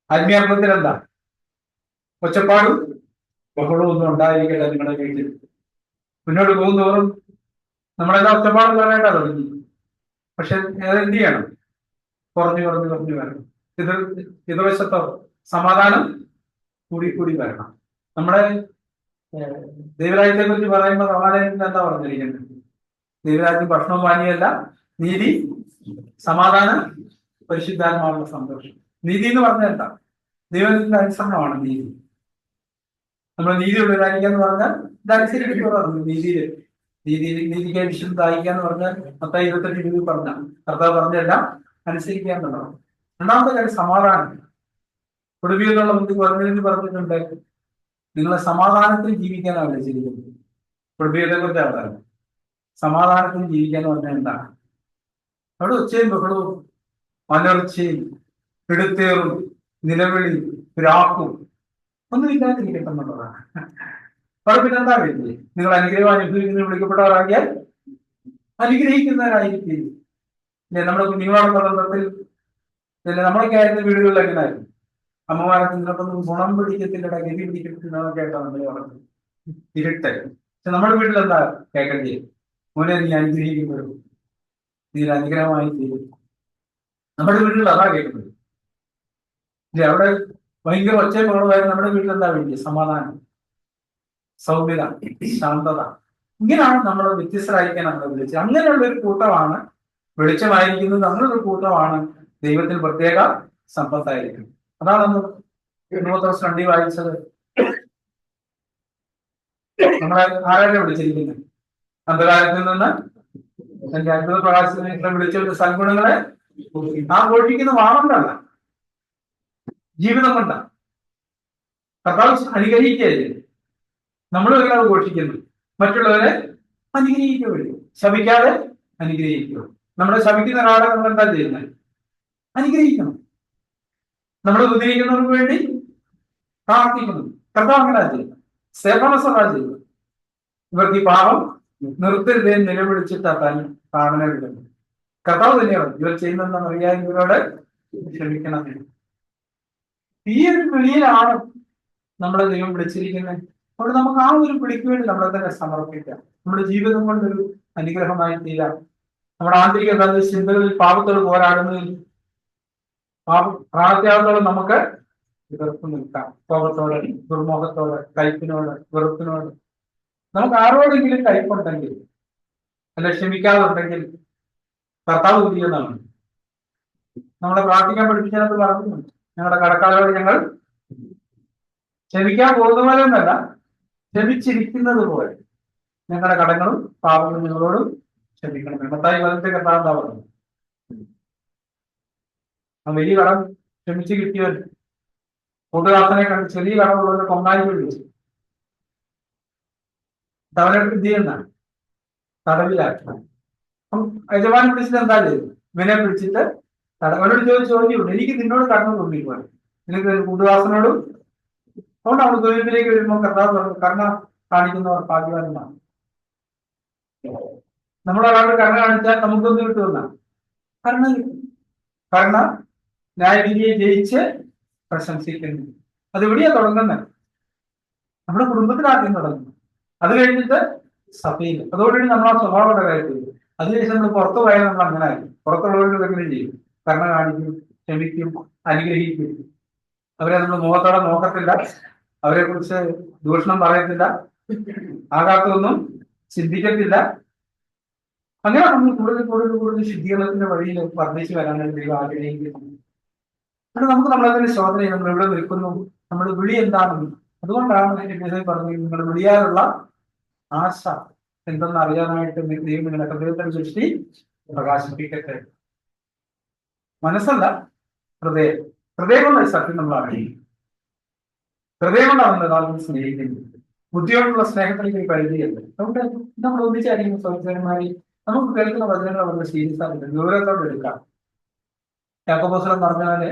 ആത്മീയാർത്ഥത്തിൽ എന്താ? ഒച്ചപ്പാടും ബഹളവും ഒന്നും ഉണ്ടായിരിക്കട്ടെ നിങ്ങളുടെ വീട്ടിൽ. മുന്നോട്ട് പോകുന്നതോറും നമ്മളെല്ലാം ഒച്ചപ്പാടും പറയാനായിട്ടാ തുടങ്ങി. പക്ഷെ അതെന്ത് ചെയ്യണം? കുറഞ്ഞു വരണം. ഇതുവശത്തോ സമാധാനം കൂടി വരണം. നമ്മുടെ ദൈവരാജ്യത്തെ കുറിച്ച് പറയുമ്പോൾ സമാധാനത്തിന് എന്താ പറഞ്ഞിരിക്കുന്നത്? ദൈവരാജ്യം ഭക്ഷണവും പാനീയമല്ല, നീതി, സമാധാനം, പരിശുദ്ധാത്മാവുള്ള സന്തോഷം. നീതി എന്ന് പറഞ്ഞാൽ എന്താ? ദൈവത്തിന്റെ അനുസരണമാണ് നീതി. നമ്മൾ നീതി ഉള്ളതായിരിക്കാന്ന് പറഞ്ഞാൽ ഇതനുസരിച്ചിട്ടുള്ളതാണ് നീതിക്ക് വിശുദ്ധായിക്കാന്ന് പറഞ്ഞാൽ Matayo 28:20 പറഞ്ഞ കർത്താവ് പറഞ്ഞെല്ലാം അനുസരിക്കുക എന്നുള്ളതാണ്. രണ്ടാമത്തെ കാര്യം സമാധാനം. കുടുംബിയുള്ള മുമ്പ് പറഞ്ഞിട്ടുണ്ട്, നിങ്ങളെ സമാധാനത്തിൽ ജീവിക്കാനാണ് വിളിച്ചിരിക്കുന്നത്. കുടുംബീയത്തെ കുറിച്ച് അവിടെ സമാധാനത്തിൽ ജീവിക്കാന്ന് പറഞ്ഞാൽ എന്താണ്? അവിടെ ഒച്ചയും ബഹളവും മലർച്ചയും പിടുത്തേറും നിലവിളി രാക്കും ഒന്നും ഇല്ലാതിരിക്കട്ടെന്നുള്ളതാണ്. അവിടെ പിന്നെ എന്താ വേണ്ടത്? നിങ്ങൾ അനുഗ്രഹം അനുഭവിക്കുന്ന വിളിക്കപ്പെട്ടവരാകിയാൽ അനുഗ്രഹിക്കുന്നവരായിരിക്കും. നമ്മുടെ കുഞ്ഞുങ്ങളോടുള്ള ബന്ധത്തിൽ നമ്മളൊക്കെ ആയിരുന്ന വീടുകളിൽ എങ്ങനെയായിരുന്നു? അമ്മമാരൊക്കെ നിങ്ങൾക്കൊന്നും ഗുണം പിടിക്കത്തില്ലട, ഗതി പിടിക്കത്തില്ലെന്നൊക്കെ ആയിട്ടാണ് നമ്മൾ പറഞ്ഞത്. ഇരുട്ട്. പക്ഷെ നമ്മുടെ വീട്ടിൽ എന്താ കേൾക്കേണ്ടി? മോനെ നീ അനുഗ്രഹിക്കപ്പെടും, നീ ഒരു അനുഗ്രഹമായി തീരും. നമ്മുടെ വീട്ടിൽ അതാ കേൾക്കുന്നത്. ഇല്ലേ? അവിടെ ഭയങ്കര ഒച്ചയും ബഹളമായിരുന്നു. നമ്മുടെ വീട്ടിൽ എന്താ വേണ്ടി? സമാധാനം, സൗമ്യത, ശാന്തത. ഇങ്ങനെയാണ് നമ്മൾ വ്യത്യസ്തരായിരിക്കാൻ നമ്മളെ വിളിച്ചത്. അങ്ങനെയുള്ള ഒരു കൂട്ടമാണ് വെളിച്ചമായിരിക്കുന്നത്. അങ്ങനൊരു കൂട്ടമാണ് ദൈവത്തിന് പ്രത്യേക സമ്പത്തായിരിക്കുന്നത്. അതാണ് നമ്മൾ തിമോഥെയോസ് 2 വായിച്ചത്. നമ്മളെ ആരാണ് വിളിച്ചിരിക്കുന്നത്? അന്ധകാരത്തിൽ നിന്ന് തന്റെ അത്ഭുത പ്രകാശത്തിനെ വിളിച്ച സൽഗുണങ്ങളെ ആ ഘോഷിക്കുന്ന വാണണ്ടല്ല, ജീവിതം കൊണ്ടാണ്. കർത്താവ് അനുഗ്രഹിക്കുകയല്ലേ. നമ്മൾ ഒരാൾ ഘോഷിക്കുന്നു, മറ്റുള്ളവരെ അനുഗ്രഹിക്കുക വഴി, ശപിക്കാതെ അനുഗ്രഹിക്കുക. നമ്മളെ ശപിക്കുന്ന ഒരാളെ നമ്മൾ എന്താ ചെയ്യുന്നത്? അനുഗ്രഹിക്കണം. നമ്മൾ ഉദ്ധരിക്കുന്നവർക്ക് വേണ്ടി പ്രാർത്ഥിക്കുന്നു. കർത്താവ് അങ്ങനെ ചെയ്യുന്നത്. സേവനസഭ ചെയ്യുന്നത്. ഇവർക്ക് ഈ പാപം നിർത്തരുതേ നിലവിളിച്ചിട്ടാൻ പ്രാണന വിടുന്നു. കർത്താവ് തന്നെയാണ് ഇവർ ചെയ്യുന്നതെന്ന് അറിയാൻ ഇവരോട് ക്ഷമിക്കണം. ഈ ഒരു വിളിയിലാണ് നമ്മളെ ദൈവം വിളിച്ചിരിക്കുന്നത്. അവിടെ നമുക്ക് ആ ഒരു വിളിക്ക് വേണ്ടി നമ്മളെ തന്നെ സമർപ്പിക്കാം. നമ്മുടെ ജീവിതം കൊണ്ടൊരു അനുഗ്രഹമായി തീരാം. നമ്മുടെ ആന്തരിക ചിന്തകളിൽ പാപത്തോട് പോരാടുന്നതിൽ പ്രാണത്യാഗത്തോടെ നമുക്ക് എതിർപ്പ് നിൽക്കാം. കോപത്തോടെ, ദുർമുഖത്തോടെ, കയ്പിനോട്, വെറുപ്പിനോട്. നമുക്ക് ആരോടെങ്കിലും കയ്പുണ്ടെങ്കിൽ, അല്ല ക്ഷമിക്കാതുണ്ടെങ്കിൽ കർത്താവ് ചെയ്യുന്നതാണ്. നമ്മളെ പ്രാർത്ഥിക്കാൻ പഠിപ്പിച്ചത് പറഞ്ഞു, ഞങ്ങളുടെ കടക്കാരോട് ഞങ്ങൾ ക്ഷമിക്കാൻ പോകുന്നവരെന്നല്ല, ക്ഷമിച്ചിരിക്കുന്നത് പോലെ ഞങ്ങളുടെ കടങ്ങളും പാപങ്ങളും ഞങ്ങളോടും ക്ഷമിക്കണം. മത്തായി 11 കർത്താവ് എന്താ പറഞ്ഞു? ആ വലിയ കടം ക്ഷമിച്ച് കിട്ടിയവൻ കൂട്ടുകാരനെ കണ്ട് ചെറിയ കടമുള്ളവരെ കൊന്നായി വിളിച്ചു. അവനെ എന്ത് ചെയ്യുന്നതാണ്? തടവിലാക്കി. അപ്പം യജമാനൻ വിളിച്ചിട്ട് എന്താ ചെയ്തു? ഇവനെ വിളിച്ചിട്ട് അവനോട് ചോദ്യമുണ്ട്, എനിക്ക് നിന്നോട് കടന്നു കൊണ്ടിരിക്കുവാൻ, നിനക്ക് കൂട്ടുദാസനോടും. അതുകൊണ്ട് അവൾ തൊഴിലിലേക്ക് വരുമ്പോൾ കർത്താവ് പറഞ്ഞു, കരുണ കാണിക്കുന്നവർ ഭാഗ്യവാന്മാരാണ്. നമ്മളൊരാളുടെ കരുണ കാണിച്ചാൽ നമുക്കൊന്നും കിട്ടുമെന്നാണ്. കരുണ കിട്ടും. കരുണ ന്യായവിധിയെ ജയിച്ച് പ്രശംസിക്കുന്നു. അതെവിടെയാ തുടങ്ങുന്നത്? നമ്മുടെ കുടുംബത്തിലാദ്യം തുടങ്ങുന്നു. അത് കഴിഞ്ഞിട്ട് സഭയിൽ. അതോടുകൂടി നമ്മൾ ആ സ്വഭാവയുടെ കാര്യത്തിൽ. അതിനുശേഷം നമ്മൾ പുറത്തു പോയാൽ നമ്മൾ അങ്ങനെ ആയിരിക്കും. പുറത്തുള്ളവരുടെ എങ്ങനെ ചെയ്യും? കരുണ കാണിക്കും, ക്ഷമിക്കും, അനുഗ്രഹിക്കും. അവരെ നമ്മൾ മുഖത്തോടെ നോക്കത്തില്ല, അവരെ കുറിച്ച് ദൂഷണം പറയത്തില്ല, ആകാത്തൊന്നും ചിന്തിക്കത്തില്ല. അങ്ങനെ നമ്മൾ കൂടുതൽ കൂടുതൽ കൂടുതൽ ശുദ്ധീകരണത്തിന്റെ വഴിയിൽ വർദ്ധിച്ചു വരാനായിട്ട് ദൈവം ആഗ്രഹിക്കുന്നു. അത് നമുക്ക് നമ്മളെ തന്നെ ശോധന ചെയ്യും. നമ്മൾ എവിടെ നിൽക്കുന്നു, നമ്മുടെ വിളി എന്താണെന്ന്. അതുകൊണ്ടാണ് പറഞ്ഞത്, നിങ്ങൾ വിളിയാനുള്ള ആശ എന്തെന്ന് അറിയാനായിട്ട് ദൈവം നിങ്ങളുടെ ഹൃദയത്തിന്റെ ദൃഷ്ടി പ്രകാശിപ്പിക്കട്ടെ. മനസ്സല്ല, ഹൃദയം. ഹൃദയം കൊണ്ടാണ് സത്യം നമ്മൾ അറിയുന്നത്. ഹൃദയം കൊണ്ടാണ് നമ്മൾ സ്നേഹിക്കുന്നത്. ബുദ്ധിയോടുള്ള സ്നേഹത്തിലേക്ക് ഒരു പരിധിയല്ല. അതുകൊണ്ട് നമ്മൾ ഒന്നിച്ചായിരിക്കും സഹോദരന്മാരെ. നമുക്ക് കേൾക്കുന്ന വചനങ്ങൾ വളരെ സീരിയസ് ആയിട്ട് ഗൗരവത്തോടെ എടുക്കാം. യാക്കോബോസ് പറഞ്ഞാല്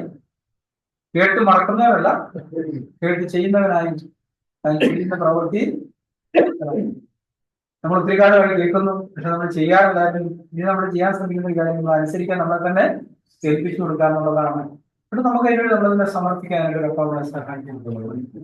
കേട്ട് മറക്കുന്നവരല്ല, കേട്ട് ചെയ്യുന്നവനായി ചെയ്യുന്ന പ്രവൃത്തി. നമ്മൾ ഒത്തിരി കാലമായി കേൾക്കുന്നു, പക്ഷെ നമ്മൾ ചെയ്യാറില്ലായിരുന്നു. ഇനി നമ്മൾ ചെയ്യാൻ ശ്രമിക്കുന്ന കാര്യങ്ങൾ അനുസരിക്കാൻ നമ്മളെ തന്നെ ഏൽപ്പിച്ചു കൊടുക്കുക എന്നുള്ളതാണ്. എന്നിട്ട് നമുക്ക് അതിനോട് നമ്മളെ തന്നെ സമർപ്പിക്കാനായിട്ട് നമ്മളെ സഹായിക്കുന്നു.